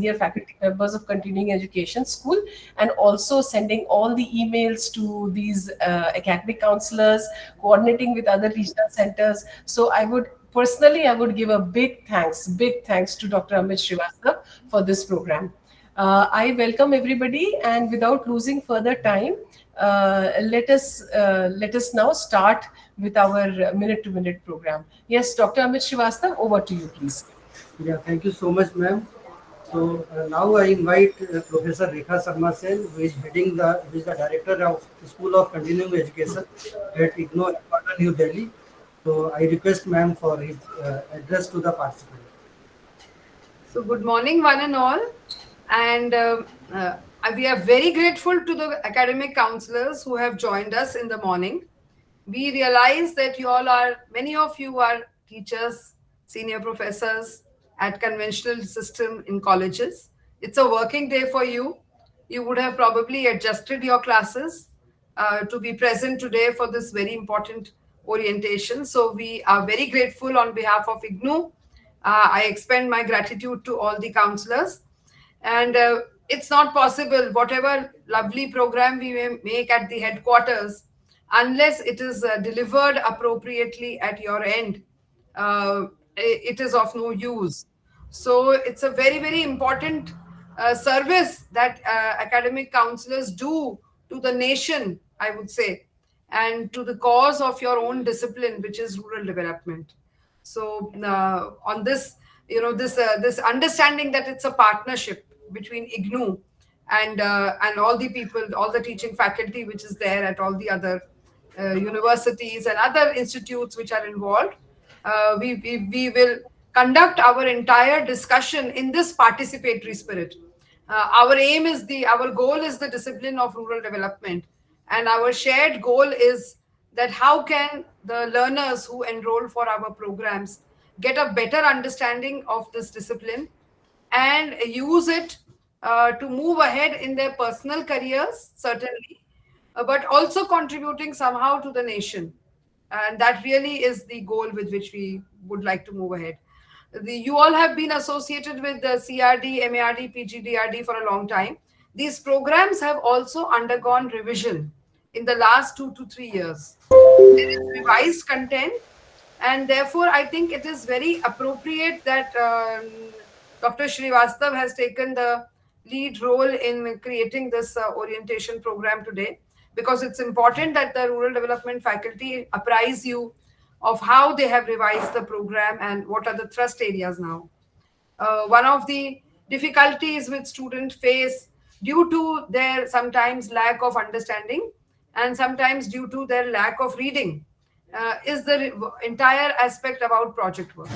senior faculty members of continuing education school, and also sending all the emails to these academic counselors, coordinating with other regional centers. So I would give a big thanks to Dr. Amit Srivastava for this program. I welcome everybody, and without losing further time, let us now start with our minute-to-minute program. Yes, Dr. Amit Srivastava, over to you, please. Yeah, thank you so much, ma'am. So now I invite Professor Rekha Sarma Sen, who is the director of the School of Continuing Education at IGNOU, Headquarters, New Delhi. So I request ma'am for his address to the participants. So good morning, one and all. And we are very grateful to the academic counselors who have joined us in the morning. We realize that many of you are teachers, senior professors at conventional system in colleges. It's a working day for you. You would have probably adjusted your classes to be present today for this very important orientation. So we are very grateful on behalf of IGNOU. I expend my gratitude to all the counselors. And it's not possible, whatever lovely program we may make at the headquarters, unless it is delivered appropriately at your end, it is of no use. So it's a very, very important service that academic counselors do to the nation, I would say, and to the cause of your own discipline, which is rural development. So on this, this understanding that it's a partnership between IGNOU and all the people, all the teaching faculty which is there at all the other universities and other institutes which are involved, we will conduct our entire discussion in this participatory spirit. Our goal is the discipline of rural development, and our shared goal is that how can the learners who enroll for our programs get a better understanding of this discipline and use it to move ahead in their personal careers, certainly, but also contributing somehow to the nation. And that really is the goal with which we would like to move ahead. You all have been associated with the CRD, MARD, PGDRD for a long time. These programs have also undergone revision in the last 2 to 3 years. There is revised content, and therefore I think it is very appropriate that Dr. Srivastava has taken the lead role in creating this orientation program today, because it's important that the rural development faculty apprise you of how they have revised the program and what are the thrust areas now. One of the difficulties which students face due to their sometimes lack of understanding and sometimes due to their lack of reading is the entire aspect about project work.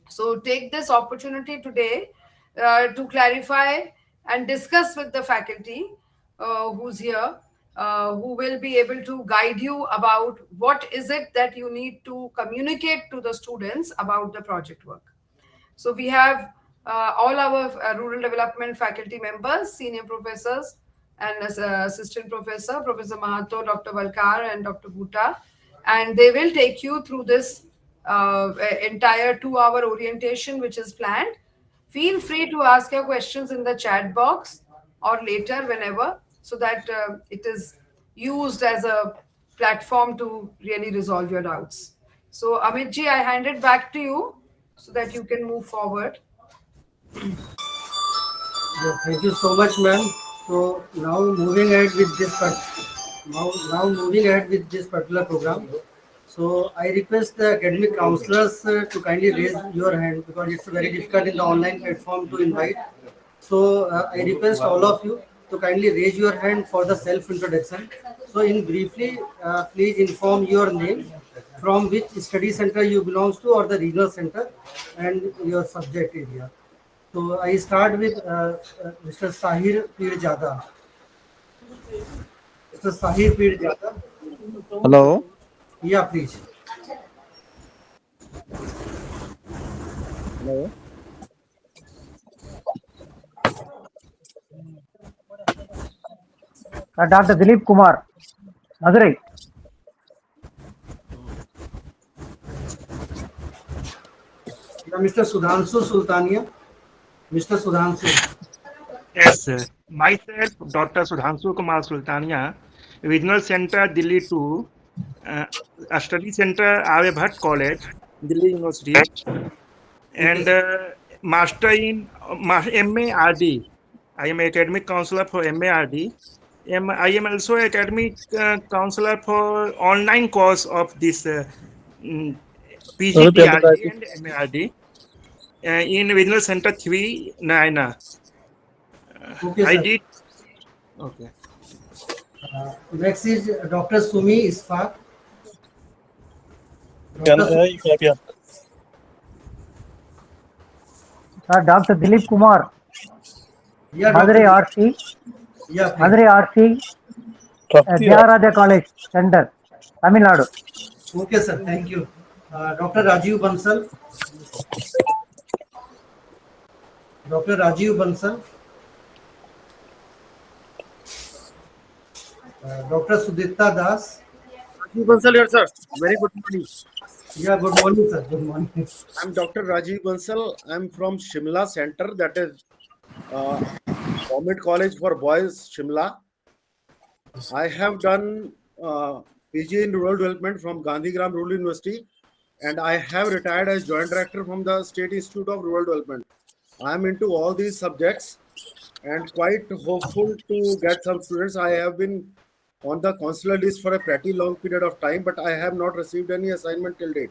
So take this opportunity today to clarify and discuss with the faculty who's here, who will be able to guide you about what is it that you need to communicate to the students about the project work. So we have all our rural development faculty members, senior professors and assistant professor, Professor Mahato, Dr. Valkar and Dr. Bhuta, and they will take you through this entire 2-hour orientation which is planned. Feel free to ask your questions in the chat box or later whenever, so that it is used as a platform to really resolve your doubts. So Amit ji, I hand it back to you so that you can move forward. Yeah, thank you so much, ma'am. So now moving ahead with this particular program. So I request the academic counselors to kindly raise your hand, because it's very difficult in the online platform to invite. So I request all of you to kindly raise your hand for the self-introduction. So in briefly, please inform your name, from which study center you belong to or the regional center, and your subject area. So I start with Mr. Sahir Pirzada. Mr. Sahir Pirzada. Hello. Yeah, please. Hello. Dr. Dilip Kumar, Madurai. Yeah, Mr. Sudhanshu Sultania. Mr. Sudhanshu. Yes, myself, Dr. Sudhanshu Kumar Sultania, Regional Center, Delhi 2, uh, a study center, Aryabhat College, Delhi University, Okay, and sir. master in MARD. I am academic counselor for MARD. I am also academic counselor for online course of this mm, PGDRD and MARD in Regional Center 3, Naina. Okay, I sir. did. Okay. Next is Dr. Sumi Isfaq. Can Dr. Sumi. yeah. Dr. Dilip Kumar, Yeah, Madurai Dr. RC, Yeah, please. Madurai RC, Dhyarada College Center, Tamil Nadu. Okay, sir. Thank you. Dr. Rajiv Bansal. Dr. Rajiv Bansal. Dr. Sudipta Das. Rajiv Bansal here, sir. Very good morning. Yeah, good morning, sir. Good morning. I'm Dr. Rajiv Bansal. I'm from Shimla Center, that is Government College for Boys, Shimla. I have done PG in Rural Development from Gandhigram Rural University, and I have retired as Joint Director from the State Institute of Rural Development. I am into all these subjects and quite hopeful to get some students. I have been on the consular list for a pretty long period of time, but I have not received any assignment till date.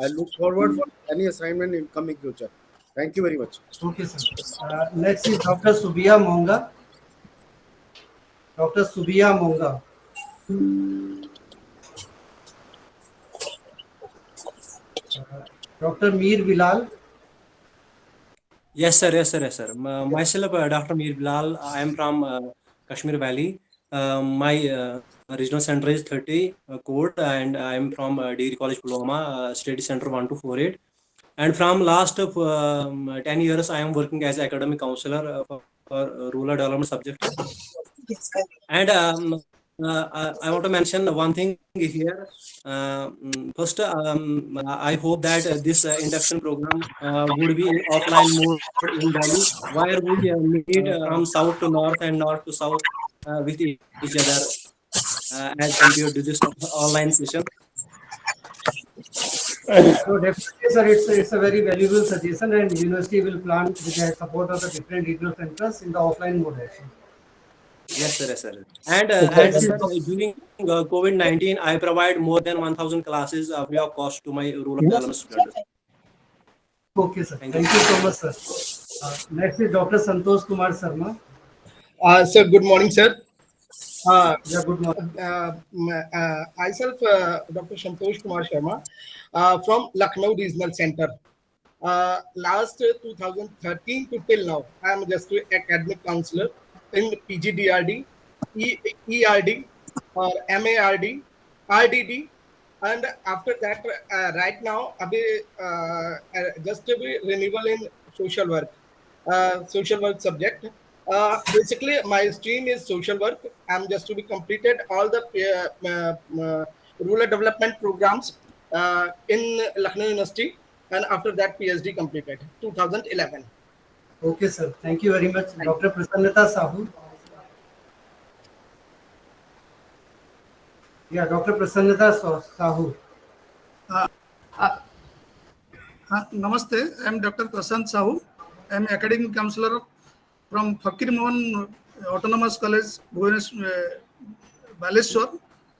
I look forward for any assignment in coming future. Thank you very much. Okay, sir. Next is Dr. Subia Monga. Dr. Subia Monga. Dr. Mir Bilal. Yes, sir. Yes, sir. Yes, sir. Myself, Dr. Mir Bilal. I am from Kashmir Valley. My regional center is 30 code, and I am from Degree College Pulwama, Study Center 1248. And from last 10 years, I am working as academic counselor for rural development subject. And I want to mention one thing here. First, I hope that this induction program would be in offline mode in Delhi, where we meet from south to north and north to south with each other as compared to this online session. So definitely, sir, it's a very valuable suggestion, and university will plan with the support of the different regional centers in the offline mode also. Yes, sir. Yes, sir. And sir, during COVID-19, I provide more than 1,000 classes free of cost to my rural development students. Okay, sir. Thank you so much, sir. Next is Dr. Santosh Kumar Sharma. Sir, good morning, sir. Yeah, good morning. Myself, Dr. Santosh Kumar Sharma, from Lucknow Regional Center. Last 2013 to till now, I am just an academic counselor in PGDRD, ERD, or MARD, RDD, and after that, right now, just a renewal in social work subject. Basically, my stream is social work. I'm just to be completed all the rural development programs in Lucknow University, and after that, PhD completed 2011. Okay, sir. Thank you very much. Dr. Prasannata Sahu. Yeah, Dr. Prasannata Sahu. Namaste, I am Dr. Prasant Sahu. I am academic counselor from Fakir Mohan Autonomous College, Baleshwar,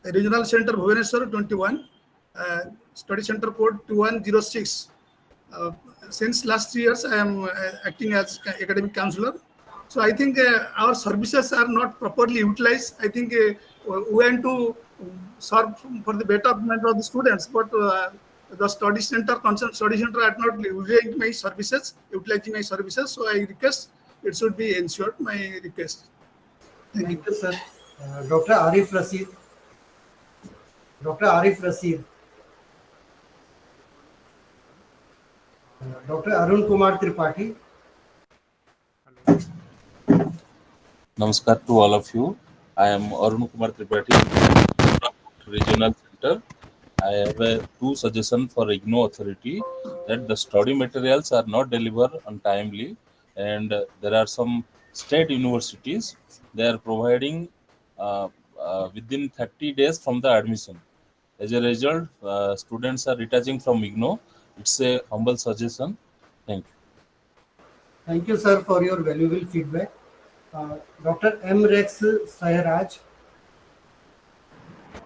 Regional Center, Bhubaneswar 21, Study Center code 2106. Since last 3 years, I am acting as academic counselor. So I think our services are not properly utilized. I think we want to serve for the betterment of the students, but the study center are not utilizing my services. So I request it should be ensured. My request. Thank you, sir. Dr. Arif Rasid. Dr. Arif Rasid. Dr. Arun Kumar Tripathi. Namaskar to all of you. I am Arun Kumar Tripathi, Regional Center. I have two suggestions for IGNOU authority that the study materials are not delivered on timely and there are some state universities, they are providing within 30 days from the admission. As a result, students are detaching from IGNOU. It's a humble suggestion. Thank you. Thank you, sir, for your valuable feedback. Dr. M. Rex Sayaraj.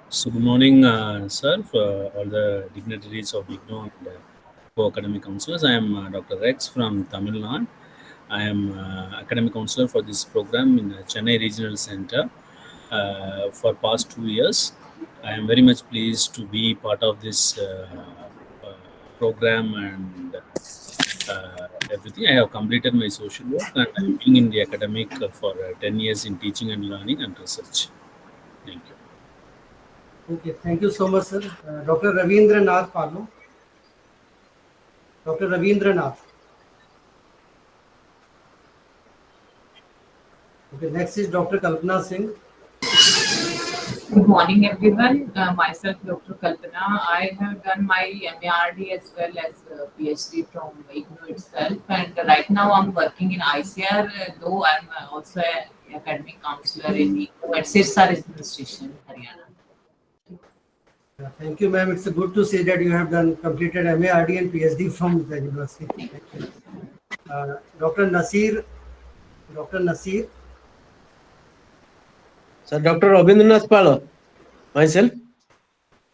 So good morning, sir, for all the dignitaries of IGNOU and co-academic counselors. I am Dr. Rex from Tamil Nadu. I am academic counselor for this program in Chennai Regional Center for past 2 years. I am very much pleased to be part of this program and everything. I have completed my social work and I am being in the academic for 10 years in teaching and learning and research. Thank you. Okay, thank you so much, sir. Dr. Ravindranath Palu. Dr. Ravindranath. Okay, next is Dr. Kalpana Singh. Good morning, everyone. Myself, Dr. Kalpana. I have done my MARD as well as PhD from IGNOU itself, and right now I'm working in ICR, though I'm also an academic counselor in IGNOU at Sirsa Regional Station, Haryana. Thank you, ma'am. It's good to see that you have completed MARD and PhD from the university. Thank you. Dr. Nasir. Dr. Nasir. Sir, Dr. Rabindranath Palo, myself.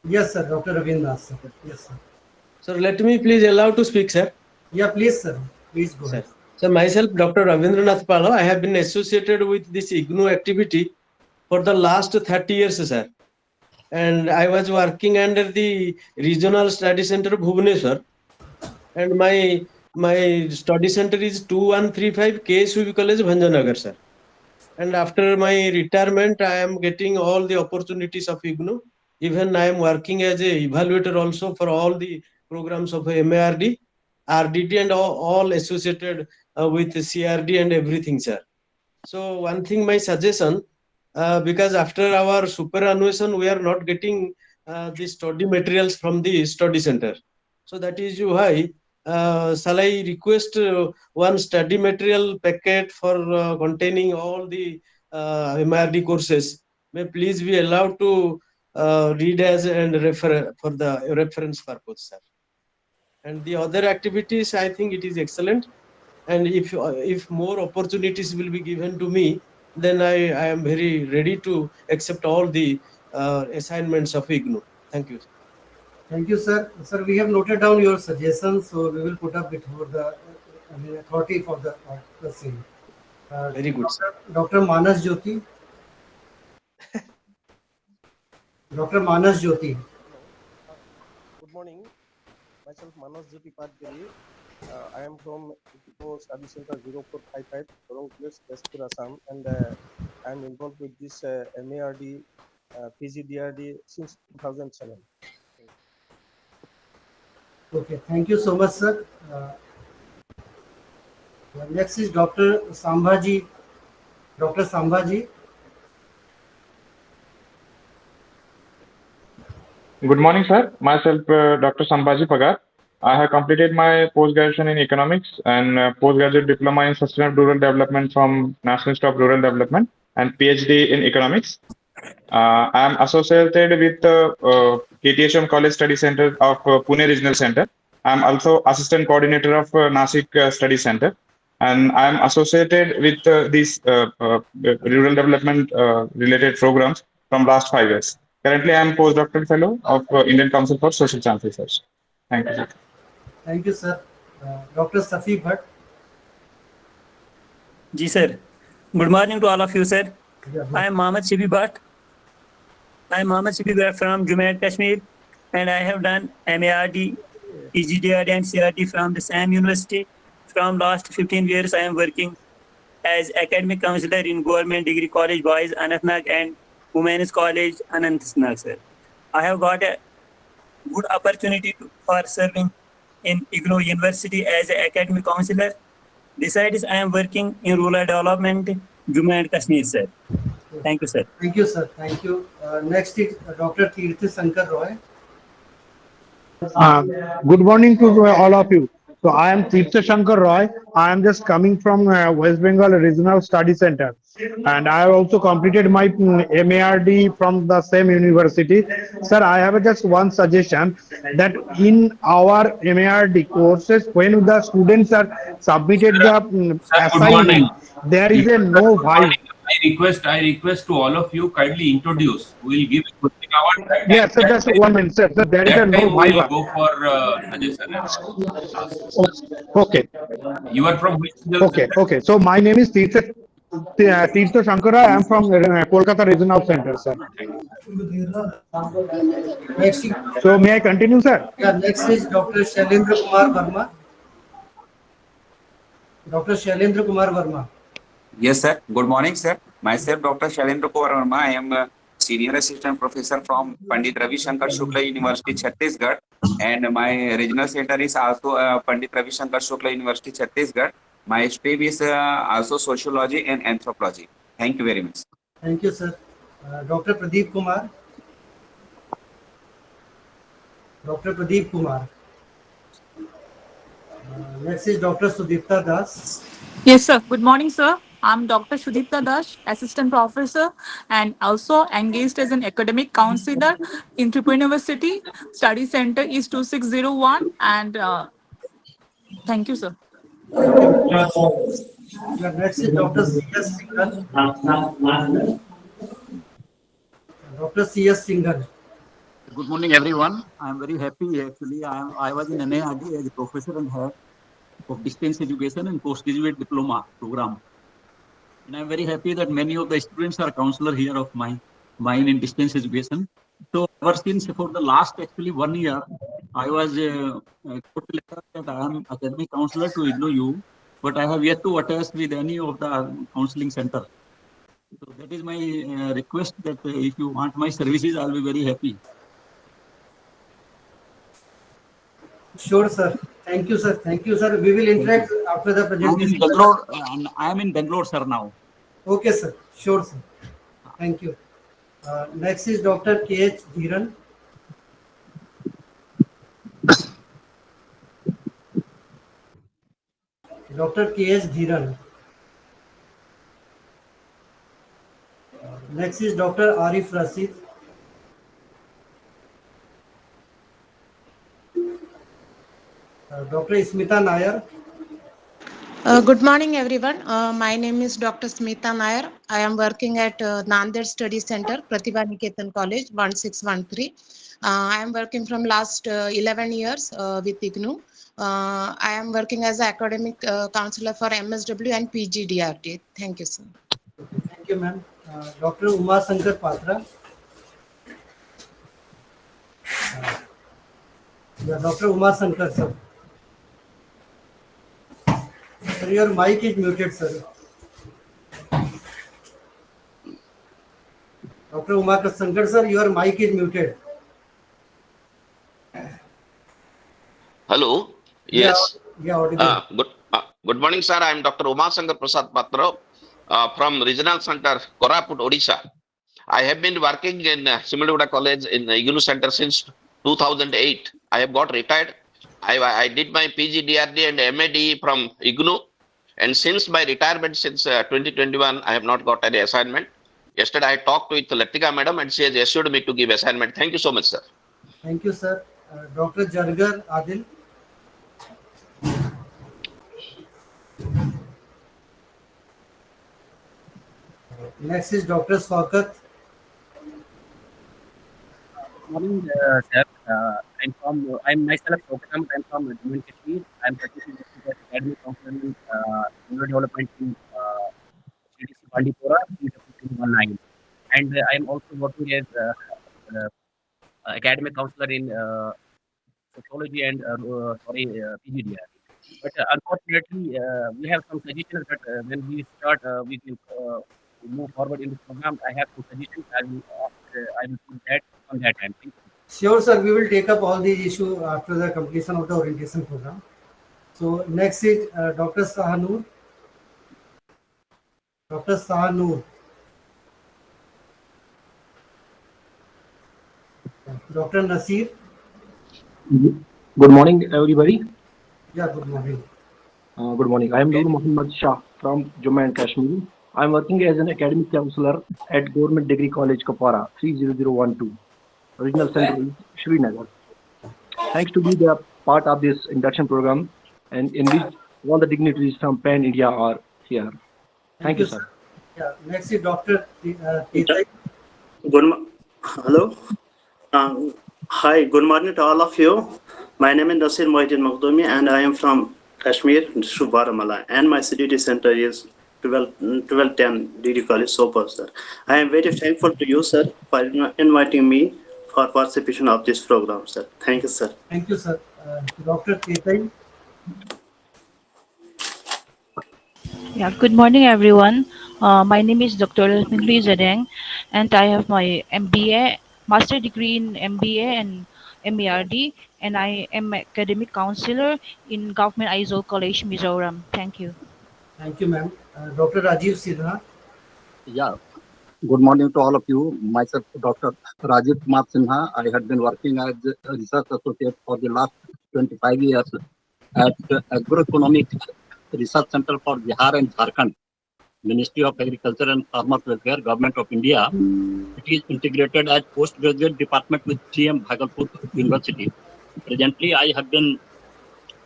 Yes, sir. Dr. Rabindranath, sir. Yes, sir. Sir, let me please allow to speak, sir. Yeah, please, sir. Please go ahead. So myself, Dr. Rabindranath Palo, I have been associated with this IGNOU activity for the last 30 years, sir. And I was working under the Regional Study Center Bhubaneswar. And my study center is 2135 KSUB College, Bhanjanagar, sir. And after my retirement, I am getting all the opportunities of IGNOU. Even I am working as a evaluator also for all the programs of MARD, RDT, and all associated with CRD and everything, sir. So one thing, my suggestion, because after our superannuation, we are not getting the study materials from the study center. So that is why shall I request one study material packet for containing all the MRD courses may please be allowed to read as and refer for the reference purpose, sir. And the other activities, I think it is excellent. And if more opportunities will be given to me, then I am very ready to accept all the assignments of IGNOU. Thank you. Thank you, sir. Sir, we have noted down your suggestions, so we will put up before the authority for the same. Very good. Dr. Manas Jyoti. Dr. Manas Jyoti. Good morning. Myself Manas Jyoti Padgiri. I am from IGNOU Study Center 0455, Dorong Place, Tezpur, Assam, and I am involved with this MARD, PGDRD since 2007. Okay, thank you so much, sir. Next is Dr. Sambhaji. Dr. Sambhaji. Good morning, sir. Myself, Dr. Sambhaji Pagar. I have completed my post-graduation in economics and postgraduate diploma in sustainable rural development from National Institute of Rural Development and PhD in economics. I am associated with KTHM College Study Center of Pune Regional Center. I am also assistant coordinator of Nasik Study Center, and I am associated with these rural development related programs from last 5 years. Currently, I am postdoctoral fellow of Indian Council for Social Science Research. Thank you, sir. Thank you, sir. Dr. Safi Bhatt. Ji, sir. Good morning to all of you, sir. I am Mohammed Shibi Bhatt. I am Mohammed Shibi Bhatt from Jammu and Kashmir, and I have done MARD, PGDRD, and CRD from the same university. From last 15 years, I am working as academic counselor in Government Degree College Boys, Anantnag, and Women's College, Anantnag, sir. I have got a good opportunity for serving in IGNOU University as an academic counselor. Besides, I am working in rural development, Jammu and Kashmir, sir. Thank you, sir. Thank you, sir. Thank you. Next is Dr. Tirthi Sankar Roy. Good morning to all of you. So I am Tirtha Shankar Roy. I am just coming from West Bengal Regional Study Center, and I have also completed my MARD from the same university. Sir, I have just one suggestion that in our MARD courses, when the students are submitted the Sir, good assignment, morning. there is Yes, a sir, no good vibe. morning. I request to all of you kindly introduce. We will give a question hour. Yes, sir, just one minute, sir. Sir, there is a That no time we will vibe. go for suggestion and all. Task. Okay. You are from which regional Okay, center? okay. So my name is Tirtha Shankara. I am from Kolkata Regional Center, sir. Next, So may I continue, sir? yeah, next is Dr. Shailendra Kumar Verma. Dr. Shailendra Kumar Verma. Yes, sir. Good morning, sir. Myself, Dr. Shailendra Kumar Verma. I am a senior assistant professor from Pandit Ravi Shankar Shukla University, Chhattisgarh. And my regional center is also Pandit Ravi Shankar Shukla University, Chhattisgarh. My stream is also sociology and anthropology. Thank you very much. Thank you, sir. Dr. Pradeep Kumar. Dr. Pradeep Kumar. Next is Dr. Sudipta Das. Yes, sir. Good morning, sir. I'm Dr. Shudipta Dash, Assistant Professor, and also engaged as an academic counselor in Tripura University. Study Center is 2601. And thank you, sir. Thank you. Yeah, next is Dr. C.S. Singhal. Dr. C.S. Singhal. Good morning, everyone. I am very happy. Actually, I was in NARD as a professor and head of distance education and postgraduate diploma program. And I'm very happy that many of the students are counselor here of mine in distance education. So ever since for the last actually 1 year, I was put letter that I am academic counselor to IGNOU, but I have yet to attach with any of the counseling center. So that is my request that if you want my services, I'll be very happy. Sure, sir. Thank you, sir. Thank you, sir. We will interact after the project I'm in discussion. Bangalore. I am in Bangalore, sir, now. Okay, sir. Sure, sir. Thank you. Next is Dr. K.H. Dhiran. Dr. K.H. Dhiran. Next is Dr. Arif Rasid. Dr. Smita Nair. Good morning, everyone. My name is Dr. Smita Nair. I am working at Nanded Study Center, Pratibha Niketan College, 1613. I am working from last 11 years with IGNOU. I am working as an academic counselor for MSW and PGDRD. Thank you, sir. Okay, thank you, ma'am. Dr. Uma Shankar Patra. Yeah, Dr. Uma Shankar, sir. Sir, your mic is muted, sir. Dr. Uma Shankar, sir, your mic is muted. Hello. Yes. Yeah, audible. Good morning, sir. I am Dr. Uma Shankar Prasad Patra from Regional Center, Koraput, Odisha. I have been working in Similiguda College in IGNOU Center since 2008. I have got retired. I did my PGDRD and MAD from IGNOU. And since my retirement since 2021, I have not got any assignment. Yesterday, I talked with Latika madam and she has assured me to give assignment. Thank you so much, sir. Thank you, sir. Dr. Jargar Adil. Next is Dr. Swakat. Morning, sir. I'm myself, I'm from Jammu and Kashmir. I'm participating in academic counseling rural development in CDC Bandipora, 2019. And I'm also working as academic counselor in sociology and PGDRD. But unfortunately, we have some suggestions that when we start, we will move forward in this program. I have some suggestions. I will put that on that time. Thank you. Sure, sir. We will take up all these issues after the completion of the orientation program. So next is Dr. Sahanur. Dr. Sahanur. Dr. Nasir. Good morning, everybody. Yeah, good morning. Good morning. I am Nur Muhammad Shah from Jammu and Kashmir. I am working as an academic counselor at Government Degree College, Kapara, 30012. Original center is Srinagar. Thanks to be the part of this induction program, and in which all the dignitaries from Pan India are here. Thank you, sir. Yeah, next is Dr. Tetai. Hello. Hi, good morning to all of you. My name is Nasir Mohidin Makhdoumi and I am from Kashmir, district Baramala, and my CDT center is 1210 DD College, Sopar, sir. I am very thankful to you, sir, for inviting me for participation of this program, sir. Thank you, sir. Thank you, sir. Dr. Tetai. Yeah, good morning, everyone. My name is Dr. Minhui Zedeng, and I have my MBA, master degree in MBA and MARD, and I am academic counselor in Government Aizawl College, Mizoram. Thank you. Thank you, ma'am. Dr. Rajiv Sinha. Yeah. Good morning to all of you. Myself, Dr. Rajiv Kumar Sinha. I had been working as a research associate for the last 25 years at Agroeconomic Research Center for Bihar and Jharkhand, Ministry of Agriculture and Farmer Welfare, Government of India. It is integrated as postgraduate department with GM Bhagalpur University. Presently, I have been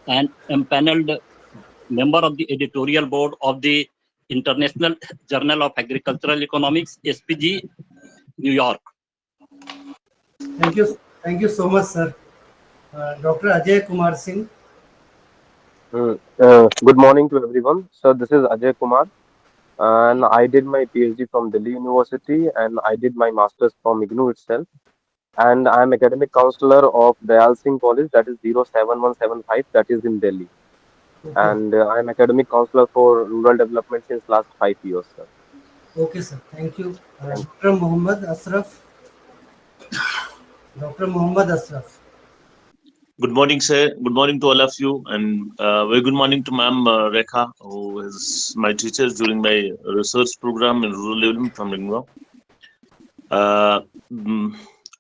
an empaneled member of the editorial board of the International Journal of Agricultural Economics, SPG, New York. Thank you so much, sir. Dr. Ajay Kumar Singh. Good morning to everyone. So this is Ajay Kumar, and I did my PhD from Delhi University, and I did my master's from IGNOU itself. And I am academic counselor of Dayal Singh College, that is 07175, that is in Delhi. Okay. And I am academic counselor for rural development since last 5 years, sir. Okay, sir. Thank you. Dr. Muhammad Ashraf. Dr. Muhammad Ashraf. Good morning, sir. Good morning to all of you, and very good morning to Ma'am Rekha, who is my teacher during my research program in rural development from IGNOU.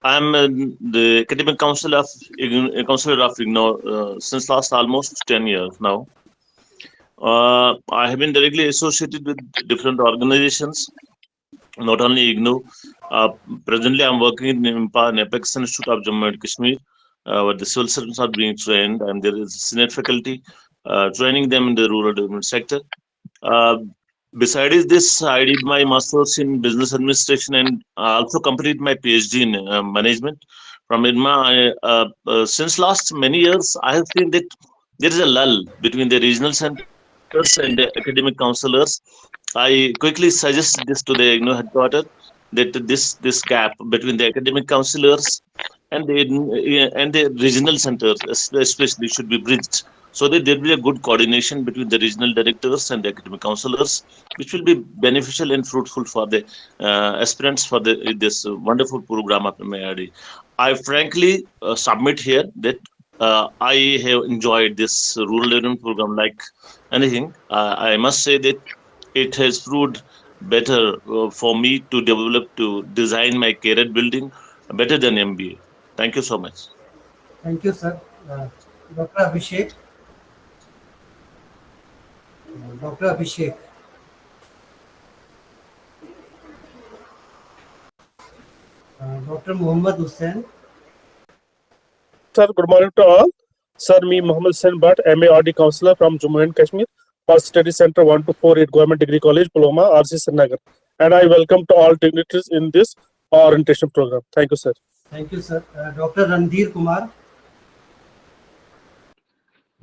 I'm the academic counselor of IGNOU since last almost 10 years now. I have been directly associated with different organizations, not only IGNOU. Presently, I'm working in IMPA, an Apex Institute of Jammu and Kashmir, where the civil servants are being trained, and there is Senate faculty training them in the rural development sector. Besides this, I did my master's in business administration and also completed my PhD in management from INMA. Since last many years, I have seen that there is a lull between the regional centers and the academic counselors. I quickly suggest this to the headquarters that this gap between the academic counselors and the regional centers especially should be bridged, so that there will be a good coordination between the regional directors and the academic counselors, which will be beneficial and fruitful for the aspirants for this wonderful program of MARD. I frankly submit here that I have enjoyed this rural development program like anything. I must say that it has proved better for me to design my career building better than MBA. Thank you so much. Thank you, sir. Dr. Abhishek. Dr. Abhishek. Dr. Muhammad Hussain. Sir, good morning to all. Sir, me Muhammad Hussain Bhatt, MARD counselor from Jammu and Kashmir, for Study Center 1248 Government Degree College, Pulwama, RC Srinagar. And I welcome to all dignitaries in this orientation program. Thank you, sir. Thank you, sir. Dr. Randhir Kumar.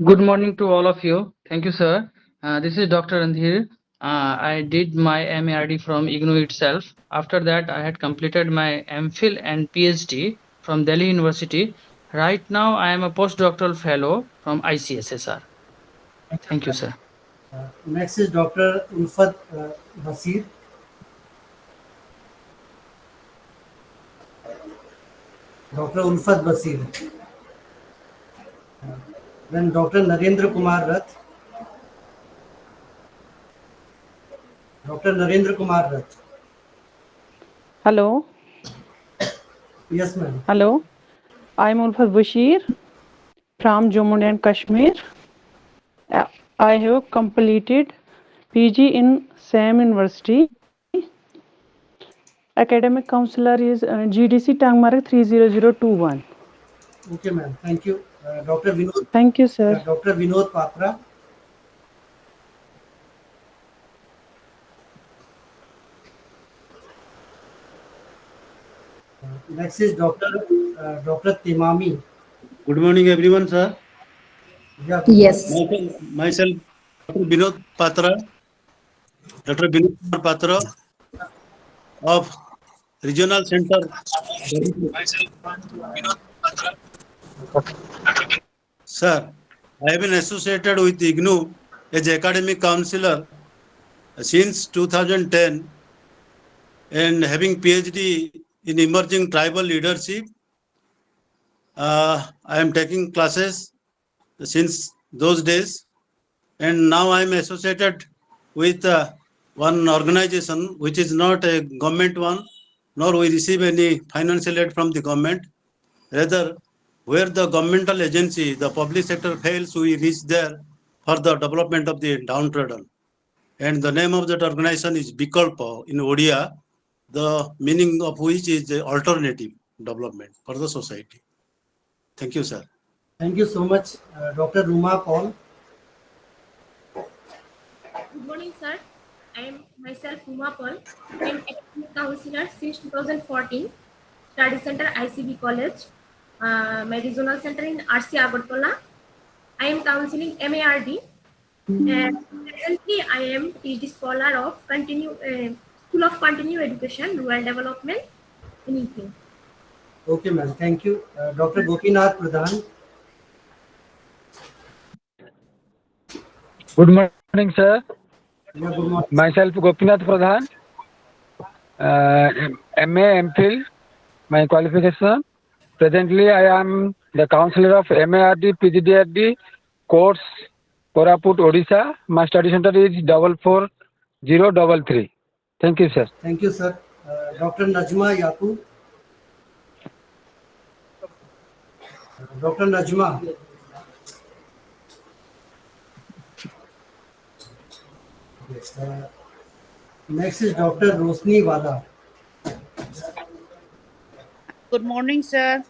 Good morning to all of you. Thank you, sir. This is Dr. Randhir. I did my MARD from IGNOU itself. After that, I had completed my MPhil and PhD from Delhi University. Right now, I am a postdoctoral fellow from ICSSR. Thank you, sir. Next is Dr. Ulfat Basir. Dr. Ulfat Basir. Then Dr. Narendra Kumar Rath. Dr. Narendra Kumar Rath. Hello. Yes, ma'am. Hello. I'm Ulfat Bashir from Jammu and Kashmir. I have completed PG in same university. Academic counselor is GDC Tangmark 30021. Okay, ma'am. Thank you. Dr. Vinod. Thank you, sir. Dr. Vinod Patra. Next is Dr. Timami. Good morning, everyone, sir. Yeah. Yes. Myself, Dr. Vinod Patra, Dr. Vinod Patra of Regional Center. Sir, I have been associated with IGNU as academic counselor since 2010 and having PhD in emerging tribal leadership. I am taking classes since those days, and now I am associated with one organization which is not a government one, nor we receive any financial aid from the government. Rather, where the governmental agency, the public sector fails, we reach there for the development of the downtrodden. And the name of that organization is Bikalpa in Odia, the meaning of which is the alternative development for the society. Thank you, sir. Thank you so much, Dr. Ruma Paul. Good morning, sir. I am myself Ruma Paul. I am academic counselor since 2014. Study Center ICB College. My regional center in RC Agartala. I am counseling MARD. And presently, I am PhD scholar of School of Continuing Education, Rural Development in EP. Okay, ma'am. Thank you. Dr. Gopinath Pradhan. Good morning, sir. Yeah, good morning. Myself Gopinath Pradhan, MA MPhil, my qualification. Presently, I am the counselor of MARD PGDRD course, Koraput, Odisha. My study center is 44033. Thank you, sir. Thank you, sir. Dr. Najma Yaqub. Dr. Najma. Yes, next is Dr. Rosni Wala. Good morning, sir.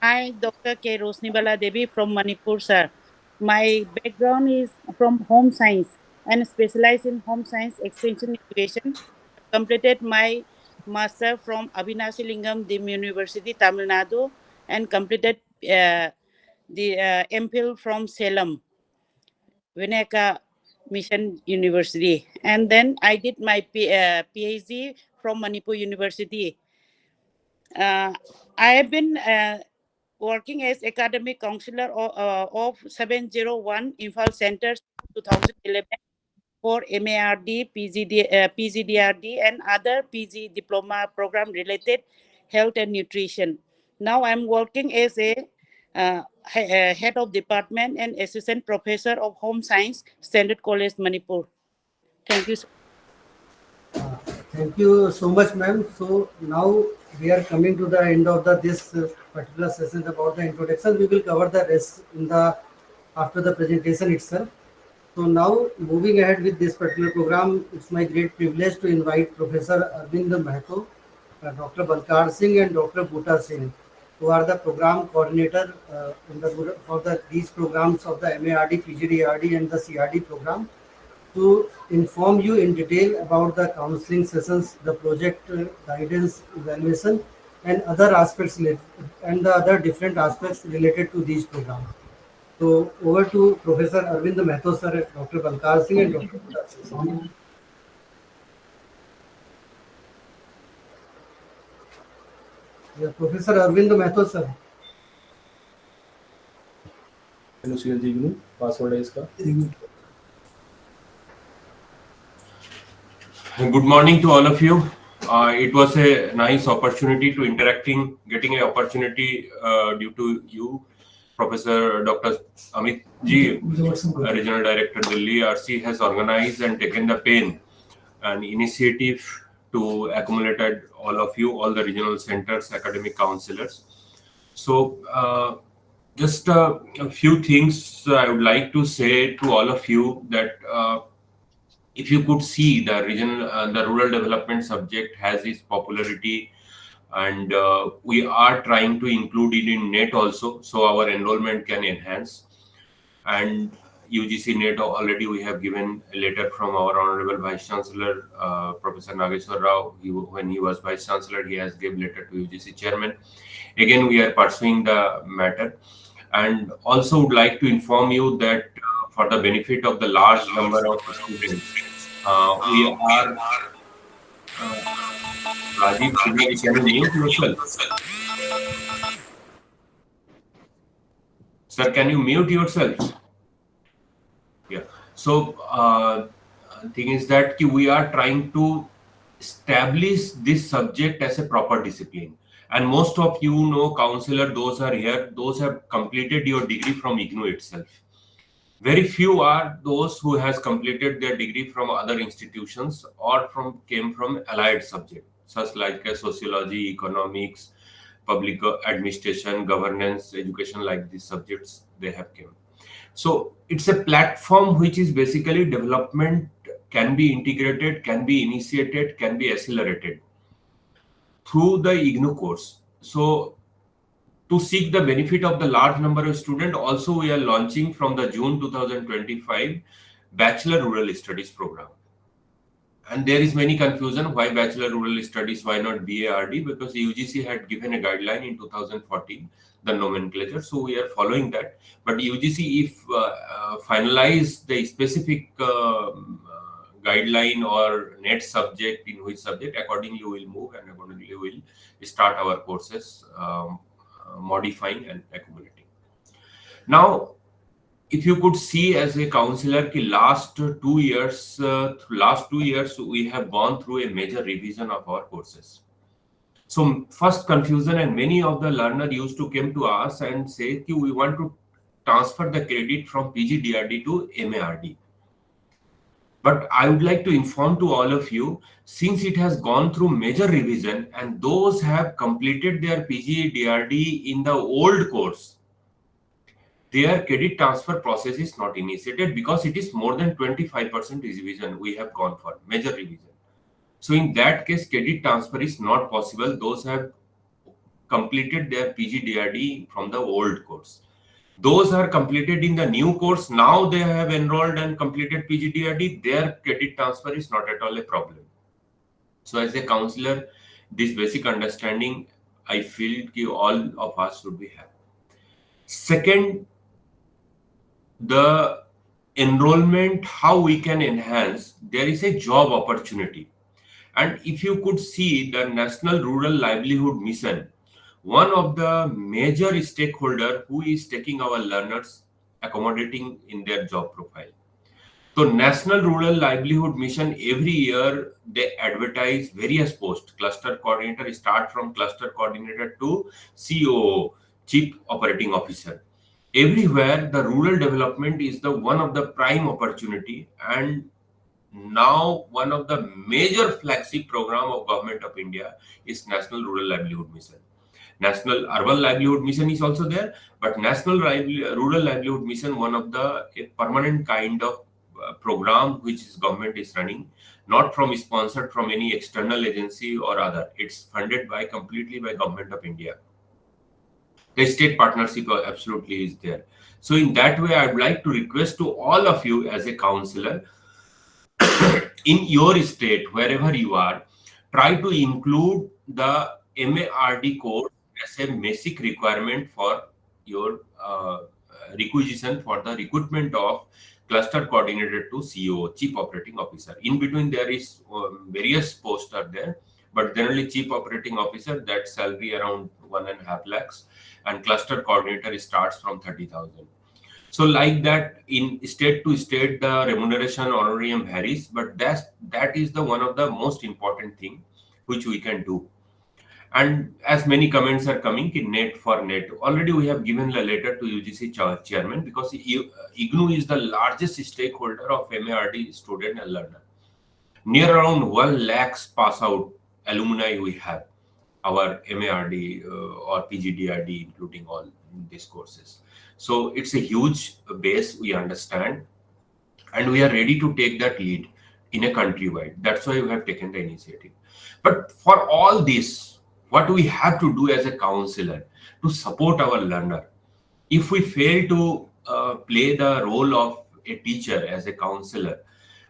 I, Dr. K. Rosnibala Devi from Manipur, sir. My background is from home science and specialize in home science extension education. Completed my master from Abhinashi Lingam Dim University, Tamil Nadu, and completed the MPhil from Salem, Vinayaka Mission University. And then I did my PhD from Manipur University. I have been working as academic counselor of 701 Imphal Centers 2011 for MARD, PGDRD, and other PG diploma program related health and nutrition. Now I'm working as a head of department and assistant professor of home science, Standard College, Manipur. Thank you. Thank you so much, ma'am. So now we are coming to the end of this particular session about the introduction. We will cover the rest in after the presentation itself. So now moving ahead with this particular program, it's my great privilege to invite Professor Arvind Mahto, Dr. Balkar Singh and Dr. Bhuta Singh, who are the program coordinator for these programs of the MARD, PGDRD and the CRD program, to inform you in detail about the counseling sessions, the project guidance, evaluation, and other aspects and the other different aspects related to these programs. So over to Professor Arvind Mahto sir, Dr. Balkar Singh and Dr. Bhuta Singh. Yeah, Professor Arvind Mahto sir. Hello CLG GNU password है इसका. Good morning to all of you. It was a nice opportunity to getting an opportunity due to you, Professor Dr. Amit Ji, Regional Director Delhi RC, has organized and taken the pain and initiative to accumulate all of you, all the regional centers, academic counselors. So Just a few things I would like to say to all of you that if you could see the the rural development subject has its popularity, and we are trying to include it in NET also, so our enrollment can enhance. And UGC NET already we have given a letter from our Honorable Vice Chancellor, Professor Nageshwar Rao. When he was Vice Chancellor, he has given letter to UGC Chairman. Again, we are pursuing the matter, and also would like to inform you that for the benefit of the large number of students, we are Rajiv Trivedi, can you mute yourself? Sir, can you mute yourself? Yeah. So, thing is that we are trying to establish this subject as a proper discipline. And most of you know, counselor, those are here, those have completed your degree from IGNOU itself. Very few are those who has completed their degree from other institutions or came from allied subject, such like sociology, economics, public administration, governance, education, like these subjects they have came. So it's a platform which is basically development can be integrated, can be initiated, can be accelerated through the IGNOU course. So to seek the benefit of the large number of students, also we are launching from the June 2025 Bachelor Rural Studies program. And there is many confusion why Bachelor Rural Studies, why not BARD? Because UGC had given a guideline in 2014, the nomenclature. So we are following that. But UGC, if finalize the specific guideline or net subject in which subject, accordingly we will move and accordingly we will start our courses, modifying and accumulating. Now, if you could see as a counselor, last 2 years we have gone through a major revision of our courses. So first confusion, and many of the learner used to come to us and say, we want to transfer the credit from PGDRD to MARD. But I would like to inform to all of you, since it has gone through major revision and those have completed their PGDRD in the old course, their credit transfer process is not initiated because it is more than 25% revision we have gone for, major revision. So in that case, credit transfer is not possible. Those have completed their PGDRD from the old course. Those are completed in the new course. Now they have enrolled and completed PGDRD. Their credit transfer is not at all a problem. So as a counselor, this basic understanding, I feel all of us should be have. Second, the enrollment, how we can enhance, there is a job opportunity. And if you could see the National Rural Livelihood Mission, one of the major stakeholder who is taking our learners, accommodating in their job profile. So National Rural Livelihood Mission, every year they advertise various posts. Cluster coordinator, start from cluster coordinator to COO, Chief Operating Officer. Everywhere the rural development is the one of the prime opportunity, and now one of the major flagship program of Government of India is National Rural Livelihood Mission. National Urban Livelihood Mission is also there, but National Rural Livelihood Mission, one of the a permanent kind of program which is government is running, not from sponsored from any external agency or other. It's funded by completely by Government of India. The state partnership absolutely is there. So in that way, I would like to request to all of you as a counselor, in your state, wherever you are, try to include the MARD course as a basic requirement for your requisition for the recruitment of cluster coordinator to CEO, Chief Operating Officer. In between, there is various posts are there, but generally Chief Operating Officer, that salary around 1.5 lakhs, and cluster coordinator starts from 30,000. So like that, in state to state, the remuneration honorarium varies, but that is the one of the most important thing which we can do. And as many comments are coming in net for net, already we have given a letter to UGC chairman, because IGNOU is the largest stakeholder of MARD student and learner. Near around 1 lakhs pass out alumni we have, our MARD or PGDRD, including all these courses. So it's a huge base, we understand, and we are ready to take that lead in a countrywide. That's why we have taken the initiative. But for all this, what we have to do as a counselor to support our learner, if we fail to play the role of a teacher as a counselor,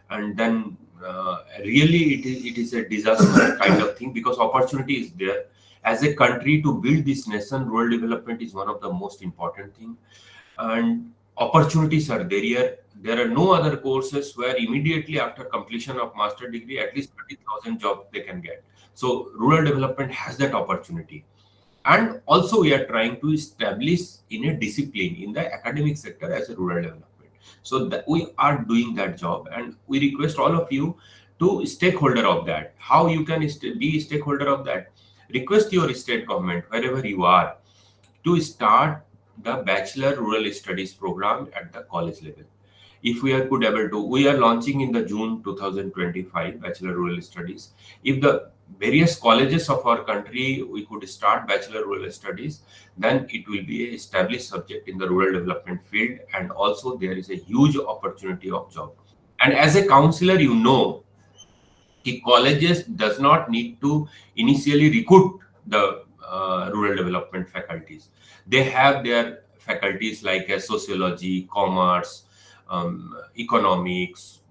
and then really it is a disaster kind of thing, because opportunity is there. As a country, to build this nation, rural development is one of the most important thing, and opportunities are there. There are no other courses where immediately after completion of master degree, at least 30,000 jobs they can get. So rural development has that opportunity. And also we are trying to establish in a discipline in the academic sector as a rural development. So that we are doing that job, and we request all of you to stakeholder of that. How you can be stakeholder of that? Request your state government wherever you are to start the Bachelor Rural Studies program at the college level. If we are could able to, we are launching in the June 2025 Bachelor Rural Studies. If the various colleges of our country we could start Bachelor Rural Studies, then it will be a established subject in the rural development field, and also there is a huge opportunity of job. And as a counselor, you know, the colleges does not need to initially recruit the rural development faculties. They have their faculties like sociology, commerce, economics,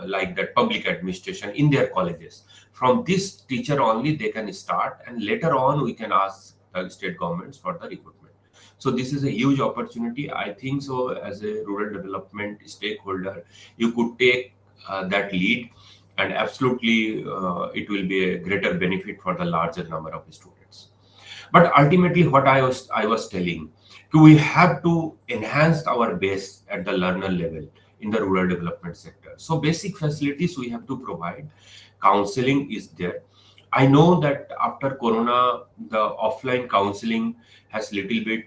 like that, public administration in their colleges. From this teacher only they can start, and later on we can ask the state governments for the recruitment. So this is a huge opportunity. I think so as a rural development stakeholder, you could take that lead, and absolutely it will be a greater benefit for the larger number of students. But ultimately what I was telling, we have to enhance our base at the learner level in the rural development sector. So basic facilities we have to provide. Counseling is there. I know that after Corona, the offline counseling has little bit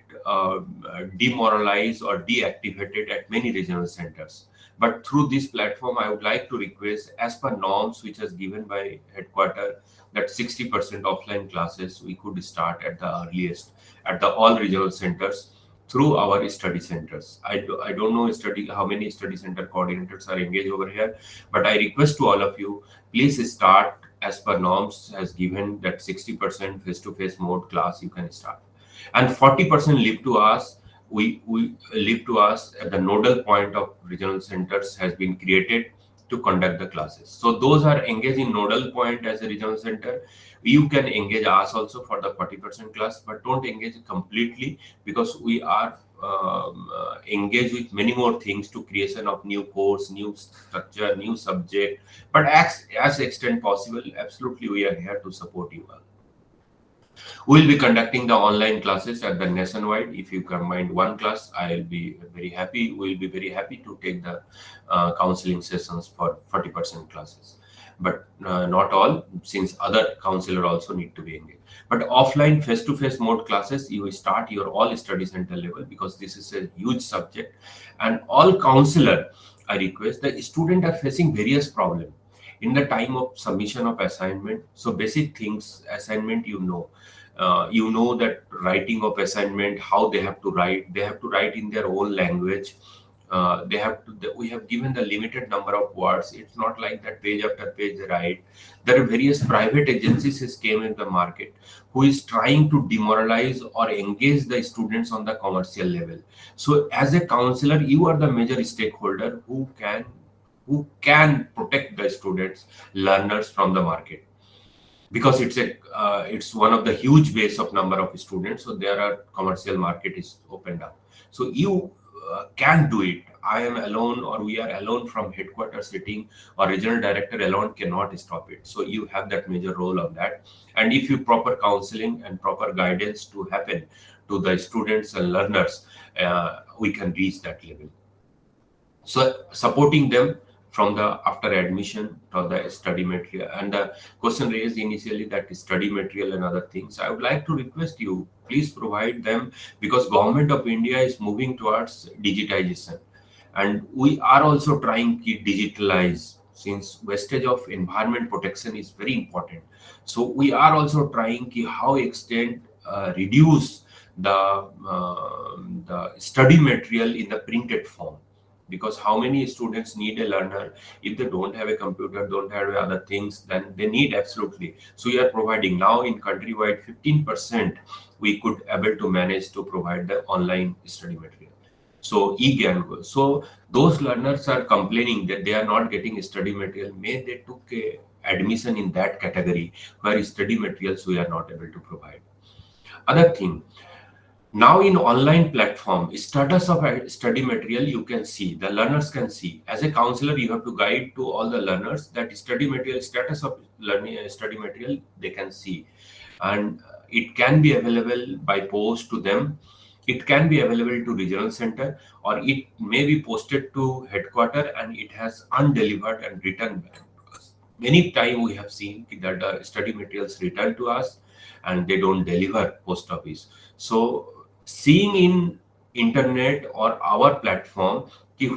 demoralized or deactivated at many regional centers. But through this platform, I would like to request, as per norms which is given by headquarters, that 60% offline classes we could start at the earliest at the all regional centers through our study centers. I don't know how many study center coordinators are engaged over here, but I request to all of you, please start as per norms has given that 60% face-to-face mode class you can start, and 40% leave to us. We leave to us at the nodal point of regional centers has been created to conduct the classes. So those are engaged in nodal point as a regional center. You can engage us also for the 40% class, but don't engage completely, because we are engaged with many more things to creation of new course, new structure, new subject. But as extent possible, absolutely we are here to support you all. We'll be conducting the online classes at the nationwide. If you combine one class, I'll be very happy. We'll be very happy to take the counseling sessions for 40% classes. But not all, since other counselor also need to be engaged. But offline face-to-face mode classes, you will start your all study center level, because this is a huge subject. And all counselor, I request, the student are facing various problems in the time of submission of assignment. So basic things, assignment, you know that writing of assignment, how they have to write in their own language. We have given the limited number of words. It's not like that page after page they write. There are various private agencies that came in the market who is trying to demoralize or engage the students on the commercial level. So as a counselor, you are the major stakeholder who can protect the students, learners from the market, because it's one of the huge base of number of students. So there are commercial market is opened up. So you can do it. I am alone, or we are alone from headquarters sitting, or regional director alone cannot stop it. So you have that major role of that. And if you proper counseling and proper guidance to happen to the students and learners, we can reach that level. So supporting them from the after admission to the study material. And the question raised initially, that study material and other things, I would like to request you, please provide them, because government of India is moving towards digitization, and we are also trying to digitalize, since wastage of environment protection is very important. So we are also trying to how extent reduce the study material in the printed form. Because how many students need a learner if they don't have a computer, don't have other things, then they need absolutely. So we are providing now in countrywide 15% we could able to manage to provide the online study material. So e-GAN. So those learners are complaining that they are not getting study material. May they took a admission in that category where study materials we are not able to provide. Other thing, now in online platform, status of study material you can see, the learners can see. As a counselor, you have to guide to all the learners that study material, status of learning study material they can see. And it can be available by post to them. It can be available to regional center, or it may be posted to headquarter and it has undelivered and returned back to us. Many times we have seen that the study materials return to us and they don't deliver post office. So seeing in internet or our platform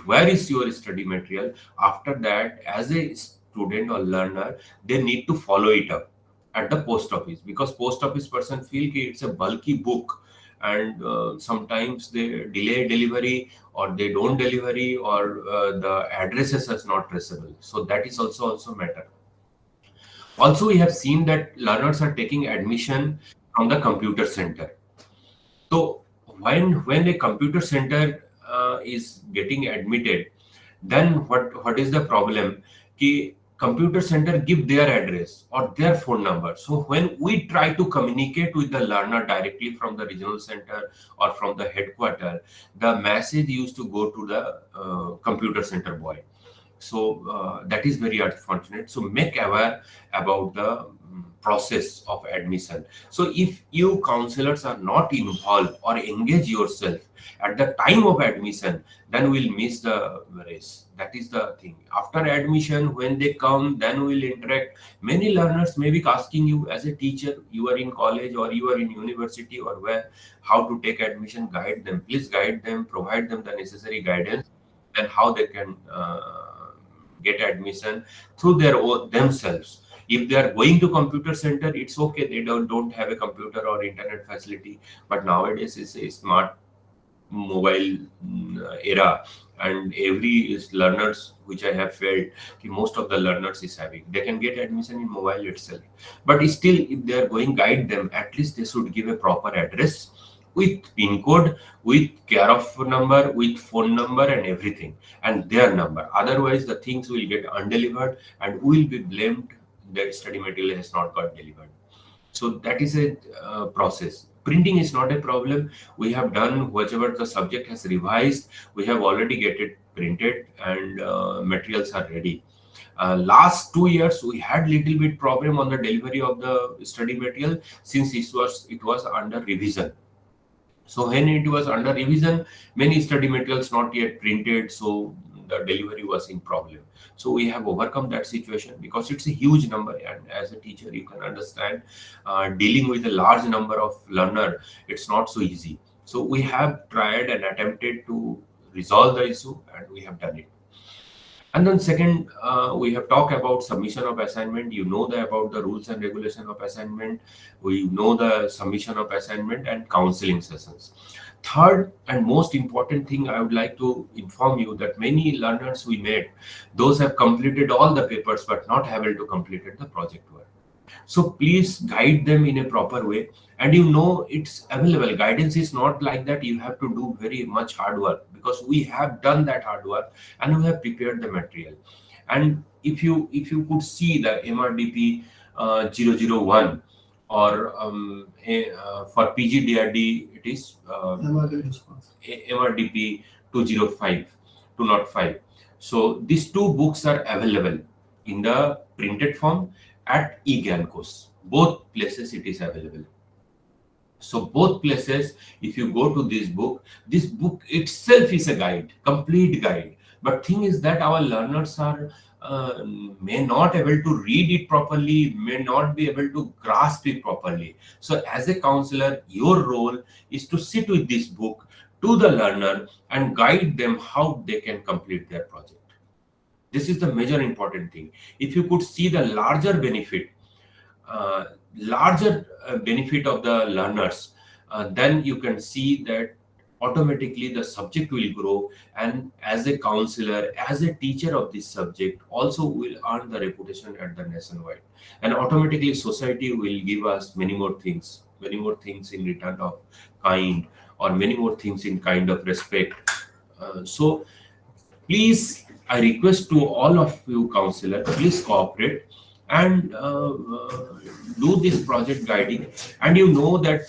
where is your study material, after that as a student or learner they need to follow it up at the post office, because post office person feel it's a bulky book and sometimes they delay delivery or they don't delivery or the addresses is not traceable. So that is also matter. Also we have seen that learners are taking admission from the computer center. So when a computer center is getting admitted, then what is the problem? Ki computer center give their address or their phone number. So when we try to communicate with the learner directly from the regional center or from the headquarter, the message used to go to the computer center boy. So that is very unfortunate. So make aware about the process of admission. So if you counselors are not involved or engage yourself at the time of admission, then we'll miss the race. That is the thing. After admission, when they come, then we'll interact. Many learners may be asking you as a teacher, you are in college or you are in university or where, how to take admission, guide them. Please guide them, provide them the necessary guidance and how they can get admission through their own themselves. If they are going to computer center, it's okay. They don't have a computer or internet facility. But nowadays it's a smart mobile era, and every learners which I have felt most of the learners is having, they can get admission in mobile itself. But still, if they are going, guide them. At least they should give a proper address with PIN code, with care of number, with phone number and everything, and their number. Otherwise, the things will get undelivered and will be blamed that study material has not got delivered. So that is a process. Printing is not a problem. We have done whatever the subject has revised. We have already get it printed and materials are ready. Last 2 years, we had little bit problem on the delivery of the study material since it was under revision. So when it was under revision, many study materials not yet printed, so the delivery was in problem. So we have overcome that situation because it's a huge number, and as a teacher you can understand dealing with a large number of learner, it's not so easy. So we have tried and attempted to resolve the issue, and we have done it. And then second, we have talked about submission of assignment. You know about the rules and regulation of assignment. We know the submission of assignment and counseling sessions. Third and most important thing, I would like to inform you that many learners we met, those have completed all the papers but not able to complete the project work. So please guide them in a proper way. And you know it's available. Guidance is not like that you have to do very much hard work, because we have done that hard work and we have prepared the material. And if you could see the MRDP 001 or for PGDRD it is MRDP 205. So these two books are available in the printed form at e-GAN course. Both places it is available. So both places, if you go to this book itself is a guide, complete guide. But thing is that our learners are may not able to read it properly, may not be able to grasp it properly. So as a counselor, your role is to sit with this book to the learner and guide them how they can complete their project. This is the major important thing. If you could see the larger benefit of the learners, then you can see that automatically the subject will grow, and as a counselor, as a teacher of this subject, also will earn the reputation at the nationwide, and automatically society will give us many more things in return of kind, or many more things in kind of respect. So please, I request to all of you counselors, please cooperate and do this project guiding. And you know that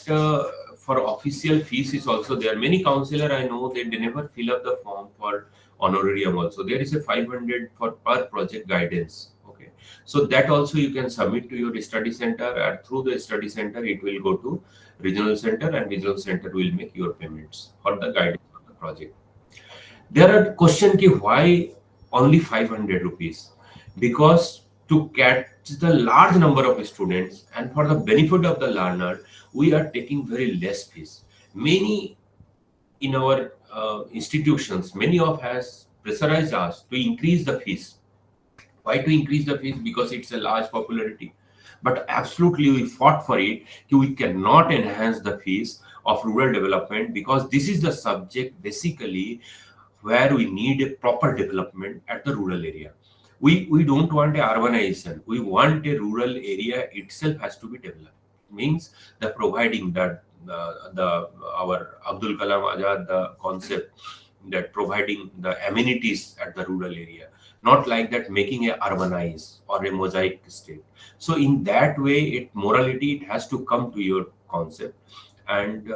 for official fees is also there. Many counselor I know, they never fill up the form for honorarium also. There is a 500 for per project guidance. Okay, so that also you can submit to your study center, and through the study center it will go to regional center, and regional center will make your payments for the guidance of the project. There are question ki why only 500 rupees? Because to catch the large number of students and for the benefit of the learner, we are taking very less fees. Many in our institutions, many of has pressurized us to increase the fees. Why to increase the fees? Because it's a large popularity. But absolutely we fought for it. We cannot enhance the fees of rural development, because this is the subject basically where we need a proper development at the rural area. We don't want a urbanization. We want a rural area itself has to be developed. Means the providing that our Abdul Kalam Azad the concept that providing the amenities at the rural area, not like that making a urbanized or a mosaic state. So in that way, morality it has to come to your concept and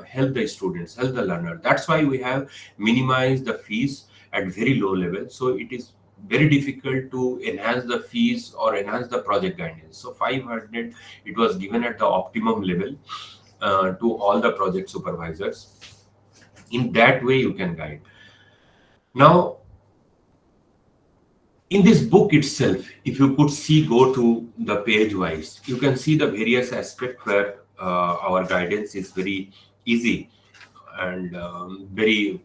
help the students, help the learner. That's why we have minimized the fees at very low level. So it is very difficult to enhance the fees or enhance the project guidance. So 500, it was given at the optimum level to all the project supervisors. In that way, you can guide. Now, in this book itself, if you could see, go to the page wise, you can see the various aspects where our guidance is very easy and very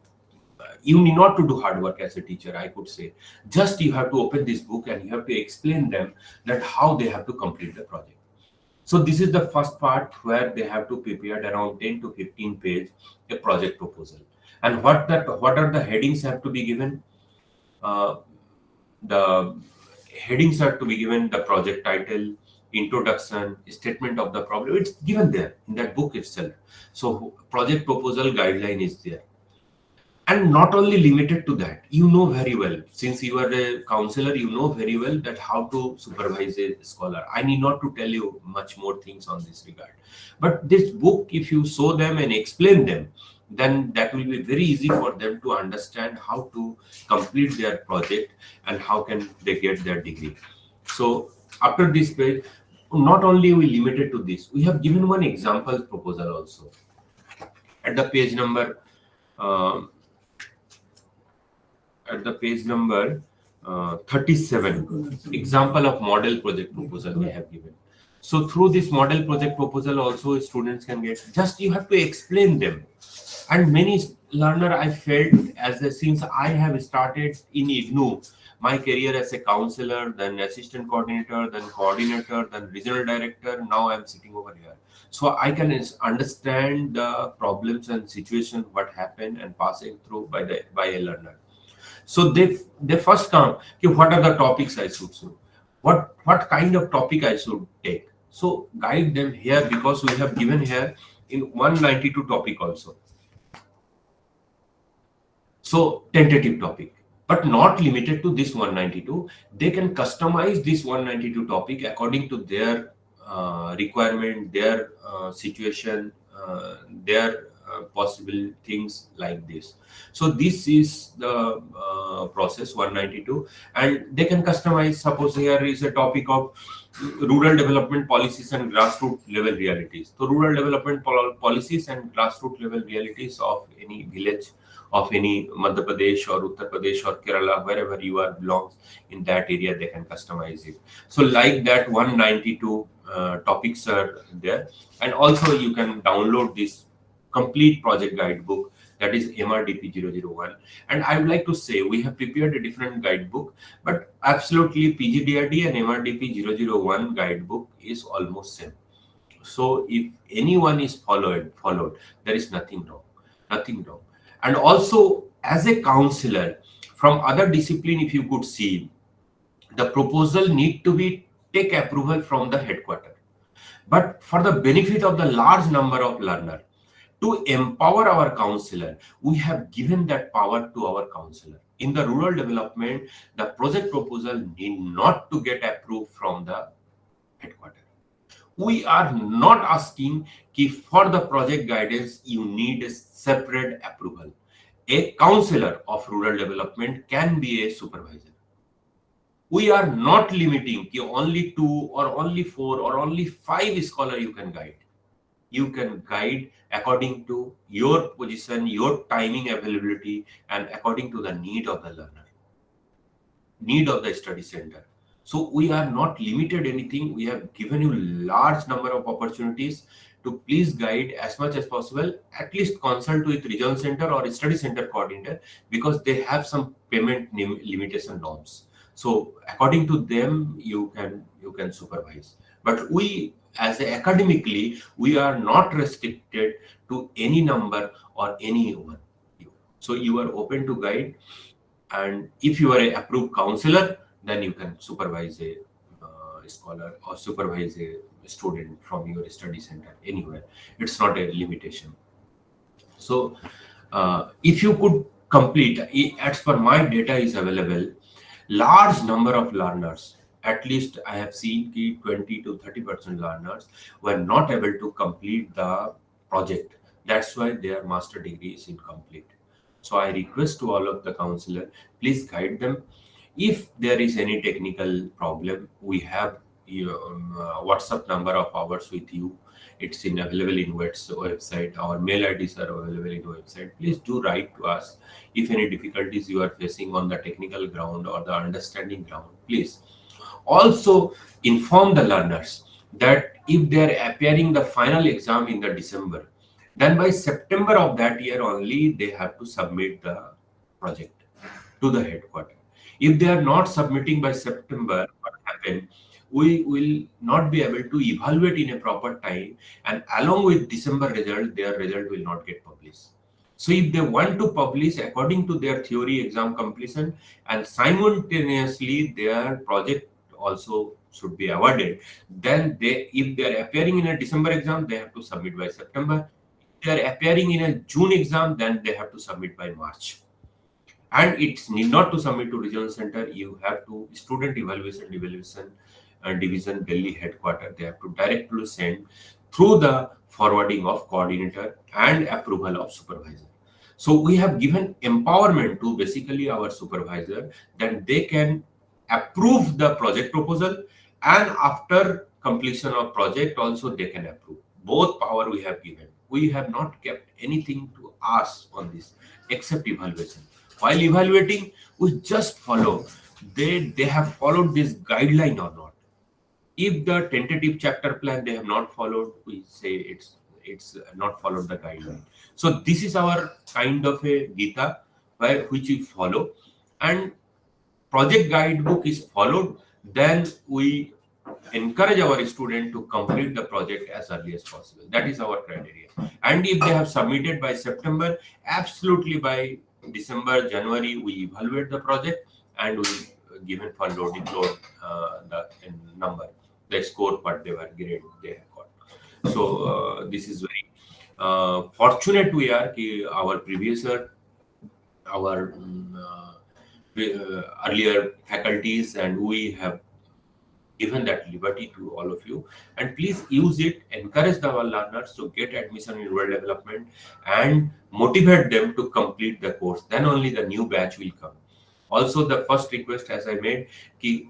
you need not to do hard work as a teacher, I could say. Just you have to open this book and you have to explain them that how they have to complete the project. So this is the first part where they have to prepare around 10 to 15 page a project proposal. And what are the headings have to be given? The headings are to be given the project title, introduction, statement of the problem. It's given there in that book itself. So project proposal guideline is there. And not only limited to that, you know very well, since you are a counselor, you know very well that how to supervise a scholar. I need not to tell you much more things on this regard. But this book, if you show them and explain them, then that will be very easy for them to understand how to complete their project and how can they get their degree. So after this page, not only we limited to this, we have given one example proposal also. At the page number 37, example of model project proposal we have given. So through this model project proposal also students can get, just you have to explain them. And many learner I felt since I have started in IGNOU, my career as a counselor, then assistant coordinator, then coordinator, then regional director, now I'm sitting over here. So I can understand the problems and situation, what happened and passing through by a learner. So they first come, okay, what are the topics I should do? What kind of topic I should take? So guide them here, because we have given here in 192 topic also. So tentative topic, but not limited to this 192. They can customize this 192 topic according to their requirement, their situation, their possible things like this. So this is the process 192, and they can customize. Suppose here is a topic of rural development policies and grassroots level realities. So rural development policies and grassroots level realities of any village, of any Madhya Pradesh or Uttar Pradesh or Kerala, wherever you are belongs in that area, they can customize it. So like that 192 topics are there. And also you can download this complete project guidebook, that is MRDP 001. And I would like to say we have prepared a different guidebook, but absolutely PGDRD and MRDP 001 guidebook is almost same. So if anyone is followed, there is nothing wrong, nothing wrong. And also as a counselor from other discipline, if you could see, the proposal need to be take approval from the headquarter. But for the benefit of the large number of learner, to empower our counselor, we have given that power to our counselor. In the rural development, the project proposal need not to get approved from the headquarter. We are not asking if for the project guidance you need a separate approval. A counselor of rural development can be a supervisor. We are not limiting only 2 or only 4 or only 5 scholar you can guide. You can guide according to your position, your timing availability, and according to the need of the learner, need of the study center. So we are not limited anything. We have given you large number of opportunities to please guide as much as possible. At least consult with regional center or study center coordinator, because they have some payment limitation norms. So according to them, you can supervise. But we, as academically, we are not restricted to any number or anyone. So you are open to guide, and if you are a approved counselor, then you can supervise a scholar or supervise a student from your study center anywhere. It's not a limitation. So if you could complete, as per my data is available, large number of learners, at least I have seen 20 to 30% learners were not able to complete the project. That's why their master degree is incomplete. So I request to all of the counselor, please guide them. If there is any technical problem, we have WhatsApp number of ours with you. It's available in website. Our mail IDs are available in website. Please do write to us if any difficulties you are facing on the technical ground or the understanding ground. Please also inform the learners that if they are appearing the final exam in the December, then by September of that year only they have to submit the project to the headquarters. If they are not submitting by September, what happens? We will not be able to evaluate in a proper time, and along with December result, their result will not get published. So if they want to publish according to their theory exam completion, and simultaneously their project also should be awarded, then if they are appearing in a December exam, they have to submit by September. If they are appearing in a June exam, then they have to submit by March. And it's need not to submit to regional center. You have to student evaluation division Delhi headquarters. They have to directly send through the forwarding of coordinator and approval of supervisor. So we have given empowerment to basically our supervisor that they can approve the project proposal, and after completion of project also they can approve. Both power we have given. We have not kept anything to ask on this except evaluation. While evaluating, we just follow. They have followed this guideline or not. If the tentative chapter plan they have not followed, we say it's not followed the guideline. So this is our kind of a Gita which we follow, and project guidebook is followed. Then we encourage our student to complete the project as early as possible. That is our criteria. And if they have submitted by September, absolutely by December, January, we evaluate the project and we given for load the number, the score, whatever grade they have got. So this is very fortunate we are. Our previous year, our earlier faculties, and we have given that liberty to all of you, and please use it. Encourage our learners to get admission in rural development and motivate them to complete the course. Then only the new batch will come. Also, the first request, as I made,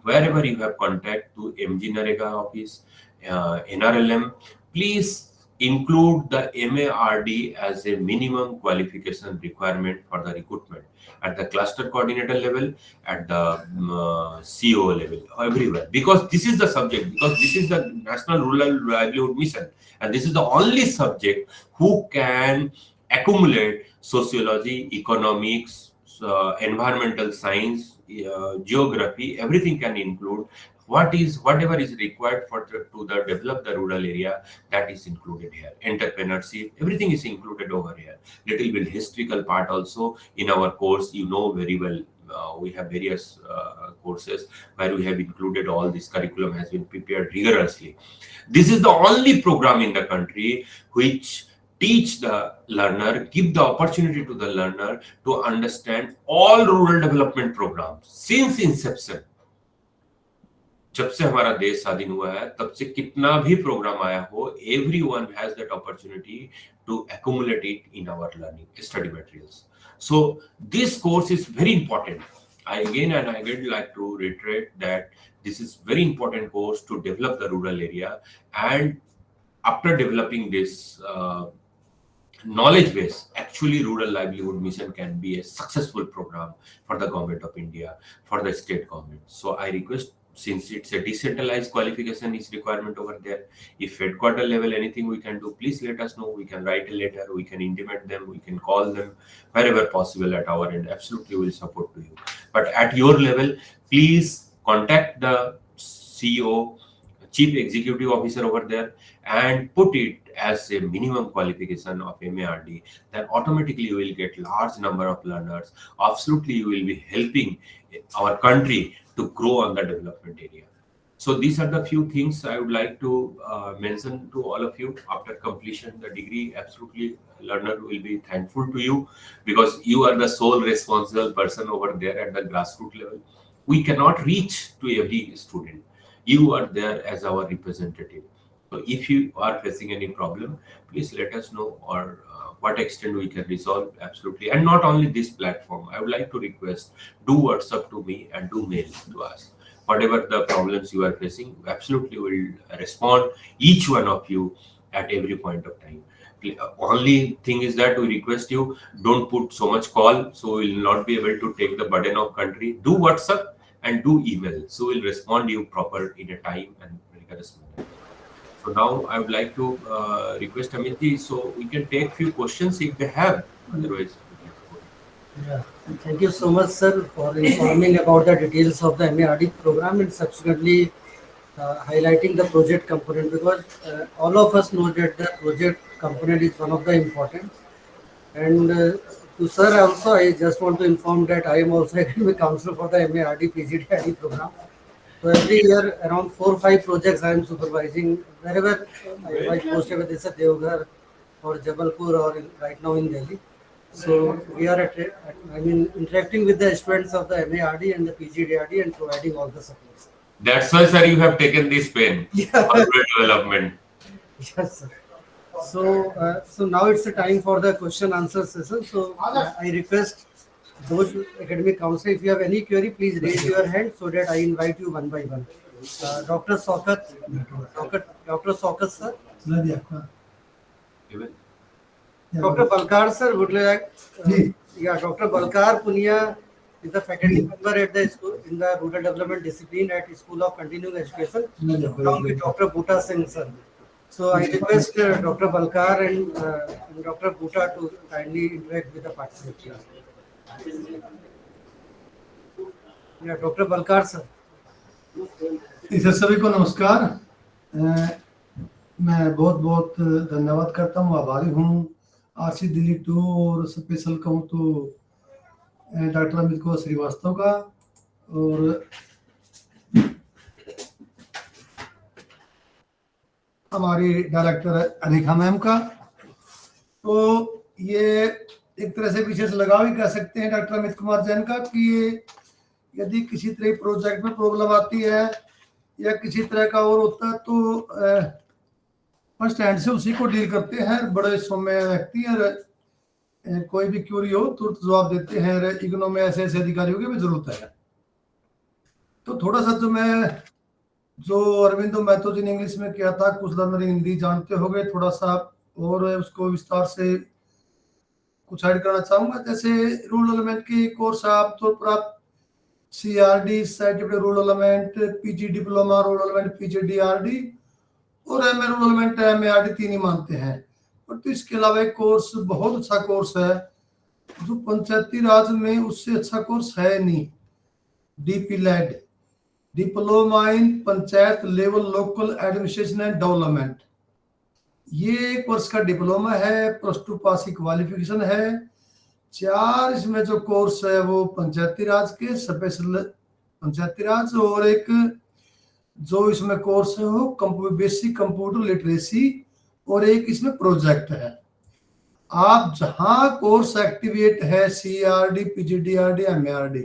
wherever you have contact to MG Narega office, NRLM, please include the MARD as a minimum qualification requirement for the recruitment at the cluster coordinator level, at the CO level, everywhere. Because this is the subject, because this is the National Rural Livelihood Mission, and this is the only subject who can accumulate sociology, economics, environmental science, geography, everything can include whatever is required to develop the rural area, that is included here. Entrepreneurship, everything is included over here. Little bit historical part also in our course, you know very well. We have various courses where we have included all this curriculum has been prepared rigorously. This is the only program in the country which teach the learner, give the opportunity to the learner to understand all rural development programs since inception. जब से हमारा देश स्वाधीन हुआ है तब से कितना भी प्रोग्राम आया हो, everyone has that opportunity to accumulate it in our learning study materials. So this course is very important. I again like to reiterate that this is very important course to develop the rural area, and after developing this knowledge base, actually rural livelihood mission can be a successful program for the government of India, for the state government. So I request, since it's a decentralized qualification is requirement over there, if headquarter level anything we can do, please let us know. We can write a letter, we can intimate them, we can call them wherever possible at our end. Absolutely will support to you. But at your level, please contact the CEO, Chief Executive Officer over there, and put it as a minimum qualification of MARD. Then automatically you will get large number of learners. Absolutely you will be helping our country to grow on the development area. So these are the few things I would like to mention to all of you. After completion the degree, absolutely learner will be thankful to you, because you are the sole responsible person over there at the grassroots level. We cannot reach to every student. You are there as our representative. So if you are facing any problem, please let us know, or what extent we can resolve. Absolutely. And not only this platform, I would like to request, do WhatsApp to me and do mail to us. Whatever the problems you are facing, absolutely will respond each one of you at every point of time. Only thing is that we request you, don't put so much call, so we will not be able to take the burden of country. Do WhatsApp and do email, so we'll respond you proper in a time and rigorous manner. So now I would like to request Amitji, so we can take few questions if they have. Otherwise, yeah. Thank you so much, sir, for informing about the details of the MARD program and subsequently highlighting the project component, because all of us know that the project component is one of the important. And to sir also, I just want to inform that I am also academic counselor for the MARD PGDRD program. So every year around 4 or 5 projects I am supervising wherever I posted, whether it's at Devghar or Jabalpur or right now in Delhi. So we are interacting with the students of the MARD and the PGDRD and providing all the supports. That's why, sir, you have taken this pen for development. Yes, sir. So, so now it's the time for the question answer session. So I request those academic counselors, if you have any query, please raise your hand so that I invite you one by one. Dr. Sokat, Dr. Sokat, sir. Dr. Balkar, sir, would like. Yeah, Dr. Balkar Punia is the faculty member at the school in the rural development discipline at School of Continuing Education, along with Dr. Bhuta Singh, sir. So I request Dr. Balkar and Dr. Bhuta to kindly interact with the participants. Yeah, Dr. Balkar, sir. सभी को नमस्कार। मैं बहुत बहुत धन्यवाद करता हूँ, आभारी हूँ आरसी दिल्ली 2 और स्पेशल कहूँ तो डॉक्टर अमित कुमार श्रीवास्तव का, और हमारी डायरेक्टर अनिका मैम का। तो ये एक तरह से विशेष लगाव ही कह सकते हैं डॉक्टर अमित कुमार जैन का, कि यदि किसी तरह प्रोजेक्ट में प्रॉब्लम आती है या किसी तरह का और होता है तो फर्स्ट हैंड से उसी को डील करते हैं। बड़े सौम्य व्यक्ति और कोई भी क्यूरी हो तुरंत जवाब देते हैं। इग्नो में ऐसे ऐसे अधिकारियों की भी जरूरत है। तो थोड़ा सा जो अरविंदो मैथो जी ने इंग्लिश में किया था, कुछ लर्नर हिंदी जानते हो गए, थोड़ा सा और उसको विस्तार से कुछ ऐड करना चाहूंगा। जैसे रूरल डेवलपमेंट की कोर्स आमतौर पर आप CRD certificate rural development, PG diploma rural development PGDRD और MA रूरल डेवलपमेंट MARD 3 ही मानते हैं। और तो इसके अलावा एक कोर्स बहुत अच्छा कोर्स है जो पंचायती राज में उससे अच्छा कोर्स है नहीं, DP led. Diploma in panchayat level local administration and development. ये 1 वर्ष का डिप्लोमा है, +2 पास की क्वालिफिकेशन है। 4 इसमें जो कोर्स है वो पंचायती राज के स्पेशल पंचायती राज, और एक जो इसमें कोर्स है वो बेसिक कंप्यूटर लिटरेसी, और एक इसमें प्रोजेक्ट है। आप जहां कोर्स एक्टिवेट है CRD, PGDRD, MARD,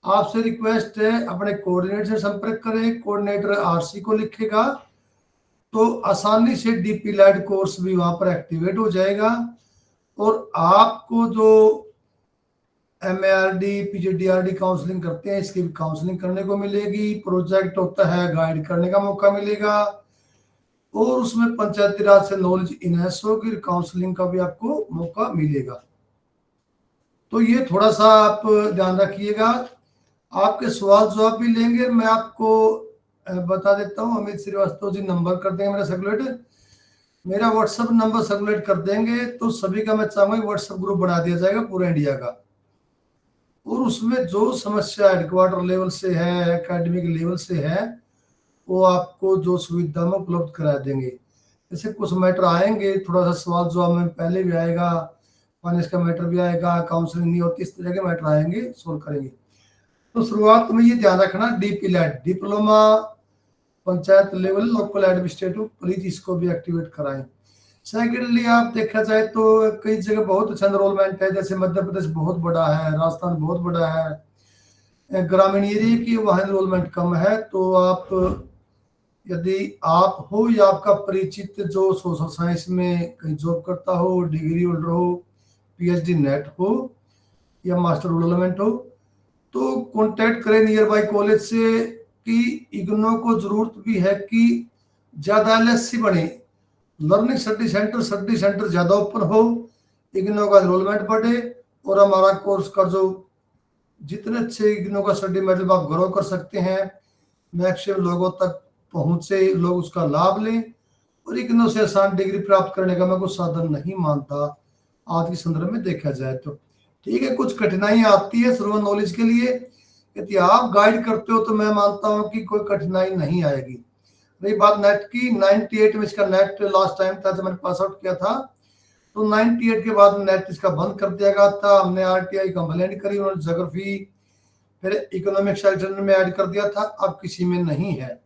आपसे रिक्वेस्ट है अपने कोऑर्डिनेटर से संपर्क करें। कोऑर्डिनेटर RC को लिखेगा तो आसानी से DP लेड कोर्स भी वहां पर एक्टिवेट हो जाएगा, और आपको जो MARD, PGDRD काउंसलिंग करते हैं इसकी भी काउंसलिंग करने को मिलेगी। प्रोजेक्ट होता है, गाइड करने का मौका मिलेगा, और उसमें पंचायती राज से नॉलेज इनहेंस होगी, काउंसलिंग का भी आपको मौका मिलेगा। तो ये थोड़ा सा आप ध्यान रखिएगा। आपके सवाल जवाब भी लेंगे। मैं आपको बता देता हूँ, अमित श्रीवास्तव जी नंबर कर देंगे मेरा सर्कुलेट, मेरा व्हाट्सएप नंबर सर्कुलेट कर देंगे, तो सभी का मैं चाहूंगा व्हाट्सएप ग्रुप बना दिया जाएगा पूरे इंडिया का, और उसमें जो समस्या हेडक्वार्टर लेवल से है, एकेडमिक लेवल से है, वो आपको जो सुविधा में उपलब्ध करा देंगे। जैसे कुछ मैटर आएंगे, थोड़ा सा सवाल जवाब में पहले भी आएगा, फाइनेंस का मैटर भी आएगा, काउंसलिंग नहीं होती, इस तरह के मैटर आएंगे, सोल्व करेंगे। तो शुरुआत में ये ध्यान रखना, DP led diploma panchayat level local administrative, please इसको भी एक्टिवेट कराएं। सेकेंडली आप देखा जाए तो कई जगह बहुत अच्छा एनरोलमेंट है, जैसे मध्य प्रदेश बहुत बड़ा है, राजस्थान बहुत बड़ा है, ग्रामीण एरिया की वहाँ एनरोलमेंट कम है। तो आप यदि आप हो या आपका परिचित जो सोशल साइंस में कहीं जॉब करता हो, डिग्री होल्डर हो, PhD नेट हो या मास्टर डेवलपमेंट हो, तो कांटेक्ट करें नियर बाय कॉलेज से कि इग्नो को जरूरत भी है कि ज्यादा LSC बने, लर्निंग स्टडी सेंटर ज्यादा ओपन हो, इग्नो का एनरोलमेंट बढ़े, और हमारा कोर्स का जो जितने अच्छे इग्नो का स्टडी मेटल आप ग्रो कर सकते हैं, मैक्सिमम लोगों तक पहुंचे, लोग उसका लाभ लें, और इग्नो से आसान डिग्री प्राप्त करने का मैं कुछ साधन नहीं मानता आज के संदर्भ में देखा जाए तो। ठीक है, कुछ कठिनाइयां आती है सर्व नॉलेज के लिए, यदि आप गाइड करते हो तो मैं मानता हूं कि कोई कठिनाई नहीं आएगी। रही बात नेट की, 98 में इसका नेट लास्ट टाइम था जब मैंने पास आउट किया था, तो 98 के बाद नेट इसका बंद कर दिया गया था। हमने RTI कंप्लेंट करी, उन्होंने ज्योग्राफी फिर इकोनॉमिक सेक्शन में ऐड कर दिया था, अब किसी में नहीं है।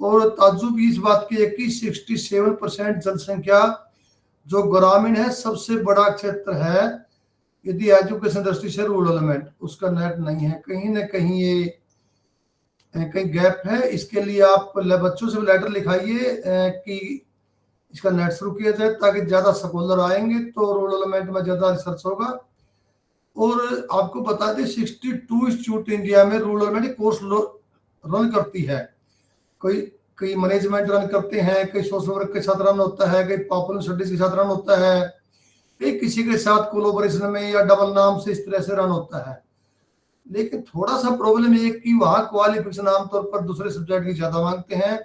और ताज्जुब इस बात की है कि 67% जनसंख्या जो ग्रामीण है, सबसे बड़ा क्षेत्र है यदि एजुकेशन दृष्टि से रूरल एलिमेंट, उसका नेट नहीं है। कहीं ना कहीं ये कहीं गैप है। इसके लिए आप बच्चों से लेटर लिखाइए कि इसका नेट शुरू किया जाए, ताकि ज्यादा स्कॉलर आएंगे तो रूरल एलिमेंट में ज्यादा रिसर्च होगा। और आपको बता दें 62 इंस्टीट्यूट इंडिया में रूरल एलिमेंट कोर्स रन करती है। कई मैनेजमेंट रन करते हैं, कई सोशल वर्क के साथ रन होता है, कई पॉपुलर स्टडीज के साथ रन होता है, कई किसी के साथ कोलैबोरेशन में या डबल नाम से इस तरह से रन होता है। लेकिन थोड़ा सा प्रॉब्लम ये कि वहाँ क्वालिफिकेशन आमतौर पर दूसरे सब्जेक्ट की ज्यादा मांगते हैं,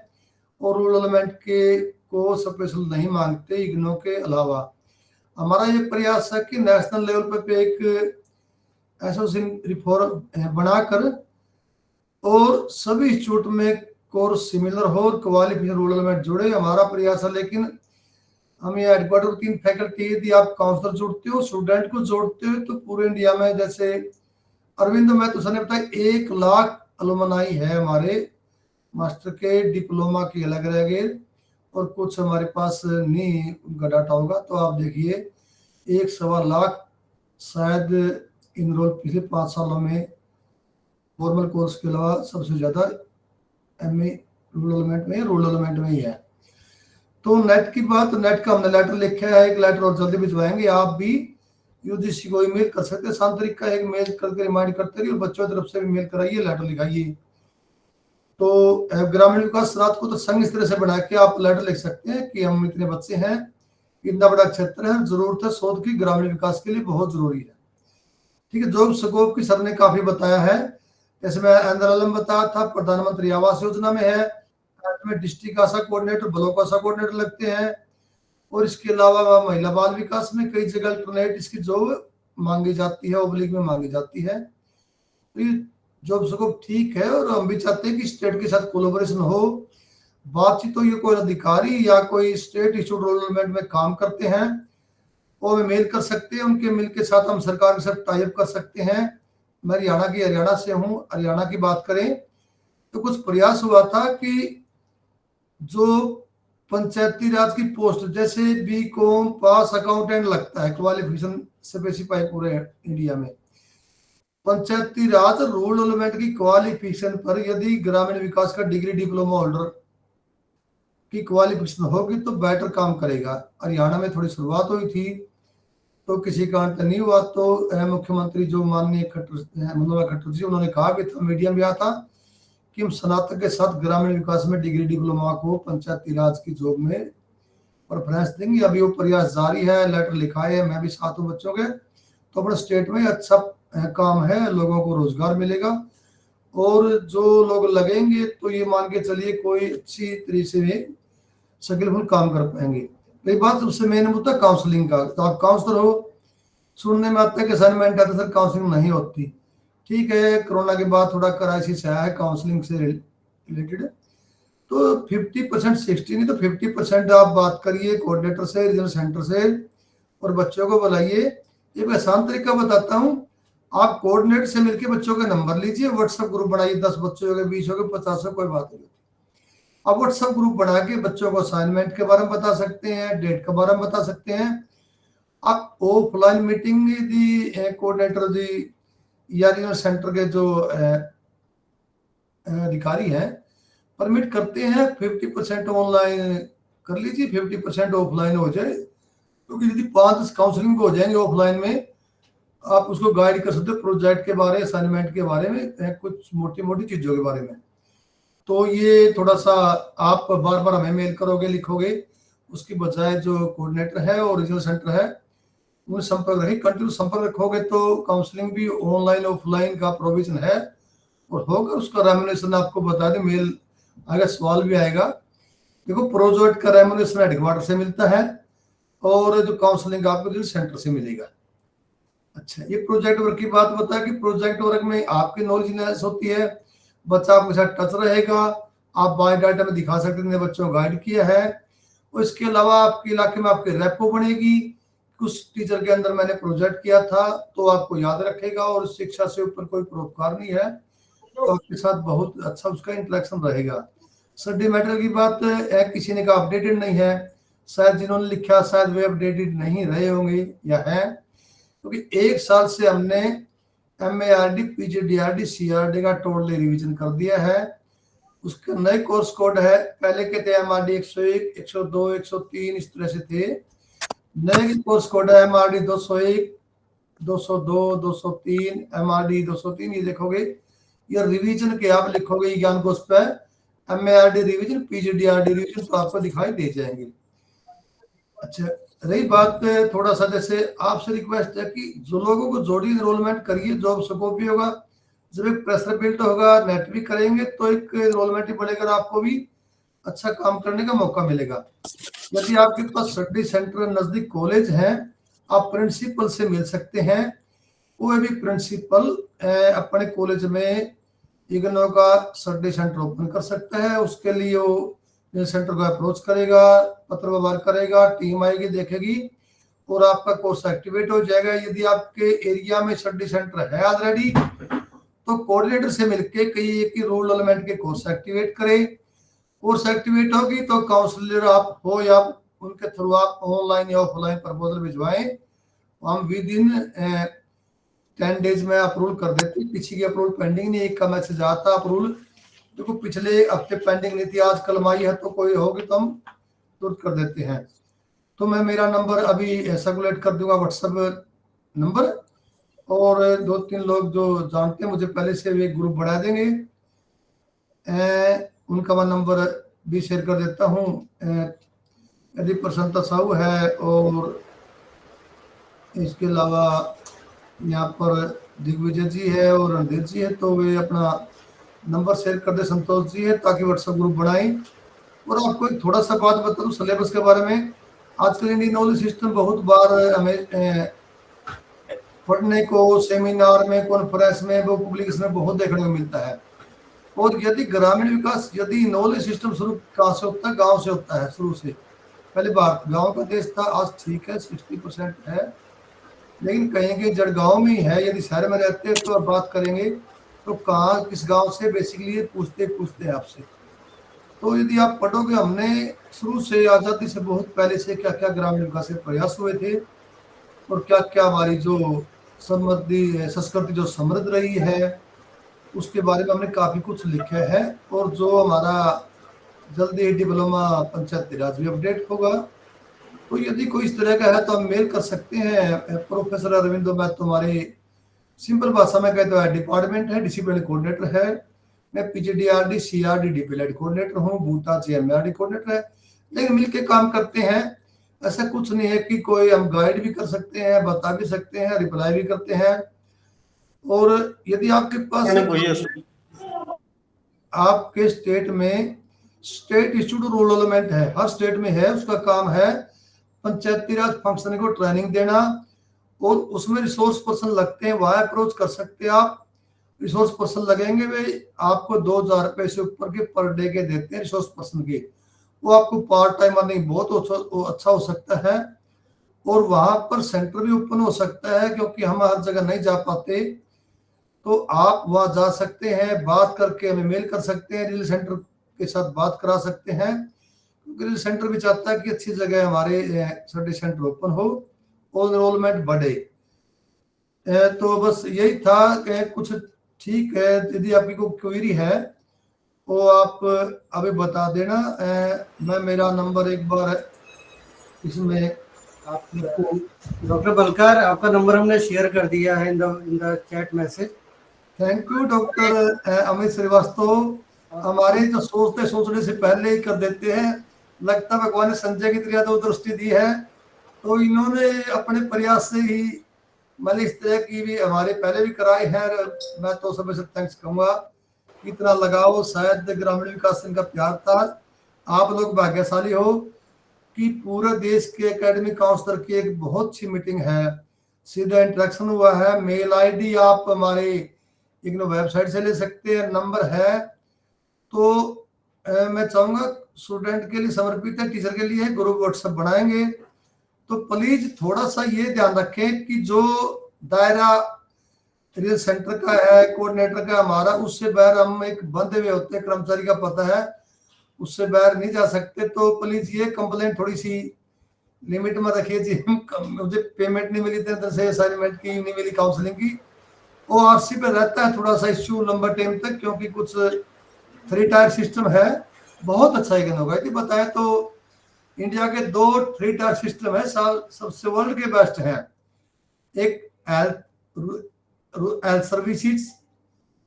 और रूरल एलिमेंट के को स्पेशल नहीं मांगते इग्नो के अलावा। हमारा ये प्रयास है कि नेशनल लेवल पे एक एसोसिएशन रिफॉर्म बनाकर और सभी इंस्टीट्यूट में कोर्स सिमिलर हो और क्वालिफिकेशन रूरल एलिमेंट जुड़े, हमारा प्रयास है। लेकिन हम ये हेडक्वार्टर 3 फैकल्टी, यदि आप काउंसलर जोड़ते हो, स्टूडेंट को जोड़ते हो, तो पूरे इंडिया में जैसे अरविंद में तो सर बताया 1 लाख अलुमनाई है हमारे मास्टर के, डिप्लोमा की अलग रह गए, और कुछ हमारे पास नहीं उनका डाटा होगा। तो आप देखिए 1.25 लाख शायद इनरोल पिछले 5 सालों में फॉर्मल कोर्स के अलावा सबसे ज्यादा MA रूरल एलिमेंट में ही है। तो नेट की बात, नेट का हमने लेटर लिखा है, एक लेटर और जल्दी भिजवाएंगे। आप भी UGC को ईमेल कर सकते हैं, आसान तरीका है, मेल करके रिमाइंड करते रहिए, और बच्चों की तरफ से भी मेल कराइए, लेटर लिखाइए। तो ग्रामीण विकास रात को तो संघ इस तरह से बना के आप लेटर लिख सकते हैं कि हम इतने बच्चे हैं, इतना बड़ा क्षेत्र है, जरूरत है शोध की, ग्रामीण विकास के लिए बहुत जरूरी है। ठीक है, जॉब स्कोप की सर ने काफी बताया है, जैसे मैं अंदर बताया था, प्रधानमंत्री आवास योजना में है, में डिस्ट्रिक्ट आशा कोऑर्डिनेटर, ब्लॉक आशा कोऑर्डिनेटर लगते हैं, और इसके अलावा महिला बाल विकास में कई जगह अल्टरनेट इसकी जॉब मांगी जाती है, ओब्लिक में मांगी जाती है। तो ये जॉब स्कोप ठीक है, और हम भी चाहते हैं कि स्टेट के साथ कोलैबोरेशन हो, बातचीत हो। ये कोई अधिकारी या कोई स्टेट इंस्टीट्यूट रोलमेंट में काम करते हैं वो हमें मेल कर सकते हैं, उनके मिल के साथ हम सरकार के साथ टाइप कर सकते हैं। मैं हरियाणा से हूँ। हरियाणा की बात करें तो कुछ प्रयास हुआ था कि जो पंचायती राज की पोस्ट जैसे बीकॉम पास अकाउंटेंट लगता है, क्वालिफिकेशन स्पेसिफाई पूरे इंडिया में, पंचायती राज रूरल डेवलपमेंट की क्वालिफिकेशन पर यदि ग्रामीण विकास का डिग्री डिप्लोमा होल्डर की क्वालिफिकेशन होगी तो बेटर काम करेगा। हरियाणा में थोड़ी शुरुआत हुई थी तो किसी कारण तो नहीं हुआ, तो मुख्यमंत्री जो माननीय खट्टर जी, उन्होंने कहा भी था, मीडिया में आया था कि हम स्नातक के साथ ग्रामीण विकास में डिग्री डिप्लोमा को पंचायती राज की जॉब में प्रेफरेंस देंगे। अभी वो प्रयास जारी है, लेटर लिखा है, मैं भी साथ हूँ बच्चों के। तो अपने स्टेट में अच्छा काम है, लोगों को रोजगार मिलेगा, और जो लोग लगेंगे तो ये मान के चलिए कोई अच्छी तरीके से सक्सेसफुल काम कर पाएंगे। कई बात सबसे मेन मुद्दा काउंसलिंग का। तो आप काउंसलर हो, सुनने में आता है कि असाइनमेंट आता है सर काउंसलिंग नहीं होती। ठीक है, कोरोना के बाद थोड़ा क्राइसिस आया है काउंसलिंग से रिलेटेड, तो 50% 60 नहीं तो 50% आप बात करिए कोऑर्डिनेटर से, रीजनल सेंटर से, और बच्चों को बुलाइए। एक आसान तरीका बताता हूँ, आप कोऑर्डिनेटर से मिलकर बच्चों के नंबर लीजिए, व्हाट्सएप ग्रुप बनाइए, 10 बच्चे हो गए, 20 हो गए, 50 हो, कोई बात नहीं। आप व्हाट्सएप ग्रुप बना के बच्चों को असाइनमेंट के बारे में बता सकते हैं, डेट के बारे में बता सकते हैं। आप ऑफलाइन मीटिंग दी कोऑर्डिनेटर जी या रीजनल सेंटर के जो अधिकारी हैं परमिट करते हैं, 50% ऑनलाइन कर लीजिए, 50% ऑफलाइन हो जाए, क्योंकि यदि 5 काउंसलिंग हो जाएंगे ऑफलाइन में, आप उसको गाइड कर सकते हो प्रोजेक्ट के बारे, असाइनमेंट के बारे में, कुछ मोटी मोटी चीजों के बारे में। तो ये थोड़ा सा आप बार बार हमें मेल करोगे, लिखोगे, उसकी बजाय जो कोऑर्डिनेटर है और रीजनल सेंटर है उन संपर्क रखिए, कंटिन्यू संपर्क रखोगे तो काउंसलिंग भी ऑनलाइन ऑफलाइन का प्रोविजन है और होगा। उसका रेम्यूनरेशन आपको बता दें, मेल आएगा, सवाल भी आएगा। देखो, प्रोजेक्ट का रेम्यूनरेशन हेडक्वार्टर से मिलता है और जो काउंसलिंग आपको रीजनल सेंटर से मिलेगा। अच्छा, ये प्रोजेक्ट वर्क की बात बता कि प्रोजेक्ट वर्क में आपकी नॉलेज एनालिसिस होती है, बच्चा आपके साथ टच रहेगा, आप बायोडाटा में दिखा सकते हैं बच्चों को गाइड किया है। और इसके अलावा आपके इलाके में आपकी रेपो बनेगी, कुछ टीचर के अंदर मैंने प्रोजेक्ट किया था तो आपको याद रखेगा, और शिक्षा से ऊपर कोई परोपकार नहीं है, तो आपके साथ बहुत अच्छा उसका इंटरेक्शन रहेगा। सब्जेक्ट मैटर की बात है, किसी ने कहा अपडेटेड नहीं है, शायद जिन्होंने लिखा शायद वे अपडेटेड नहीं रहे होंगे या है, क्योंकि 1 साल से हमने MARD, PGDRD, CRD का टोटल रिवीजन कर दिया है। उसके नए कोर्स कोड है, पहले के थे MARD 101, 102, 103, इस तरह से थे। नए कोर्स कोड है MARD 201, 202, 203, MARD 203। ये देखोगे, ये रिवीजन के आप लिखोगे ज्ञान कोश पे MARD रिवीजन, PGDRD रिवीजन, तो आपको दिखाई दे जाएंगे। अच्छा, रही बात थोड़ा सा, जैसे आपसे रिक्वेस्ट है कि जो लोगों को जोड़ी एनरोलमेंट करिए, जॉब स्कोप भी होगा, जब एक प्रेशर बिल्ड होगा, नेट भी करेंगे तो एक एनरोलमेंट ही बढ़ेगा, आपको भी अच्छा काम करने का मौका मिलेगा। यदि आपके पास स्टडी सेंटर नजदीक कॉलेज हैं, आप प्रिंसिपल से मिल सकते हैं, कोई भी प्रिंसिपल अपने कॉलेज में इग्नो का स्टडी सेंटर ओपन कर सकता है। उसके लिए वो सेंटर को अप्रोच करेगा, पत्र व्यवहार करेगा, टीम आएगी, देखेगी और आपका कोर्स एक्टिवेट हो जाएगा। यदि आपके एरिया में स्टडी सेंटर है ऑलरेडी तो कोऑर्डिनेटर से मिलकर कई एक ही रूरल डेवलपमेंट के कोर्स एक्टिवेट करें। कोर्स एक्टिवेट होगी तो काउंसलर आप हो या उनके थ्रू आप ऑनलाइन या ऑफलाइन प्रपोजल भिजवाएं, हम विद इन 10 डेज में अप्रूवल कर देते हैं। किसी की अप्रूवल पेंडिंग नहीं, एक का मैसेज आता अप्रूवल, देखो पिछले हफ्ते पेंडिंग नहीं थी, आज कल आई है तो कोई होगी तो हम तुरंत कर देते हैं। तो मैं मेरा नंबर अभी सर्कुलेट कर दूंगा, व्हाट्सएप नंबर, और 2-3 लोग जो जानते हैं मुझे पहले से भी एक ग्रुप बढ़ा देंगे, उनका मैं नंबर भी शेयर कर देता हूँ। यदि प्रसन्नता साहू है और इसके अलावा यहाँ पर दिग्विजय जी है और रणधीर जी है, तो वे अपना नंबर शेयर कर दे, संतोष जी है, ताकि व्हाट्सएप ग्रुप बनाएं। और आपको एक थोड़ा सा बात बता दूं सिलेबस के बारे में। आजकल इंडियन नॉलेज सिस्टम बहुत बार हमें पढ़ने को, सेमिनार में, कॉन्फ्रेंस में, वो पब्लिकेशन में बहुत देखने को मिलता है। और यदि ग्रामीण विकास, यदि नॉलेज सिस्टम शुरू कहाँ से होता है? गांव से होता है शुरू से। पहले भारत गांव का देश था, आज ठीक है 60% है, लेकिन कहीं कहीं जड़ गांव में ही है। यदि शहर में रहते हैं तो अब बात करेंगे तो कहाँ किस गांव से, बेसिकली पूछते हैं आपसे। तो यदि आप पढ़ोगे, हमने शुरू से आज़ादी से बहुत पहले से क्या क्या ग्रामीण विकास के प्रयास हुए थे और क्या क्या हमारी जो समृद्धि संस्कृति जो समृद्ध रही है उसके बारे में हमने काफ़ी कुछ लिखा है। और जो हमारा जल्दी ही डिप्लोमा पंचायती राज भी अपडेट होगा। तो यदि कोई इस तरह का है तो हम मेल कर सकते हैं। प्रोफेसर अरविंदो, मैं तुम्हारी सिंपल भाषा में कहते हैं डिपार्टमेंट है, डिसिप्लिन कोऑर्डिनेटर है, मैं PGDRD CRD डिप्लॉयड कोऑर्डिनेटर हूँ, भूटा MARD कोऑर्डिनेटर है, लेकिन मिलके काम करते हैं। ऐसा कुछ नहीं है कि कोई, हम गाइड भी कर सकते हैं, बता भी सकते हैं, रिप्लाई भी करते हैं। और यदि आपके पास आपके स्टेट में स्टेट इंस्टीट्यूट रूरल डेवलपमेंट है, हर स्टेट में है, उसका काम है पंचायती राज फंक्शन को ट्रेनिंग देना, और उसमें रिसोर्स पर्सन लगते हैं, वहां अप्रोच कर सकते हैं आप। रिसोर्स पर्सन लगेंगे, वे आपको 2000 रुपए से ऊपर के पर डे के देते हैं रिसोर्स पर्सन के। वो आपको पार्ट टाइम अर्निंग बहुत अच्छा हो सकता है। और वहां पर सेंटर भी ओपन हो सकता है, क्योंकि हम हर जगह नहीं जा पाते, तो आप वहां जा सकते हैं, बात करके हमें मेल कर सकते हैं, रीजनल सेंटर के साथ बात करा सकते हैं। रीजनल सेंटर भी चाहता है कि अच्छी जगह हमारे स्टडी सेंटर ओपन हो और एनरोलमेंट बढ़े। तो बस यही था कि कुछ ठीक है। यदि आपकी कोई क्वेरी है वो आप अभी बता देना। मैं मेरा नंबर एक बार इसमें आपको डॉक्टर बलकार, आपका नंबर हमने शेयर कर दिया है in the chat message. Thank you doctor Amit Shrivastava. हमारे जो सोचने से पहले ही कर देते हैं। लगता है भगवान ने संजय की तरह तो दृष्टि दी है, तो इन्होंने अपने प्रयास से ही, मैंने इस तरह की भी हमारे पहले भी कराए हैं। मैं तो सबसे से थैंक्स कहूँगा, इतना लगाओ, शायद ग्रामीण विकास इनका प्यार था। आप लोग भाग्यशाली हो कि पूरे देश के एकेडमिक काउंसलर की एक बहुत अच्छी मीटिंग है, सीधा इंटरेक्शन हुआ है। मेल आईडी आप हमारे इग्नो वेबसाइट से ले सकते हैं, नंबर है। तो मैं चाहूँगा स्टूडेंट के लिए समर्पित है, टीचर के लिए ग्रुप व्हाट्सएप बनाएंगे, तो प्लीज थोड़ा सा ये ध्यान रखें कि जो दायरा रीजनल सेंटर का है, कोऑर्डिनेटर का हमारा, उससे बाहर हम एक बंधे हुए होते हैं, कर्मचारी का पता है, उससे बाहर नहीं जा सकते। तो प्लीज ये कंप्लेंट थोड़ी सी लिमिट में रखिए जी। मुझे पेमेंट नहीं मिली तरह से, असाइनमेंट की नहीं मिली, काउंसलिंग की, वो आरसी पे रहता है थोड़ा सा इश्यू लंबा टाइम तक, क्योंकि कुछ 3 टायर सिस्टम है। बहुत अच्छा एक होगा यदि बताए तो इंडिया के 2 3 टायर सिस्टम है, सबसे वर्ल्ड के बेस्ट है। एक हेल्थ सर्विसेज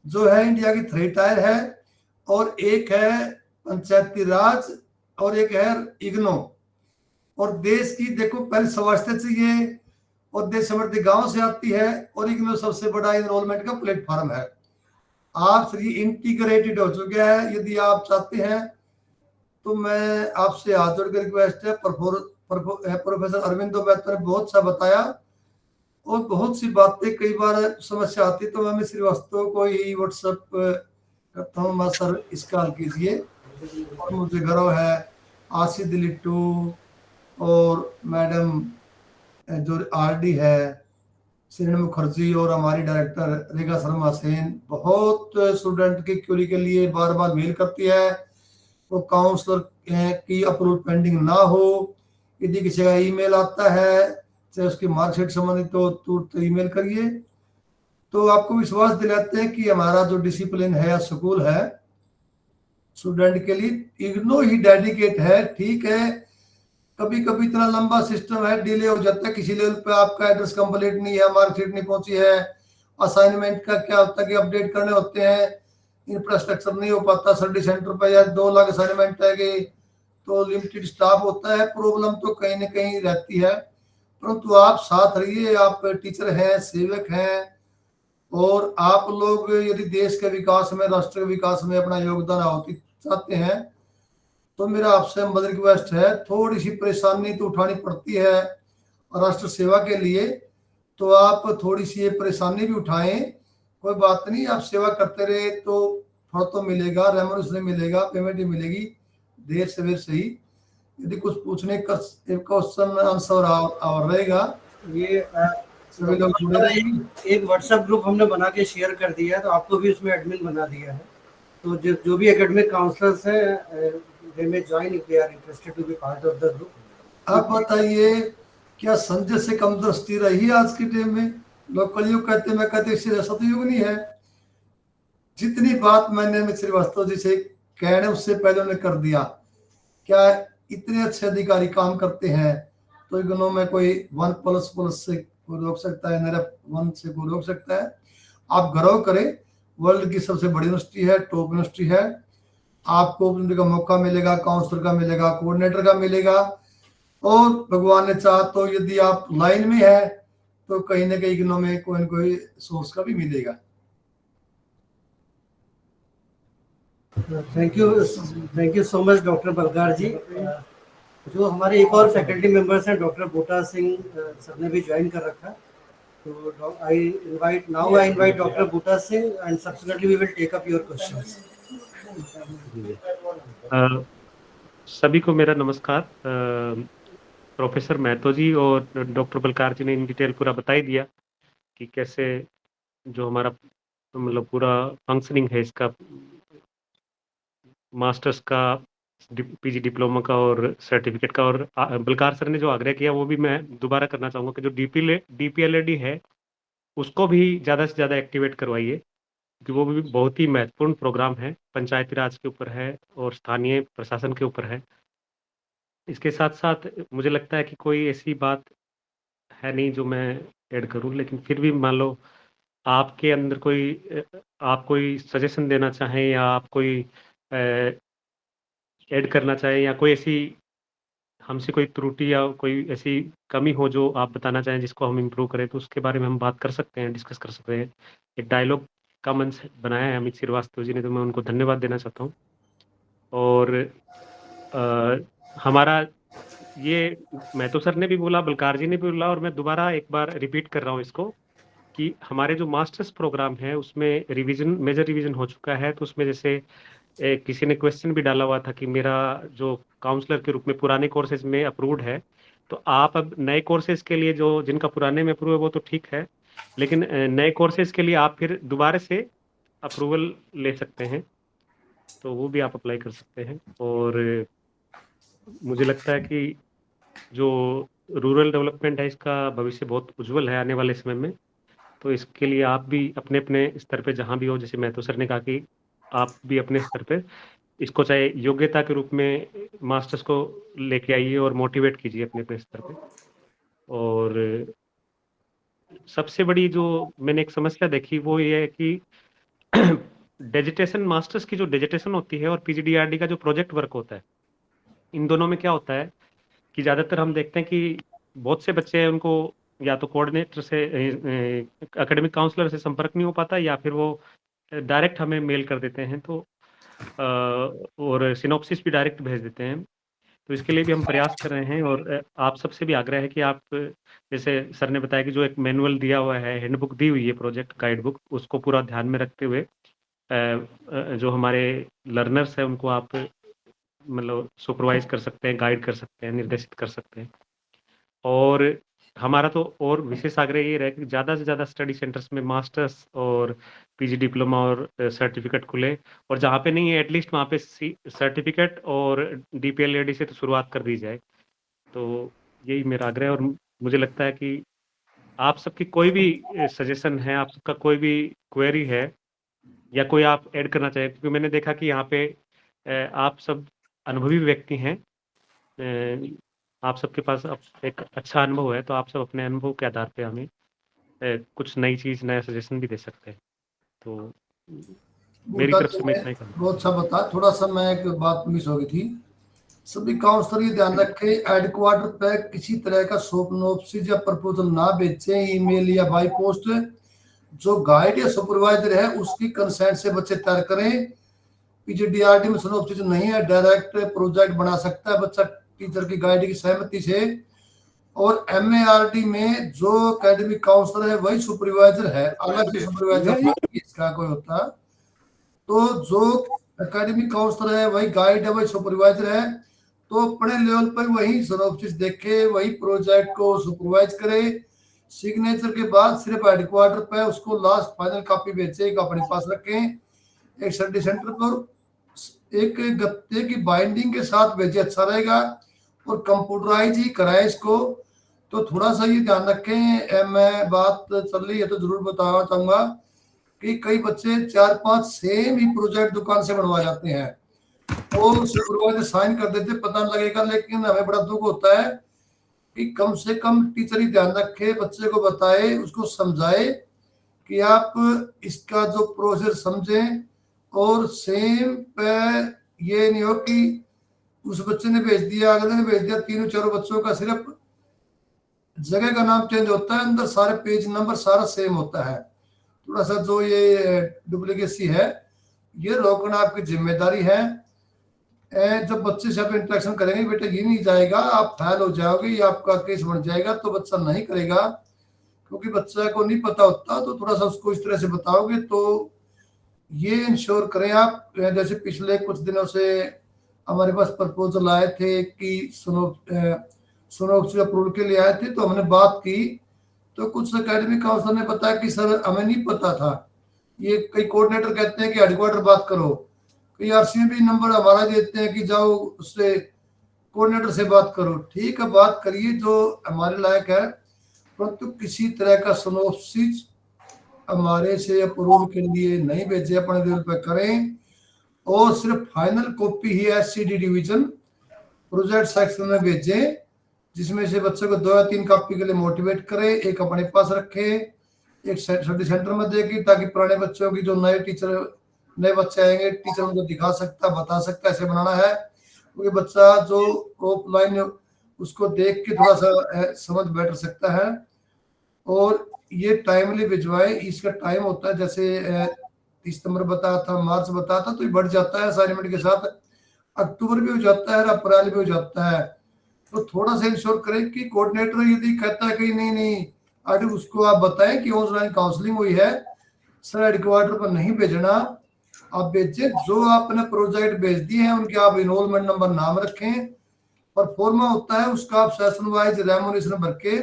जो है इंडिया की 3 टायर है, और एक है पंचायती राज, और एक है इग्नो। और देश की देखो पहले स्वास्थ्य चाहिए, और देश समृद्धि गांव से आती है, और इग्नो सबसे बड़ा एनरोलमेंट का प्लेटफॉर्म है। आप इंटीग्रेटेड हो चुके हैं। यदि आप चाहते हैं तो मैं आपसे हाथ जोड़ कर रिक्वेस्ट है, प्रोफेसर अरविंदो बैतर ने बहुत सा बताया, और बहुत सी बातें कई बार समस्या आती तो मैं श्रीवास्तव को ही व्हाट्सएप करता हूँ, मैं सर इसका हल कीजिए। और मुझे गर्व है आसिद लिट्टू और मैडम जो RD है श्रीन मुखर्जी, और हमारी डायरेक्टर रेखा शर्मा सेन, बहुत स्टूडेंट की क्यूरी के लिए बार बार मेल करती है। वो काउंसलर की अप्रूवल पेंडिंग ना हो, यदि किसी का ईमेल आता है चाहे उसकी मार्कशीट संबंधित हो तुरंत ईमेल करिए। तो आपको विश्वास दिलाते हैं कि हमारा जो डिसिप्लिन है या स्कूल है स्टूडेंट के लिए इग्नो ही डेडिकेट है। ठीक है, कभी कभी इतना लंबा सिस्टम है, डिले हो जाता है, किसी लेवल पे आपका एड्रेस कंप्लीट नहीं है, मार्कशीट नहीं पहुंची है, असाइनमेंट का क्या होता है कि अपडेट करने होते हैं, इंफ्रास्ट्रक्चर नहीं हो पाता, स्टडी सेंटर पे यार 2 लाख असाइनमेंट है गई, तो लिमिटेड स्टाफ होता है, प्रॉब्लम तो कहीं ना कहीं रहती है। परंतु आप साथ रहिए, आप टीचर हैं, सेवक हैं, और आप लोग यदि देश के विकास में, राष्ट्र के विकास में अपना योगदान आहुति चाहते हैं तो मेरा आपसे मदद रिक्वेस्ट है, थोड़ी सी परेशानी तो उठानी पड़ती है राष्ट्र सेवा के लिए, तो आप थोड़ी सी ये परेशानी भी उठाएं, कोई बात नहीं, आप सेवा करते रहे तो फल तो मिलेगा, रेमोनेशन मिलेगा, पेमेंट भी मिलेगी, देर सवेर सही। यदि कुछ पूछने का क्वेश्चन आंसर और रहेगा, ये सभी लोग जुड़े रहेंगे। एक व्हाट्सएप ग्रुप हमने बना के शेयर कर दिया है, तो आपको भी उसमें एडमिन बना दिया है। तो जो भी एकेडमिक काउंसलर्स हैं, they may join if they are interested to be part of the group. आप बताइए, क्या संजय से कम दृष्टि रही आज के टाइम में? लोग कलयुग कहते, मैं कहते इससे सतयुग नहीं है। जितनी बात मैंने श्रीवास्तव जी से कहने उससे पहले उन्होंने कर दिया। क्या इतने अच्छे अधिकारी काम करते हैं, तो इग्नो में कोई 1++ से कोई रोक सकता है, NRF 1 से कोई रोक सकता है? आप गर्व करें, वर्ल्ड की सबसे बड़ी यूनिवर्सिटी है, टॉप यूनिवर्सिटी है। आपको अपॉर्चुनिटी का मौका मिलेगा, काउंसलर का मिलेगा, कोऑर्डिनेटर का मिलेगा, और भगवान ने चाहा तो यदि आप लाइन में है तो कहीं ना कहीं इग्नो में कोई न कोई सोर्स का भी मिलेगा। Thank you so much doctor Balkar ji. जो हमारे एक और फैकल्टी मेंबर्स हैं, डॉक्टर बूटा सिंह सर ने भी ज्वाइन कर रखा। तो I invite doctor Buta Singh and subsequently we will take up your questions. सभी को मेरा नमस्कार। प्रोफेसर महतो जी और डॉक्टर बलकार जी ने इन डिटेल पूरा बता ही दिया कि कैसे जो हमारा मतलब पूरा फंक्शनिंग है इसका, मास्टर्स का, पीजी डिप्लोमा का और सर्टिफिकेट का। और बलकार सर ने जो आग्रह किया वो भी मैं दोबारा करना चाहूँगा कि जो DPLAD है उसको भी ज़्यादा से ज़्यादा एक्टिवेट करवाइए, क्योंकि वो भी बहुत ही महत्वपूर्ण प्रोग्राम है, पंचायती राज के ऊपर है और स्थानीय प्रशासन के ऊपर है। इसके साथ साथ मुझे लगता है कि कोई ऐसी बात है नहीं जो मैं ऐड करूं, लेकिन फिर भी मान लो आपके अंदर आप कोई सजेशन देना चाहें या आप कोई ऐड करना चाहें, या कोई ऐसी हमसे कोई त्रुटि या कोई ऐसी कमी हो जो आप बताना चाहें जिसको हम इम्प्रूव करें, तो उसके बारे में हम बात कर सकते हैं, डिस्कस कर सकते हैं। एक डायलॉग का मंच बनाया है अमित श्रीवास्तव जी ने, तो मैं उनको धन्यवाद देना चाहता हूँ। और हमारा ये महतो सर ने भी बोला, बलकार जी ने भी बोला, और मैं दोबारा एक बार रिपीट कर रहा हूँ इसको, कि हमारे जो मास्टर्स प्रोग्राम है उसमें मेजर रिवीजन हो चुका है। तो उसमें जैसे किसी ने क्वेश्चन भी डाला हुआ था कि मेरा जो काउंसलर के रूप में पुराने कोर्सेज में अप्रूव्ड है, तो आप अब नए कोर्सेज के लिए जो जिनका पुराने में अप्रूव है वो तो ठीक है, लेकिन नए कोर्सेज के लिए आप फिर दोबारा से अप्रूवल ले सकते हैं, तो वो भी आप अप्लाई कर सकते हैं। और मुझे लगता है कि जो रूरल डेवलपमेंट है इसका भविष्य बहुत उज्जवल है आने वाले समय में। तो इसके लिए आप भी अपने अपने स्तर पे जहाँ भी हो, जैसे महतो सर ने कहा कि आप भी अपने स्तर पे इसको चाहे योग्यता के रूप में मास्टर्स को लेके आइए और मोटिवेट कीजिए अपने अपने स्तर पे। और सबसे बड़ी जो मैंने एक समस्या देखी वो ये है कि डेजिटेशन, मास्टर्स की जो डेजिटेशन होती है और PGDRD का जो प्रोजेक्ट वर्क होता है, इन दोनों में क्या होता है कि ज़्यादातर हम देखते हैं कि बहुत से बच्चे हैं, उनको या तो कोऑर्डिनेटर से, एकेडमिक काउंसलर से संपर्क नहीं हो पाता, या फिर वो डायरेक्ट हमें मेल कर देते हैं, तो और सिनॉप्सिस भी डायरेक्ट भेज देते हैं। तो इसके लिए भी हम प्रयास कर रहे हैं, और आप सबसे भी आग्रह है कि आप, जैसे सर ने बताया कि जो एक मैनुअल दिया हुआ है, हैंडबुक दी हुई है, प्रोजेक्ट गाइड बुक, उसको पूरा ध्यान में रखते हुए जो हमारे लर्नर्स हैं उनको आप मतलब सुपरवाइज कर सकते हैं, गाइड कर सकते हैं, निर्देशित कर सकते हैं। और हमारा तो और विशेष आग्रह ये रहे कि ज़्यादा से ज़्यादा स्टडी सेंटर्स में मास्टर्स और पीजी डिप्लोमा और सर्टिफिकेट खुले, और जहाँ पे नहीं है एटलीस्ट वहाँ पे सर्टिफिकेट और DPLAD से तो शुरुआत कर दी जाए। तो यही मेरा आग्रह है। और मुझे लगता है कि आप सबकी कोई भी सजेशन है, आप सबका कोई भी क्वेरी है, या कोई आप ऐड करना चाहें, क्योंकि मैंने देखा कि यहाँ पे आप सब अनुभवी व्यक्ति हैं, आप सबके पास एक अच्छा अनुभव है, तो आप सब अपने अनुभव के आधार पे हमें कुछ नई चीज, नया सजेशन भी दे सकते हैं। तो मेरी तरफ से मैं इतना ही कहूँगा। बहुत अच्छा बता। थोड़ा सा मैं एक बात मिस हो गई थी। सभी काउंसलर ये ध्यान रखें, हेडक्वार्टर पे किसी तरह का सोपनोप्सिस या प्रपोजल ना भेजें, ईमेल या बाई पोस्ट। जो गाइड या सुपरवाइजर है उसकी कंसेंट से बच्चे तैयार करें। PGDRD में सिनॉप्सिस नहीं है, डायरेक्ट प्रोजेक्ट बना सकता है बच्चा टीचर की गाइड की सहमति से। और MARD में जो एकेडमिक काउंसलर है वही सुपरवाइजर है, अलग से सुपरवाइजर इसका कोई होता। तो जो एकेडमिक काउंसलर है वही गाइड है, वही सुपरवाइजर है। तो अपने लेवल पर वही सिनॉप्सिस देखे, वही प्रोजेक्ट को सुपरवाइज करे, सिग्नेचर के बाद सिर्फ हेडक्वार्टर पे उसको लास्ट फाइनल कॉपी भेजे, एक अपने पास रखें, एक स्टडी सेंटर पर एक गत्ते की बाइंडिंग के साथ भेजे, अच्छा रहेगा। और कंप्यूटराइज ही कराए इसको। तो थोड़ा सा ये ध्यान रखें, मैं बात चल रही है तो जरूर बताना चाहूंगा कि कई बच्चे 4-5 सेम ही प्रोजेक्ट दुकान से बनवा जाते हैं और सुपरवाइजर साइन कर देते, पता नहीं लगेगा। लेकिन हमें बड़ा दुख होता है कि कम से कम टीचर ही ध्यान रखे, बच्चे को बताए, उसको समझाए कि आप इसका जो प्रोसेस समझें। और सेम पे ये नहीं हो कि उस बच्चे ने भेज दिया, अगले ने भेज दिया, 3-4 बच्चों का सिर्फ जगह का नाम चेंज होता है, अंदर सारे पेज नंबर सारा सेम होता है। थोड़ा सा जो ये डुप्लीकेसी है ये रोकना आपकी जिम्मेदारी है। जब बच्चे से आप इंटरेक्शन करेंगे, बेटा ये नहीं जाएगा, आप फेल हो जाओगे, ये आपका केस बन जाएगा, तो बच्चा नहीं करेगा क्योंकि बच्चा को नहीं पता होता। तो थोड़ा सा उसको इस तरह से बताओगे तो ये इंश्योर करें आप। जैसे पिछले कुछ दिनों से हमारे पास प्रपोजल आए थे कि सुनोक्सी अप्रूवल के लिए आए थे, तो हमने बात की तो कुछ एकेडमिक काउंसलर ने बताया कि सर हमें नहीं पता था। ये कई कोऑर्डिनेटर कहते हैं कि हेडक्वार्टर बात करो, कई RCB नंबर हमारा देते हैं कि जाओ उससे कोऑर्डिनेटर से बात करो। ठीक है, बात करिए जो हमारे लायक है, परंतु किसी तरह का सिनॉप्सिस हमारे से अप्रूवल के लिए नहीं भेजे, अपने लेवल पे करें। और सिर्फ फाइनल कॉपी ही SCD डिवीजन प्रोजेक्ट सेक्शन में भेजें, जिसमें से बच्चों को 2 या 3 कॉपी के लिए मोटिवेट करें, एक अपने पास रखे, एक स्टडी सेंटर में देगी, ताकि पुराने बच्चों की जो नए बच्चे आएंगे टीचर उनको दिखा सकता, बता सकता ऐसे बनाना है। क्योंकि बच्चा जो ऑफलाइन उसको देख के थोड़ा सा समझ बैठ सकता है। और ये टाइमली भिजवाए, इसका टाइम होता है जैसे 30 सितंबर बताया था, मार्च बताया था, तो ये बढ़ जाता है असाइनमेंट के साथ, अक्टूबर भी हो जाता है, अप्रैल भी हो जाता है। तो थोड़ा सा इंश्योर करें कि कोऑर्डिनेटर यदि कहता है कि नहीं आगे उसको आप बताएं कि ऑनलाइन काउंसलिंग हुई है, सर हेडक्वार्टर पर नहीं भेजना, आप भेजें। जो आपने प्रोजेक्ट भेज दिए हैं उनके आप इनरोलमेंट नंबर नाम रखें, और फॉर्मा होता है उसका आप सेशन वाइज रेमोनेशन भर के,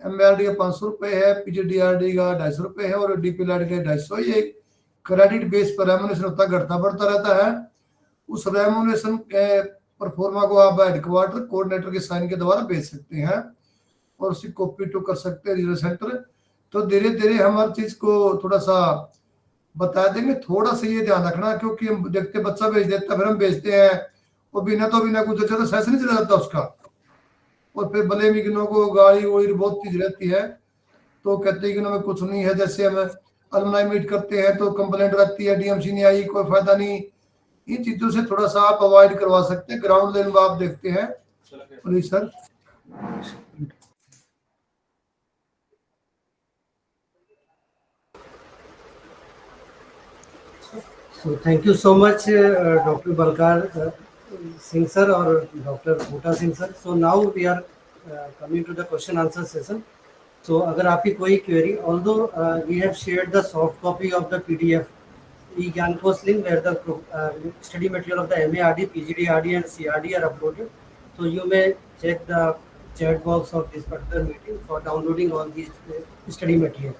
MARD का 500 रुपए है, PGDRD का 250 रुपए है और DPLAD का 250। ये क्रेडिट बेस पर रेमोनेशन होता है, घटता बढ़ता रहता है। उस रेमोनेशन के परफॉर्मा को आप हेडक्वार्टर कोऑर्डिनेटर के साइन के द्वारा भेज सकते हैं और उसकी कॉपी टू कर सकते हैं रीजनल सेंटर। तो धीरे धीरे हम हर चीज को थोड़ा सा बता देंगे। थोड़ा सा ये ध्यान रखना, क्योंकि हम देखते बच्चा भेज देता है, फिर हम भेजते हैं और बिना कुछ अच्छा तो सेशन नहीं चला जाता उसका, और फिर भले मिगनों को गाड़ी वोड़ी बहुत चीज रहती है, तो कहते हैं कि में कुछ नहीं है। जैसे हम अलमनाई मीट करते हैं तो कंप्लेंट रहती है, DMC नहीं आई, कोई फायदा नहीं। इन चीजों से थोड़ा सा आप अवॉइड करवा सकते हैं। ग्राउंड लेवल में आप देखते हैं। Please sir. So thank you so much, Dr. Balkar Singh sir or Dr. Bhuta Singh sir. So now we are coming to the question answer session. So अगर आपकी कोई query, although we have shared the soft copy of the PDF e-Gyan course link where the study material of the MARD, PGDRD and CRD are uploaded. So you may check the chat box of this particular meeting for downloading all these study material.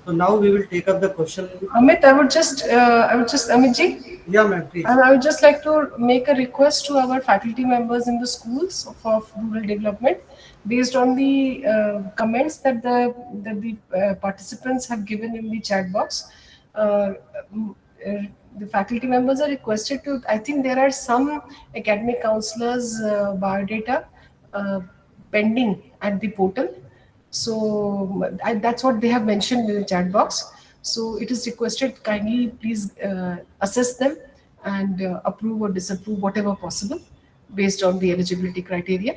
So now we will take up the question. Amit, I would just, Amit ji? Yeah, ma'am, please. And I would just like to make a request to our faculty members in the schools of rural development, based on the comments that the participants have given in the chat box. The faculty members are requested to, I think there are some academic counselors' biodata pending at the portal. So that's what they have mentioned in the chat box. So it is requested, kindly please assess them and approve or disapprove whatever possible based on the eligibility criteria.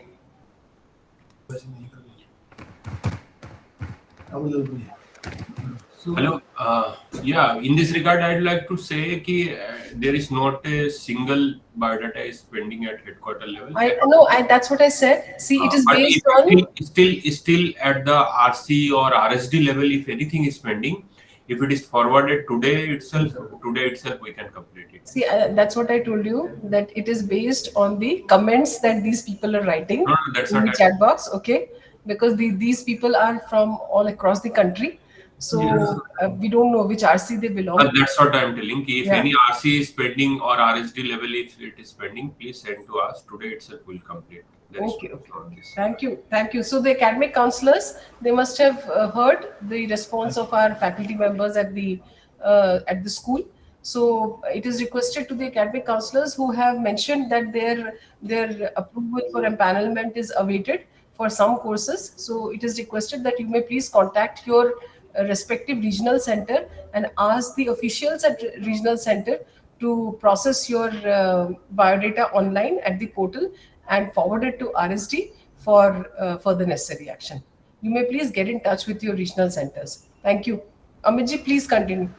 Hello. Yeah, in this regard, I'd like to say that there is not a single biodata is pending at headquarter level. That's what I said. See, it is But based still at the RC or RSD level, if anything is pending, if it is forwarded today itself, we can complete it. See, that's what I told you, that it is based on the comments that these people are writing No, that's in what the chat box, okay? Because these people are from all across the country. So we don't know which RC they belong to. That's what I'm telling. If Yeah. any RC is pending or RSD level, if it is pending, please send to us. Today itself will complete. Okay. Thank you. So the academic counselors, they must have heard the response of our faculty members at the school. So it is requested to the academic counselors who have mentioned that their approval for empanelment is awaited for some courses. So it is requested that you may please contact your respective regional center and ask the officials at regional center to process your biodata online at the portal and forward it to RSD for further necessary action. You may please get in touch with your regional centers. Thank you. Amitji, please continue.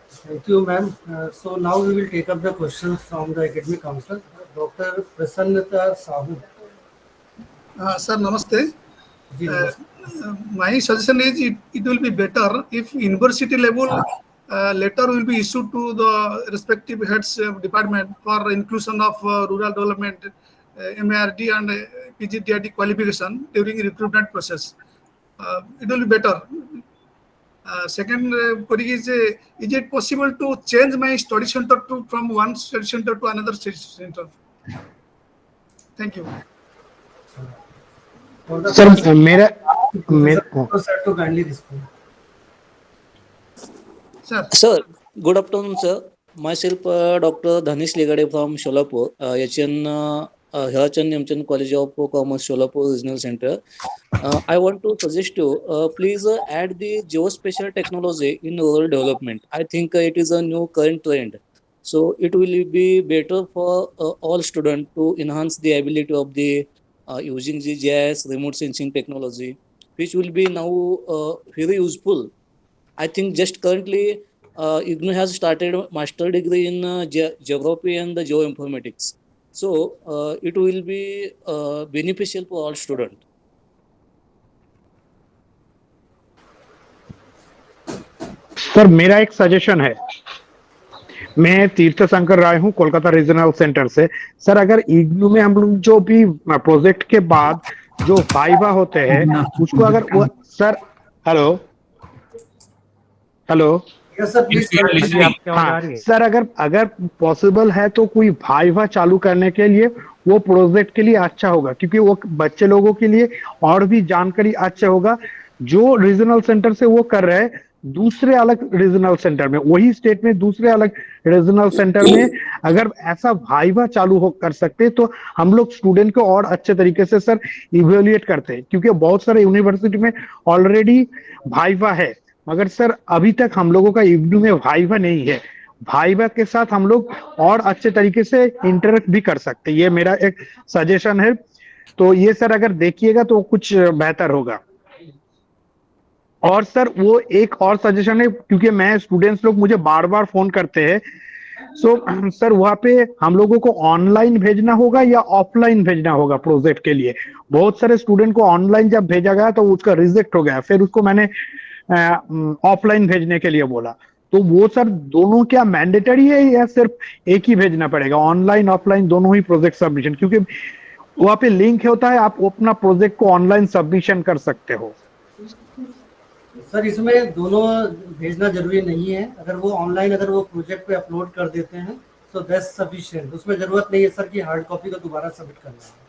Thank you, ma'am. So now we will take up the questions from the academic counselor, Dr. Prasannata Sahu. Sir, namaste. My suggestion is it will be better if university level letter will be issued to the respective heads of department for inclusion of rural development, MARD and PGDRD qualification during recruitment process. It will be better. Second query is it possible to change my study center from one study center to another study center? Thank you. Sir, मेरा to kindly respond. Sir, good afternoon, sir. Myself, Dr. Dhanish Ligade from Sholapur, Hirachan College of Commerce, Sholapur Regional Center. I want to suggest you, please add the geospatial technology in rural development. I think it is a new current trend. So it will be better for all students to enhance the ability of the using the GIS remote sensing technology, which will be now very useful. I think just currently IGNOU has started a master degree in geography and the geoinformatics. So it will be beneficial for all students. Sir मेरा एक suggestion है, मैं तीर्थ शंकर राय हूं Kolkata regional centre से। Sir अगर इग्नू में हम लोग जो भी प्रोजेक्ट के बाद जो वाइवा होते हैं उसको अगर वो सर हेलो हाँ सर, अगर पॉसिबल है तो कोई वाइवा चालू करने के लिए वो प्रोजेक्ट के लिए अच्छा होगा, क्योंकि वो बच्चे लोगों के लिए और भी जानकारी अच्छा होगा। जो रीजनल सेंटर से वो कर रहे हैं दूसरे अलग रीजनल सेंटर में, वही स्टेट में दूसरे अलग रीजनल सेंटर में अगर ऐसा वाइवा चालू हो कर सकते तो हम लोग स्टूडेंट को और अच्छे तरीके से सर इवेल्युएट करते हैं, क्योंकि बहुत सारे यूनिवर्सिटी में ऑलरेडी वाइवा है, मगर सर अभी तक हम लोगों का इग्नू में वाइवा नहीं है। वाइवा के साथ हम लोग और अच्छे तरीके से इंटरेक्ट भी कर सकते, ये मेरा एक सजेशन है। तो ये सर अगर देखिएगा तो कुछ बेहतर होगा। और सर वो एक और सजेशन है, क्योंकि मैं स्टूडेंट्स लोग मुझे बार बार फोन करते हैं, सो सर वहां पे हम लोगों को ऑनलाइन भेजना होगा या ऑफलाइन भेजना होगा प्रोजेक्ट के लिए। बहुत सारे स्टूडेंट को ऑनलाइन जब भेजा गया तो उसका रिजेक्ट हो गया, फिर उसको मैंने ऑफलाइन भेजने के लिए बोला। तो वो सर दोनों क्या मैंडेटरी है या सिर्फ एक ही भेजना पड़ेगा, ऑनलाइन ऑफलाइन दोनों ही प्रोजेक्ट सबमिशन? क्योंकि वहां पे लिंक होता है, आप अपना प्रोजेक्ट को ऑनलाइन सबमिशन कर सकते हो। सर इसमें दोनों भेजना जरूरी नहीं है, अगर वो ऑनलाइन अगर वो प्रोजेक्ट पे अपलोड कर देते हैं तो दैट्स सफिशिएंट, उसमें जरूरत नहीं है सर कि हार्ड कॉपी को दोबारा सबमिट करना है।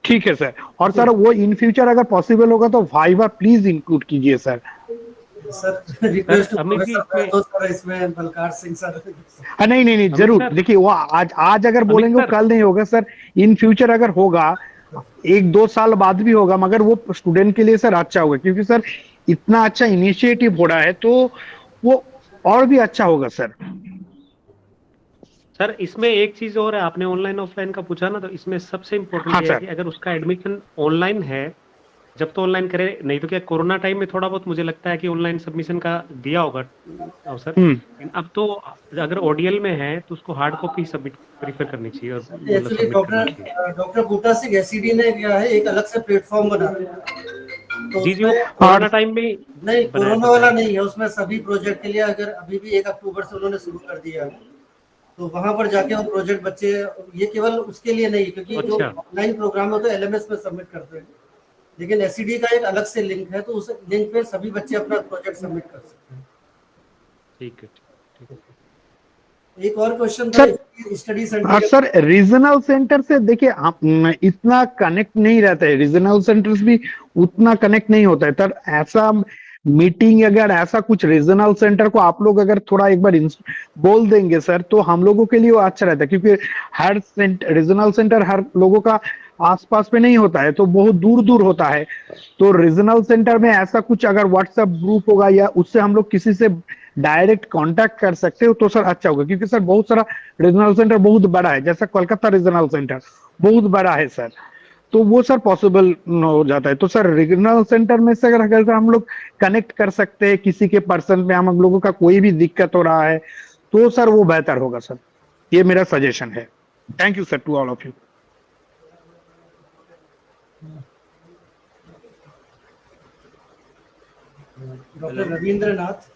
ठीक है सर। और सर वो इन फ्यूचर अगर पॉसिबल होगा तो वाइवा प्लीज इंक्लूड कीजिए सर। सर रिक्वेस्ट इसमें बलकार सिंह सर नहीं जरूर। देखिए वो आज अगर बोलेंगे वो कल नहीं होगा सर, इन फ्यूचर अगर होगा 1-2 साल बाद भी होगा, मगर वो स्टूडेंट के लिए सर अच्छा होगा, क्योंकि सर इतना अच्छा इनिशिएटिव हो रहा है तो वो और भी अच्छा होगा सर। सर इसमें एक चीज और है, आपने ऑनलाइन ऑफलाइन का पूछा ना, तो इसमें सबसे इम्पोर्टेंट है कि अगर उसका एडमिशन ऑनलाइन है जब तो ऑनलाइन करे, नहीं तो क्या कोरोना टाइम में थोड़ा बहुत मुझे लगता है कि ऑनलाइन सबमिशन का दिया होगा अवसर, लेकिन अब तो अगर ओडीएल में है तो उसको हार्ड कॉपी सबमिट प्रीफर करनी चाहिए और मतलब एक्चुअली सबमिट करना चाहिए। डॉक्टर बूटा सिंह एससीडी ने क्या है, एक अलग से प्लेटफॉर्म बना तो जी वो उसमें कोरोना टाइम में नहीं, बनाया कोरोना था वाला शायद। नहीं है, उसमें सभी प्रोजेक्ट के लिए अगर अभी भी 1 अक्टूबर से उन्होंने शुरू कर दिया है, तो वहां पर जाके वो प्रोजेक्ट बच्चे, ये केवल उसके लिए नहीं, क्योंकि जो अच्छा। ऑनलाइन प्रोग्राम है तो एलएमएस में सबमिट करते हैं, लेकिन एससीडी का एक अलग से लिंक है, तो उस लिंक पे सभी बच्चे अपना प्रोजेक्ट सबमिट कर सकते हैं। ठीक है, ठीक। एक और क्वेश्चन था study centre sir regional centre से देखिए हम इतना कनेक्ट नहीं रहता है, रीजनल सेंटर्स भी उतना कनेक्ट नहीं होता है। तर ऐसा मीटिंग अगर ऐसा कुछ रीजनल सेंटर को आप लोग अगर थोड़ा एक बार बोल देंगे सर, तो हम लोगों के लिए वो अच्छा रहता है, क्योंकि हर रीजनल सेंटर हर लोगों का आसपास में नहीं होता है, तो बहुत दूर दूर होता है। तो रीजनल सेंटर में ऐसा कुछ अगर व्हाट्सएप ग्रुप होगा या उससे हम लोग किसी से डायरेक्ट कांटेक्ट कर सकते हो तो सर अच्छा होगा, क्योंकि सर बहुत सारा रीजनल सेंटर बहुत बड़ा है, जैसा कोलकाता रीजनल सेंटर बहुत बड़ा है सर, तो वो सर पॉसिबल हो जाता है। तो सर रीजनल सेंटर में से अगर हम लोग कनेक्ट कर सकते हैं किसी के पर्सन में, हम लोगों का कोई भी दिक्कत हो रहा है तो सर वो बेहतर होगा सर, ये मेरा सजेशन है। Thank you sir to all of you. Doctor Ravindranath.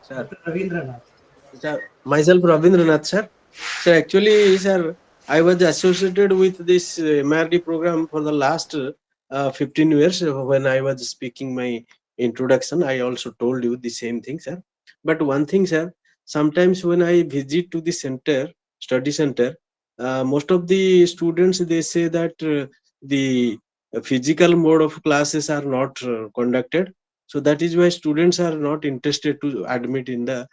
Sir, Ravindranath. sir, myself Ravindranath, sir. Sir, actually, sir, I was associated with this MARD program for the last 15 years. When I was speaking my introduction, I also told you the same thing, sir. But one thing, sir, sometimes when I visit to the center, study center, most of the students, they say that the physical mode of classes are not conducted. So that is why students are not interested to admit in the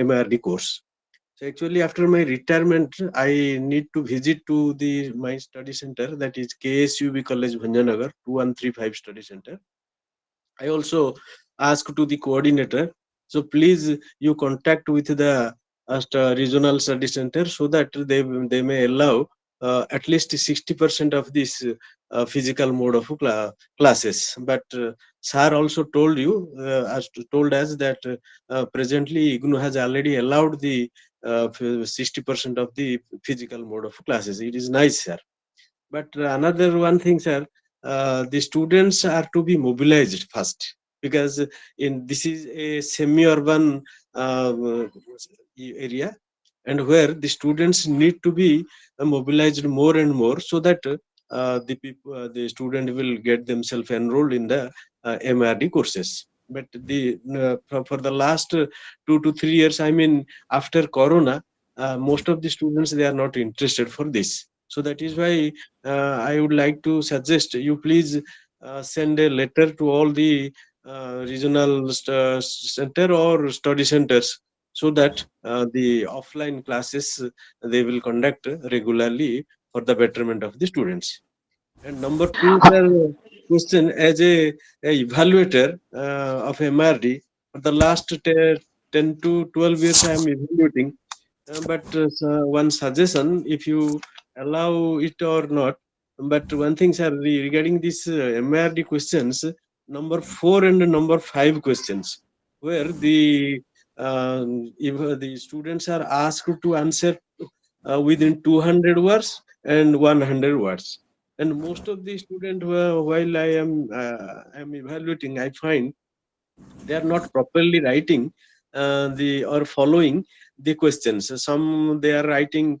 MARD course. So actually, after my retirement, I need to visit to my study center, that is KSUB College Bhanjanagar 2135 study center. I also asked to the coordinator, so please you contact with the regional study center so that they may allow at least 60% of this physical mode of classes. But sir also told told us that presently IGNU has already allowed the 60% of the physical mode of classes. It is nice, sir. But another one thing, sir, the students are to be mobilized first, because this is a semi-urban area, and where the students need to be mobilized more and more, so that the student will get themselves enrolled in the MARD courses. But for the last 2 to 3 years, I mean after Corona, most of the students, they are not interested for this. So that is why I would like to suggest you please send a letter to all the regional center or study centers, so that the offline classes they will conduct regularly for the betterment of the students. And number two, sir, question, as a evaluator of MRD, for the last 10 to 12 years I am evaluating. But one suggestion, if you allow it or not, but one thing, sir, regarding this MARD questions, number 4 and number 5 questions, where if the students are asked to answer within 200 words and 100 words, and most of the students, while I am evaluating, I find they are not properly writing or following the questions. Some they are writing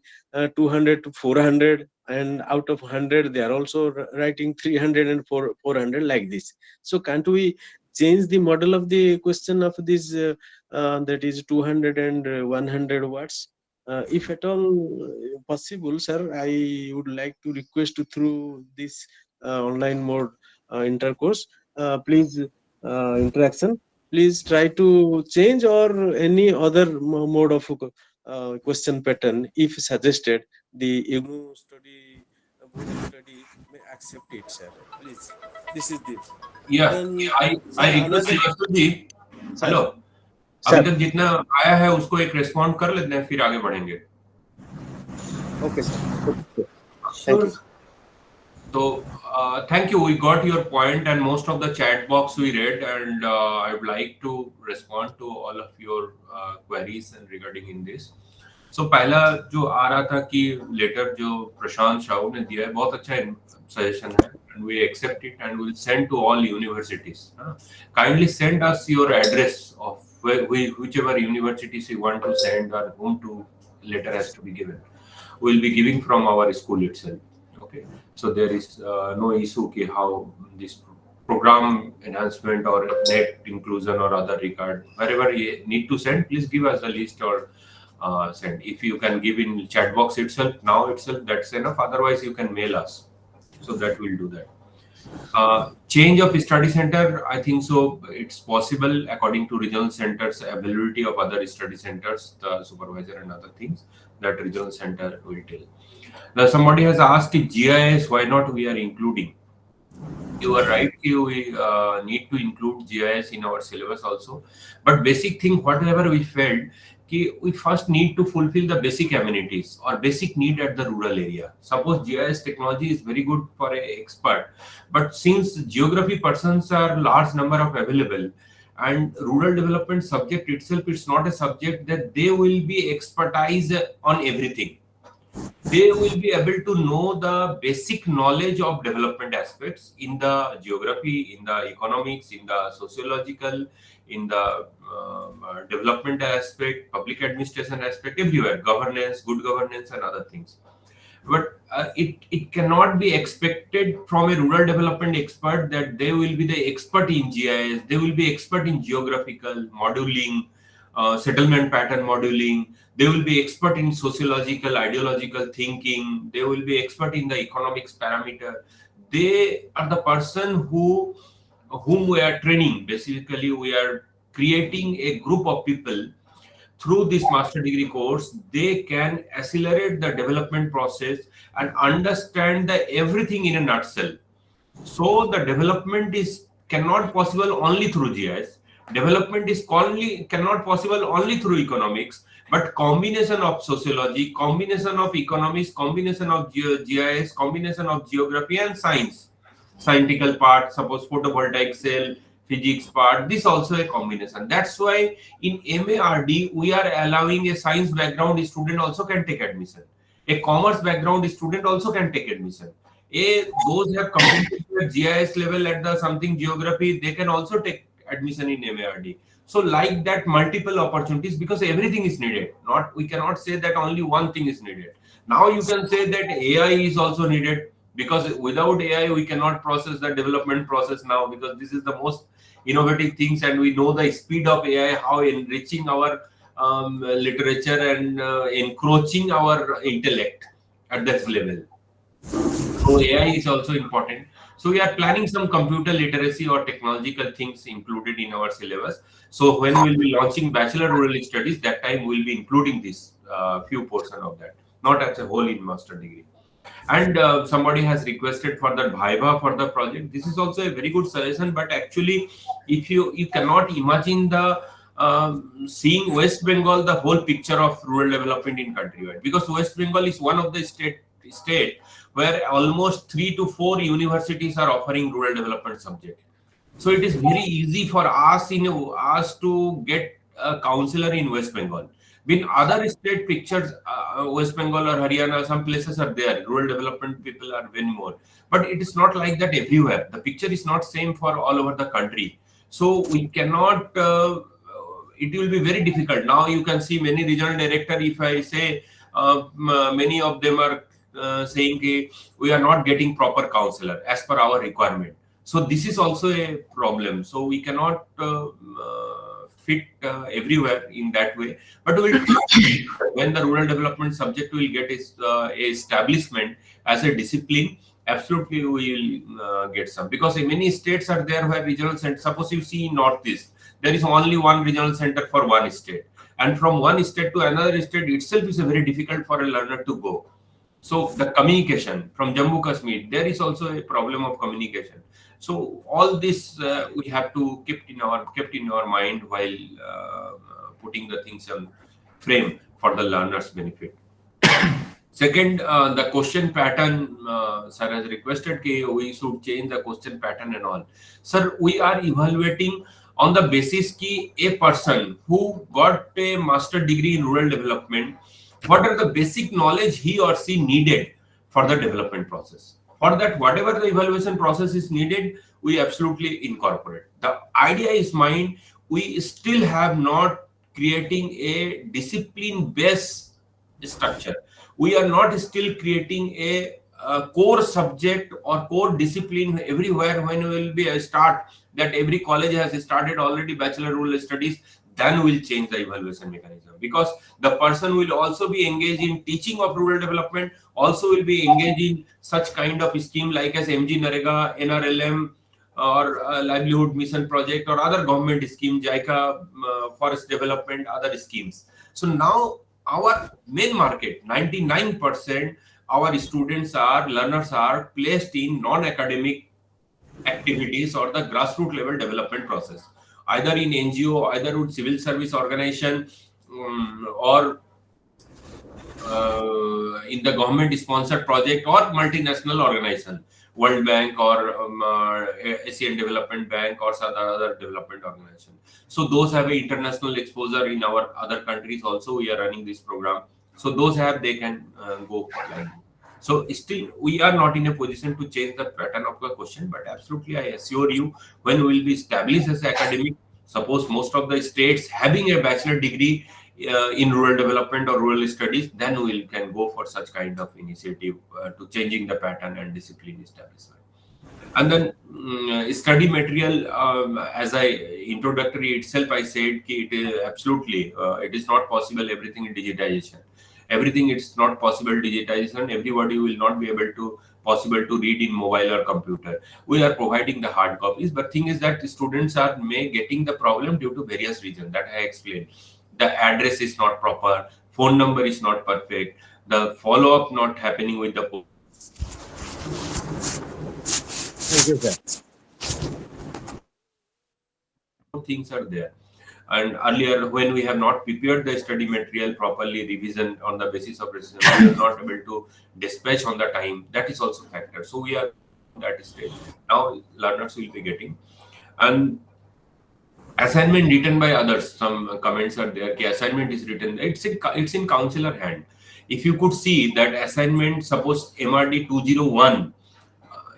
200 to 400, and out of 100 they are also writing 300 and 400 like this. So can't we change the model of the question of this that is 200 and 100 words? If at all possible, sir, I would like to request through this online mode intercourse, please interaction, please try to change or any other mode of question pattern if suggested. The IGNU study board of study may accept it, sir. Please, this is this. Yeah, Then, I sir, request another, Srivastava ji, sir, hello, अभी sir. तक जितना आया है उसको एक respond कर लेते हैं, फिर आगे बढ़ेंगे। Okay, sir. Okay. Sure. Thank you. So thank you. We got your point, and most of the chat box we read, and I would like to respond to all of your queries and regarding in this. So पहला जो आ रहा था कि letter जो प्रशांत शाहू ने दिया है बहुत अच्छा सजेशन है, and we accept it and we'll send to all universities. Kindly send us your address of whichever universities you want to send or whom to letter has to be given. We'll be giving from our school itself. Okay, so there is no issue ki how this program enhancement or net inclusion or other regard. Wherever you need to send, please give us a list or send. If you can give in chat box itself, now itself, that's enough. Otherwise, you can mail us. So that will do that. Change of study center, I think so. It's possible according to regional centers, availability of other study centers, the supervisor and other things that regional center will tell. Now somebody has asked if GIS, why not we are including? You are right, we need to include GIS in our syllabus also. But basic thing, whatever we felt, we first need to fulfill the basic amenities or basic need at the rural area. Suppose GIS technology is very good for an expert, but since geography persons are large number of available, and rural development subject itself, it's not a subject that they will be expertise on everything. They will be able to know the basic knowledge of development aspects in the geography, in the economics, in the sociological, in the development aspect, public administration aspect, everywhere, governance, good governance and other things. But it cannot be expected from a rural development expert that they will be the expert in GIS, they will be expert in geographical modeling, settlement pattern modeling, they will be expert in sociological, ideological thinking, they will be expert in the economics parameter. They are the person whom we are training. Basically, we are creating a group of people through this master degree course. They can accelerate the development process and understand everything in a nutshell. So the development cannot possible only through GIS. Development cannot possible only through economics, but combination of sociology, combination of economics, combination of GIS, combination of geography and science. Scientific part, suppose photovoltaic cell, physics part, this also a combination. That's why in MARD, we are allowing a science background student also can take admission. A commerce background student also can take admission. Those who have completed their GIS level at the something geography, they can also take admission in MARD. So like that, multiple opportunities, because everything is needed. We cannot say that only one thing is needed. Now you can say that AI is also needed, because without AI we cannot process the development process now, because this is the most innovative things, and we know the speed of AI, how enriching our literature and encroaching our intellect at that level. So AI is also important. So we are planning some computer literacy or technological things included in our syllabus. So when we'll be launching Bachelor Rural Studies, that time we'll be including this few portion of that, not as a whole in master degree. And somebody has requested for the Viva for the project. This is also a very good suggestion, but actually, if you cannot imagine the seeing West Bengal, the whole picture of rural development in countrywide, because West Bengal is one of the state where almost 3 to 4 universities are offering rural development subject. So it is very easy for us to get a counselor in West Bengal. When other state pictures, West Bengal or Haryana, some places are there, rural development people are very more. But it is not like that everywhere. The picture is not same for all over the country. So we cannot, it will be very difficult. Now you can see many regional director, if I say, many of them are saying we are not getting proper counselor as per our requirement. So this is also a problem. So we cannot fit everywhere in that way. But when the rural development subject will get establishment as a discipline, absolutely we will get some. Because many states are there where regional center, suppose you see in Northeast, there is only one regional center for one state. And from one state to another state itself is very difficult for a learner to go. So the communication from Jammu Kashmir, there is also a problem of communication. So all this we have to kept in our mind while putting the things on frame for the learner's benefit. Second, the question pattern, sir has requested that we should change the question pattern and all. Sir, we are evaluating on the basis that a person who got a master degree in rural development, what are the basic knowledge he or she needed for the development process. For that, whatever the evaluation process is needed, we absolutely incorporate. The idea is mine, we still have not creating a discipline-based structure. We are not still creating a core subject or core discipline everywhere. When we will be a start that every college has started already bachelor rural studies, then we'll change the evaluation mechanism, because the person will also be engaged in teaching of rural development, also will be engaged in such kind of scheme like as MG Narega, NRLM, or livelihood mission project, or other government scheme, JICA, forest development, other schemes. So now our main market, 99% our students are, learners are placed in non-academic activities or the grassroots level development process, either in NGO, either with civil service organization, or in the government sponsored project or multinational organization, World Bank or Asian Development Bank or some other development organization. So those have an international exposure in our other countries also. We are running this program. So those have, they can go like. So still we are not in a position to change the pattern of the question, but absolutely I assure you, when we will be established as academic, suppose most of the states having a bachelor degree in rural development or rural studies, then we can go for such kind of initiative to changing the pattern and discipline establishment. And then study material, as I introductory itself, I said it is absolutely it is not possible everything in digitization. Everything it's not possible digitization. Everybody will not be able to possible to read in mobile or computer. We are providing the hard copies, but thing is that students are getting the problem due to various reasons that I explained. The address is not proper, phone number is not perfect, the follow-up not happening with the Thank you, sir. Things are there. And earlier, when we have not prepared the study material properly, revision on the basis of revision, we are not able to dispatch on the time. That is also factor. So we are at that stage. Now learners will be getting. And assignment written by others, some comments are there. Okay, assignment is written, it's in counselor hand. If you could see that assignment, suppose MRD 201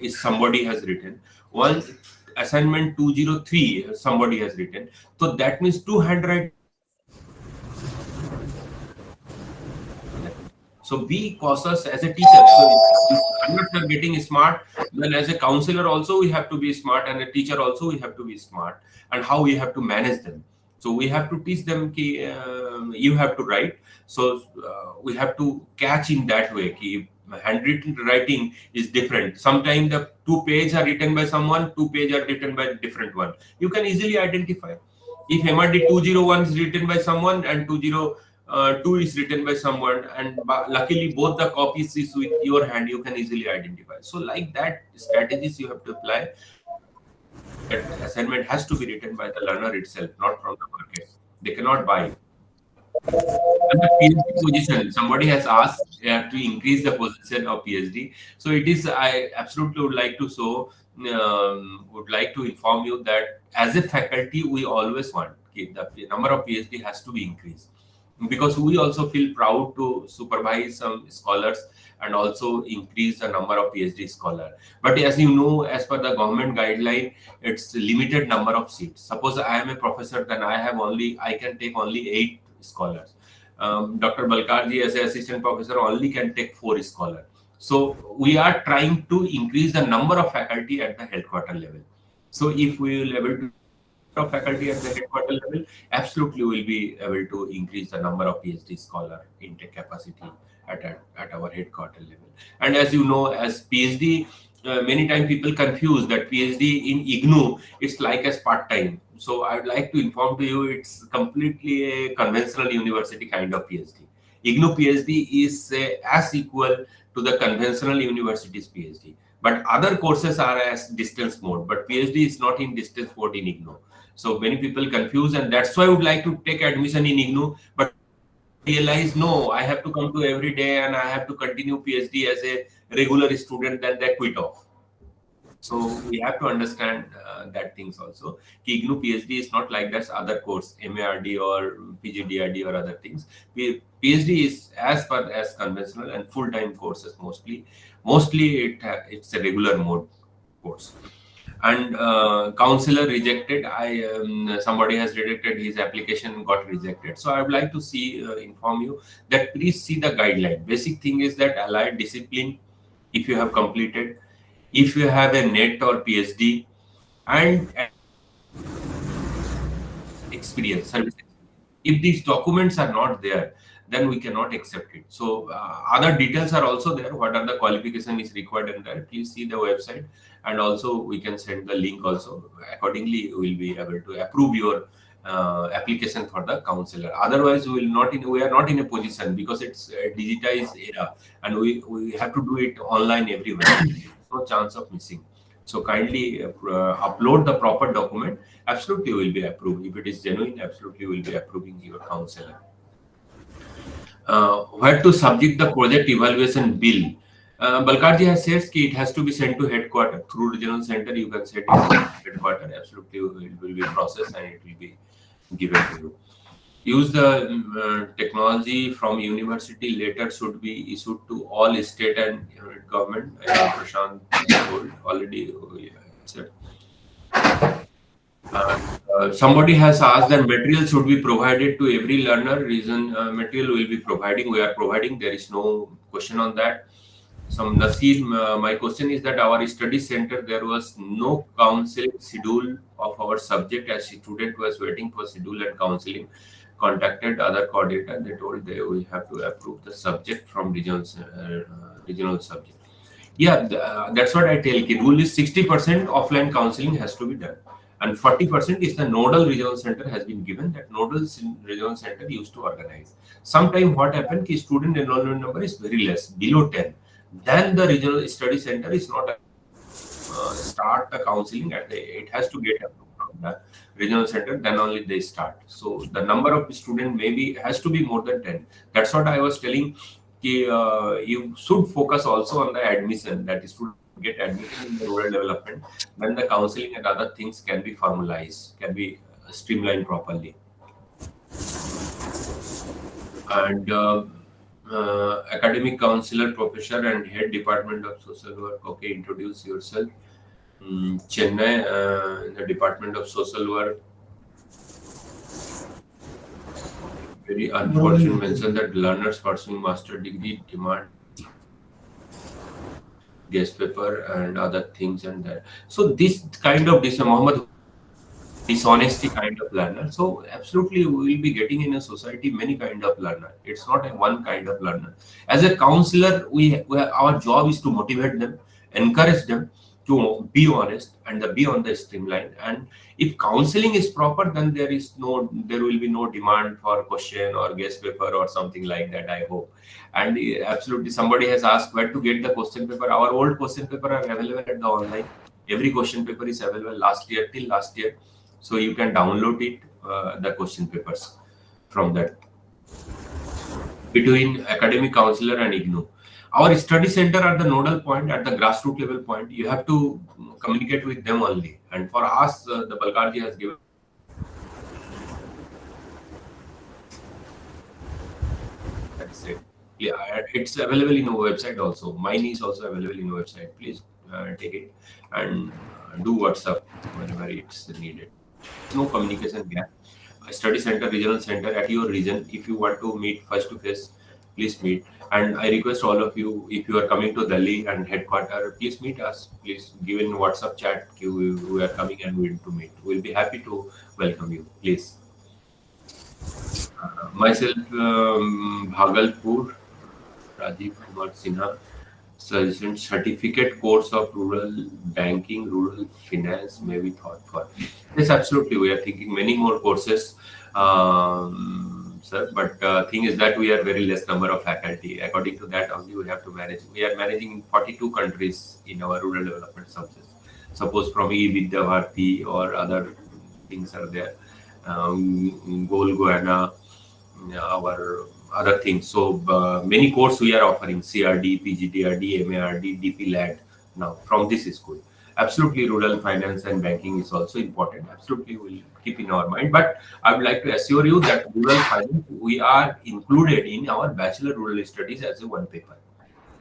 is somebody has written, one assignment 203 somebody has written, so that means 2 handwriting. So be cautious as a teacher. So if I'm getting smart, then as a counselor also we have to be smart, and a teacher also we have to be smart, and how we have to manage them. So we have to teach them you have to write. So we have to catch in that way. Handwritten writing is different. Sometimes the 2 pages are written by someone, 2 pages are written by different one. You can easily identify. If MRD 201 is written by someone and 202 is written by someone, and luckily both the copies is with your hand, you can easily identify. So like that, strategies you have to apply. That assignment has to be written by the learner itself, not from the market. They cannot buy. And the PhD position, somebody has asked to increase the position of PhD. So it is, I absolutely would like to would like to inform you that as a faculty, we always want the number of PhD has to be increased, because we also feel proud to supervise some scholars and also increase the number of PhD scholars. But as you know, as per the government guideline, it's limited number of seats. Suppose I am a professor, then I can take only 8 scholars. Dr. Balkarji as an assistant professor only can take 4 scholars. So we are trying to increase the number of faculty at the headquarter level. So if we will able to of faculty at the headquarter level, absolutely will be able to increase the number of PhD scholar intake capacity at our headquarter level. And as you know, as PhD, many times people confuse that PhD in IGNOU, it's like as part-time. So I would like to inform to you, it's completely a conventional university kind of PhD. IGNOU PhD is as equal to the conventional university's PhD. But other courses are as distance mode, but PhD is not in distance mode in IGNOU. So many people confuse, and that's why I would like to take admission in IGNOU, but realize, no, I have to come to every day and I have to continue PhD as a regular student, then they quit off. So we have to understand that things also. IGNOU PhD is not like that other course, MARD or PGDRD or other things. PhD is as per as conventional and full-time courses mostly. Mostly it's a regular mode course. And counselor rejected. Somebody has rejected his application, got rejected. So I would like to inform you that please see the guideline. Basic thing is that allied discipline, if you have completed, if you have a NET or PhD, and experience, service experience. If these documents are not there, then we cannot accept it. So other details are also there. What are the qualification is required in that? Please see the website, and also we can send the link also. Accordingly, we will be able to approve your application for the counselor. Otherwise, we are not in a position, because it's a digitized era, and we have to do it online everywhere. No chance of missing. So kindly upload the proper document. Absolutely will be approved. If it is genuine, absolutely will be approving your counselor. Where to subject the project evaluation bill? Balkarji has said it has to be sent to headquarters through regional center. You can send it to headquarters. Absolutely, it will be processed and it will be given to you. Use the technology from university. Later should be issued to all state and government. Prashant told already. Somebody has asked that material should be provided to every learner. Reason material will be providing. We are providing. There is no question on that. Some Nasir, my question is that our study center, there was no counseling schedule of our subject, as student was waiting for schedule and counseling. Contacted other coordinator, they told they will have to approve the subject from regional subject. Yeah, that's what I tell you. Rule is 60% offline counseling has to be done, and 40% is the nodal regional center has been given. That nodal regional center used to organize. Sometime what happened is student enrollment number is very less, below 10. Then the regional study center is not start the counseling at it has to get approved from the regional center, then only they start. So the number of students has to be more than 10. That's what I was telling. You should focus also on the admission, that is to get admission in the rural development. Then the counseling and other things can be formalized, can be streamlined properly. And academic counselor, professor, and head department of social work. Okay, introduce yourself. Chennai, in the department of social work. Very unfortunate mention that learners pursuing master degree demand guest paper and other things, and that. So this kind of dishonesty kind of learner. So absolutely we will be getting in a society many kind of learner. It's not a one kind of learner. As a counselor, our job is to motivate them, encourage them to be honest and be on the streamline. And if counseling is proper, then there will be no demand for question or guest paper or something like that, I hope. And absolutely, somebody has asked where to get the question paper. Our old question paper are available at the online. Every question paper is available till last year. So you can download it, the question papers from that. Between academic counselor and IGNOU. Our study center at the nodal point, at the grassroots level point, you have to communicate with them only. And for us, the Balkarji has given that's it. Yeah, it's available in our website also. Mine is also available in our website. Please take it and do WhatsApp whenever it's needed. No communication gap. Study center, regional center at your region. If you want to meet face to face, please meet. And I request all of you, if you are coming to Delhi and headquarters, please meet us. Please give in WhatsApp chat. We are coming and we want to meet. We'll be happy to welcome you. Please. Myself, Bhagalpur, Rajiv Kumar Sinha, certificate course of rural banking, rural finance may be thought for. Yes, absolutely. We are thinking many more courses, sir. But thing is that we are very less number of faculty. According to that, only we have to manage. We are managing in 42 countries in our rural development services. Suppose from E-Vidya Bharti or other things are there. Gol Guana, our other things. So many courses we are offering: CRD, PGDRD, MARD, DP LAD now from this school. Absolutely, rural finance and banking is also important. Absolutely, we'll keep in our mind. But I would like to assure you that rural finance we are included in our bachelor rural studies as a one paper.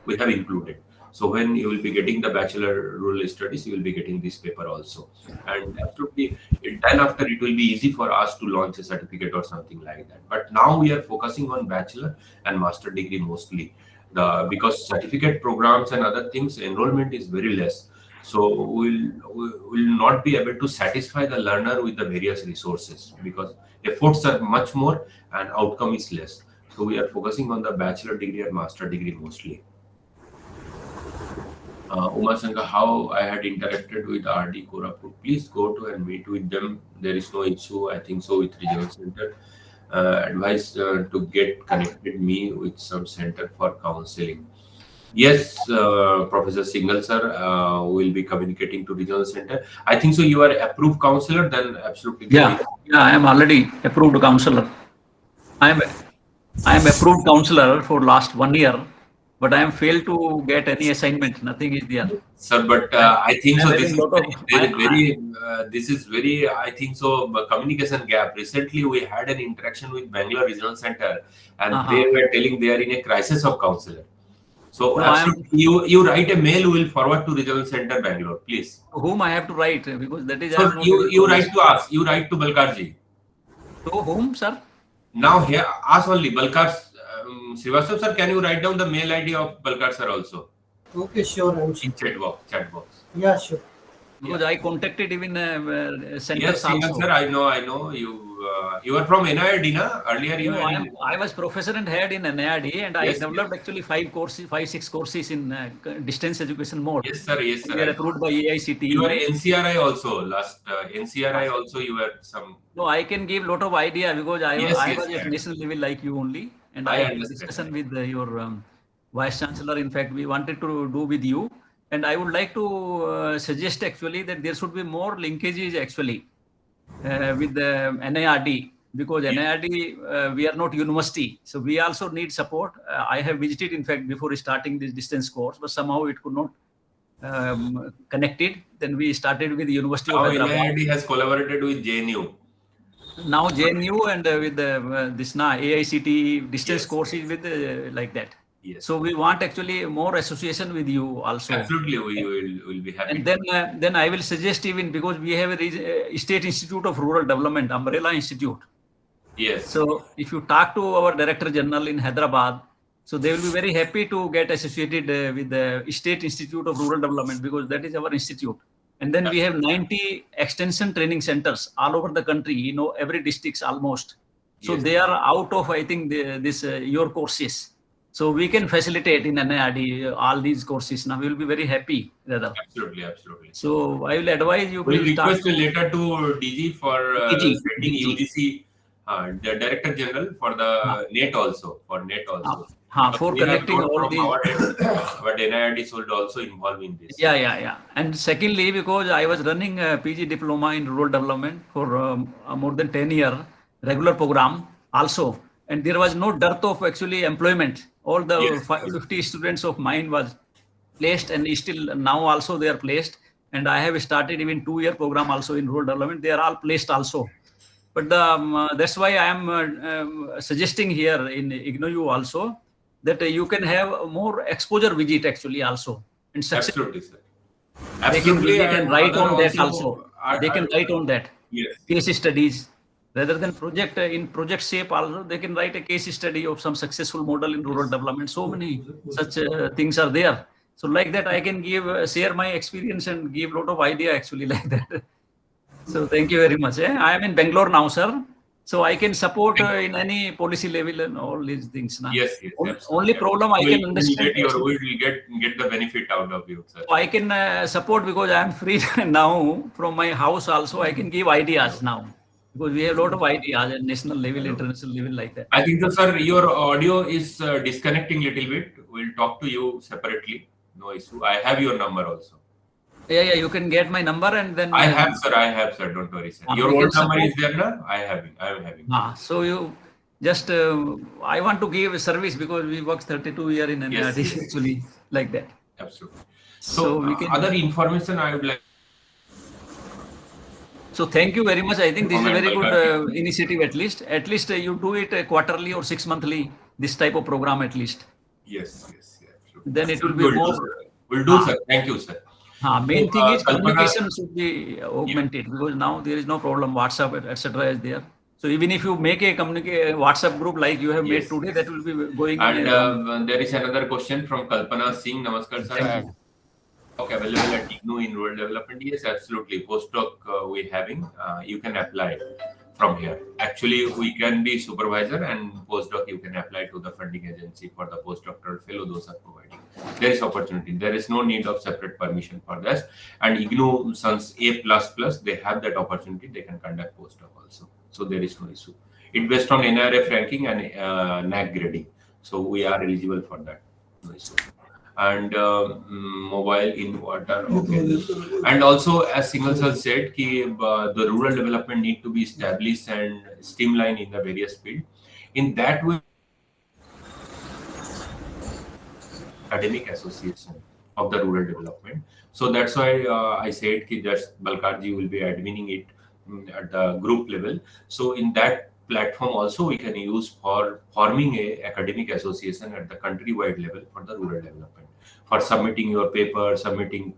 We have included. So when you will be getting the bachelor rural studies, you will be getting this paper also. And absolutely, then after it will be easy for us to launch a certificate or something like that. But now we are focusing on bachelor and master degree mostly. Because certificate programs and other things, enrollment is very less. So we'll not be able to satisfy the learner with the various resources because efforts are much more and outcome is less. So we are focusing on the bachelor degree and master degree mostly. Uma Sangha, how I had interacted with RD Koraput, please go to and meet with them. There is no issue, I think so, with regional center. Advice to get connected me with some center for counseling. Yes, Professor Singhal sir will be communicating to regional center. I think so. You are approved counselor, then absolutely. Yeah, I am already approved counselor. I am approved counselor for last 1 year, but I am failed to get any assignment. Nothing is there. Sir, but I think so. This is very. I think so. Communication gap. Recently, we had an interaction with Bangalore Regional Center, and they were telling they are in a crisis of counselor. So absolutely, you write a mail. We will forward to Regional Center Bangalore, please. Whom I have to write because that is. So you write to us. You write to Balkarji. To whom, sir? Now here, ask only Balkar. Srivastav sir, can you write down the mail ID of Balkar sir also? Okay, sure. In chat box. Yeah, sure. Because I contacted even centers yes, also. Sir, I know. You are from NIRD, na? Earlier you were. I was professor and head in NIRD, and I Yes, developed actually 5-6 courses in distance education mode. Yes, sir. We are approved by AICTE. You were NCRI also last. NCRI also you were some. No, I can give lot of idea because I was Yes. at national level like you only, and I I had a understand. discussion with your vice chancellor. In fact, we wanted to do with you, and I would like to suggest actually that there should be more linkages actually with the NIRD because NIRD we are not university, so we also need support. I have visited in fact before starting this distance course, but somehow it could not connected. Then we started with the University of Hyderabad. NIRD has collaborated with JNU. Now JNU and with this AICTE distance courses with like that. Yes. So we want actually more association with you also. Absolutely, we will be happy. And then I will suggest even because we have a State Institute of Rural Development, Umbrella Institute. Yes. So if you talk to our Director General in Hyderabad, so they will be very happy to get associated with the State Institute of Rural Development because that is our institute. And then we have 90 extension training centers all over the country, every district almost. So they are out of, I think, your courses. So we can facilitate in NIRD all these courses. Now we will be very happy, rather. Absolutely. So I will advise you. We will please request a letter to DG for DG. setting UGC, the Director General for the NET also. For connecting all these. But NIRD should also involve in this. Yeah. And secondly, because I was running a PG diploma in rural development for more than 10 years, regular program also. And there was no dearth of actually employment. All the 50 students of mine was placed and still now also they are placed. And I have started even 2-year program also in rural development. They are all placed also. But that's why I am suggesting here in IGNOU also that you can have more exposure visit actually also. And Absolutely, sir. They can write on that also. They can write on that. Yes. Case studies. Rather than project shape also, they can write a case study of some successful model in rural development. So many such things are there. So like that, I can share my experience and give a lot of idea actually like that. So thank you very much. I am in Bangalore now, sir. So I can support in any policy level and all these things now. Yes. Only problem I can understand. We will get the benefit out of you, sir. So I can support because I am free now from my house also. I can give ideas now. Because we have a lot of ideas at national level, international level like that. I think so, sir, your audio is disconnecting a little bit. We'll talk to you separately. No issue. I have your number also. Yeah, you can get my number and then... I have, sir. Don't worry, sir. Your old number is there, no? I am having. So just I want to give a service because we work 32 years in MARD actually like that. Absolutely. So we can. Other information I would like. So thank you very much. I think this is a Comment very by good Karthik. initiative. At least you do it quarterly or 6 monthly. This type of program at least. Yes, absolutely. Then it will be We'll more. do, sir. We'll do, sir. Thank you, sir. Main thing is Kalpana, communication should be augmented because now there is no problem. WhatsApp, etc. is there. So even if you make a WhatsApp group like you have made today, that will be going. And there is another question from Kalpana Singh. Namaskar, sir. Thank you. Available at IGNOU in rural development? Yes, absolutely. Postdoc we're having. You can apply from here. Actually, we can be supervisor and postdoc. You can apply to the funding agency for the postdoctoral fellow. Those are providing. There is opportunity. There is no need of separate permission for this. And IGNOU since A++, they have that opportunity. They can conduct postdoc also. So there is no issue. It's based on NRF ranking and NAC grading. So we are eligible for that. No issue. And mobile inverter, okay. And also as Single Sir said, the rural development need to be established and streamlined in the various field. In that way, academic association of the rural development. So that's why I said that Balkarji will be admining it at the group level. So in that platform also we can use for forming a academic association at the countrywide level for the rural development, for submitting your paper, submitting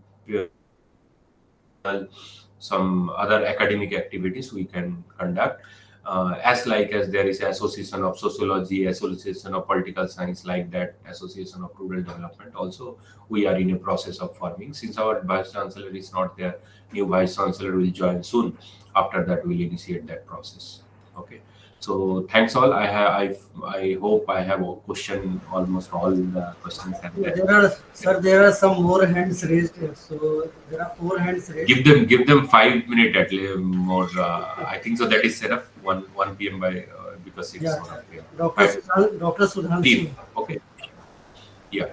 some other academic activities we can conduct. As there is association of sociology, association of political science, like that, association of rural development also we are in a process of forming. Since our vice chancellor is not there, new vice chancellor will join soon. After that we'll initiate that process. Okay, so thanks all. I hope I have question almost all the questions. There are some more hands raised here. So there are 4 hands raised. Give them 5 minutes at least more. I think so. That is enough. 1 p.m. by because it's PM. Dr. Sudhanshu. Okay. Yeah.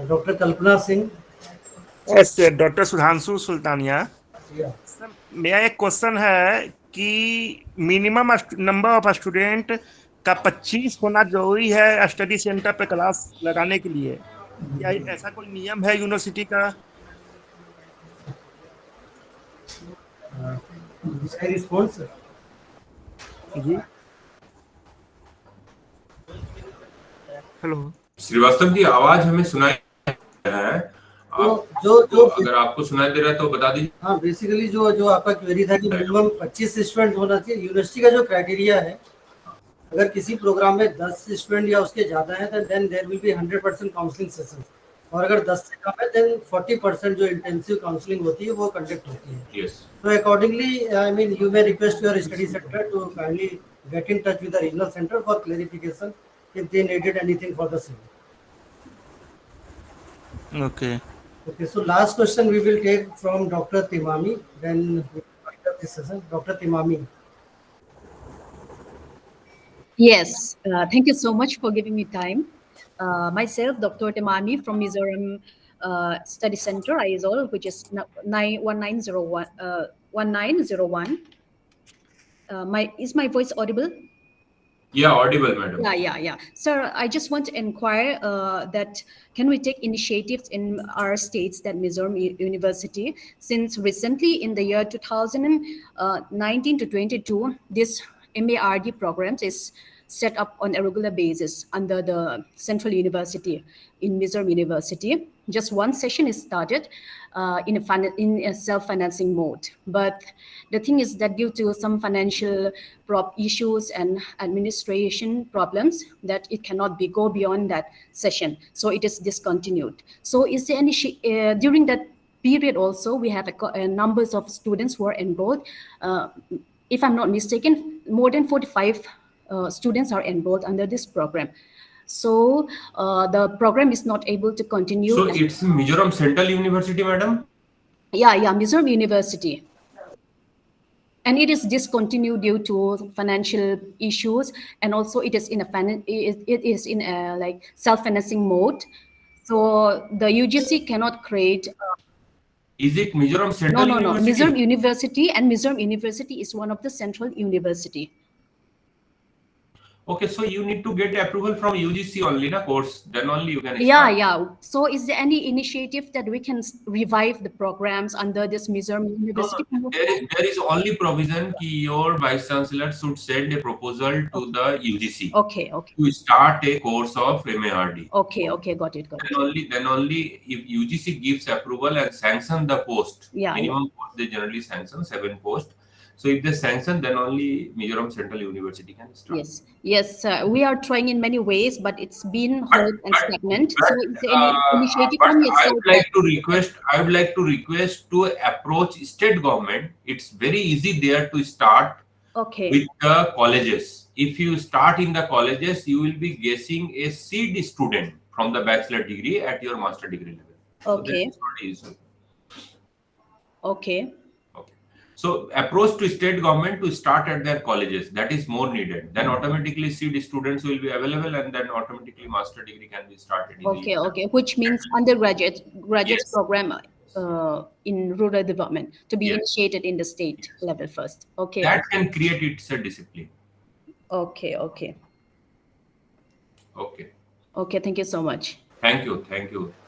Dr. Kalpana Singh. Yes, Dr. Sudhanshu Sultania. Yeah. मेरा एक question है कि minimum number of student का 25 होना जरूरी है study centre पे class लगाने के लिए, क्या ऐसा कोई नियम है यूनिवर्सिटी का? जी हेलो श्रीवास्तव जी, आवाज हमें सुनाई है। जो अगर आपको सुनाई दे रहा है तो बता दीजिए। हाँ, बेसिकली जो आपका क्वेरी था कि मिनिमम 25 स्टूडेंट होना चाहिए। यूनिवर्सिटी का जो क्राइटेरिया है, अगर किसी प्रोग्राम में 10 स्टूडेंट या उसके ज्यादा है तो then there will be 100% counselling session, और अगर 10 से कम है देन 40% जो इंटेंसिव काउंसलिंग होती है वो कंडक्ट होती है। Yes. So accordingly, I mean, you may request your study center to kindly get in touch with the regional center for clarification if they needed anything for the same. Okay. Okay, so last question we will take from Dr. Timami, then we will wind up this session. Dr. Timami. Yes, thank you so much for giving me time. Myself, Dr. Timami from Mizoram Study Center, Aizawl, which is 1901. 1901. Is my voice audible? Yeah, audible, madam. Yeah. Sir, I just want to inquire that can we take initiatives in our states, that Mizoram University, since recently in the year 2019 to 22, this MARD programs is set up on a regular basis under the Central University in Mizoram University. Just one session is started in a self-financing mode. But the thing is that due to some financial issues and administration problems, that it cannot go beyond that session. So it is discontinued. So is there any, during that period also, we have numbers of students who are enrolled. If I'm not mistaken, more than 45 students are enrolled under this program. So the program is not able to continue. So it's Mizoram Central University, madam? Yeah, Mizoram University. And it is discontinued due to financial issues, and also it is in a like self-financing mode. So the UGC cannot create. Is it Mizoram Central University? Mizoram University, and Mizoram University is one of the central university. Okay, so you need to get approval from UGC only, na course. Then only you can start. Yeah. So is there any initiative that we can revive the programs under this Mizoram University? No, there is only provision ki your vice chancellor should send a proposal to the UGC. Okay. To start a course of MARD. Okay. Got it. Then only if UGC gives approval and sanction the post, Yeah. minimum post they generally sanction 7 posts. So if they sanction, then only Mizoram Central University can start. Yes. We are trying in many ways, but it's been held and stagnant. So is there any initiative But from your I side? would like to request to approach state government. It's very easy there to start with the colleges. If you start in the colleges, you will be getting a seed student from the bachelor degree at your master degree level. Okay. So that is not easy. Okay. So approach to state government to start at their colleges. That is more needed. Then automatically seed students will be available, and then automatically master degree can be started. Okay. Which means graduate program in rural development to be initiated in the state level first. Okay. That can create its a discipline. Okay. Thank you so much. Thank you,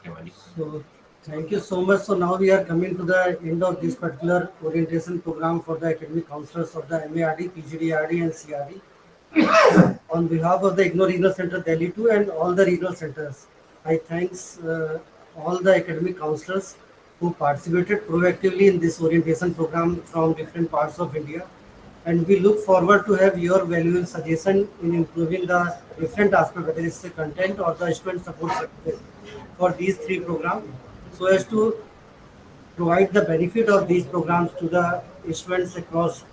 Hemani. So thank you so much. So now we are coming to the end of this particular orientation program for the academic counselors of the MARD, PGDRD and CRD. On behalf of the IGNOR Regional Center Delhi 2 and all the regional centers, I thanks all the academic counselors who participated proactively in this orientation program from different parts of India. And we look forward to have your valuable suggestion in improving the different aspects, whether it's the content or the student support services for these 3 programs, so as to provide the benefit of these programs to the students across,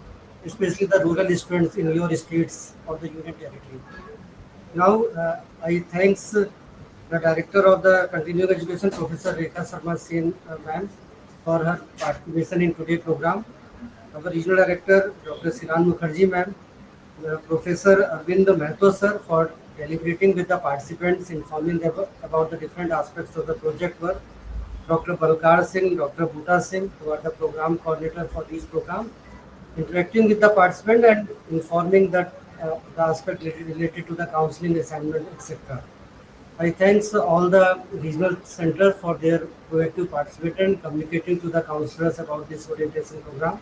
especially the rural students in your states or the union territory. Now, I thanks the Director of the Continuing Education, Professor Rekha Sharma Sen, ma'am, for her participation in today's program. Our Regional Director, Dr. Siran Mukherjee, ma'am, Professor Arvind Mehto, sir, for deliberating with the participants, informing them about the different aspects of the project work. Dr. Balkar Singh, Dr. Bhuta Singh, who are the program coordinator for these programs, interacting with the participant and informing that the aspect related to the counseling assignment, etc. I thanks all the regional center for their proactive participation, communicating to the counselors about this orientation program.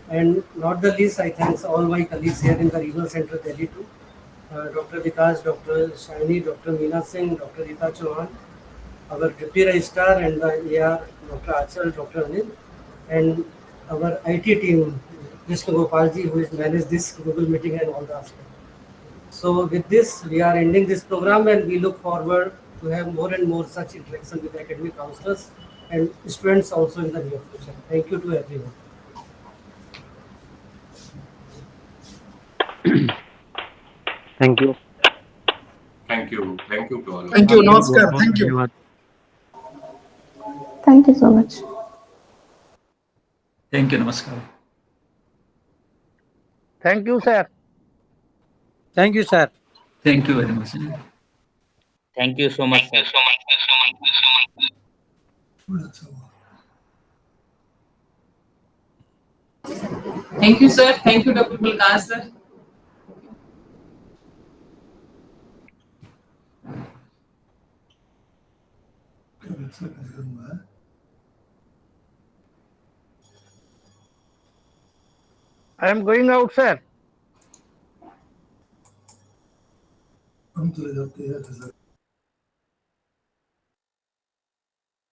And not the least, I thanks all my colleagues here in the regional center Delhi too. Dr. Vikas, Dr. Shaini, Dr. Meena Singh, Dr. Rita Chauhan, our Deputy Registrar and the AR, Dr. Achal, Dr. Anil, and our IT team, Krishna Gopalji, who has managed this Google meeting and all the aspects. So with this, we are ending this program and we look forward to have more and more such interaction with academic counselors and students also in the near future. Thank you to everyone. Thank you. Thank you to all. Thank you. Namaskar. Thank you. Thank you so much. Thank you. Namaskar. Thank you, sir. Thank you, sir. Thank you very much. Thank you so much, sir. Thank you, sir. Thank you, Dr. Balkar, sir. I am going out, sir. हम चले जाते हैं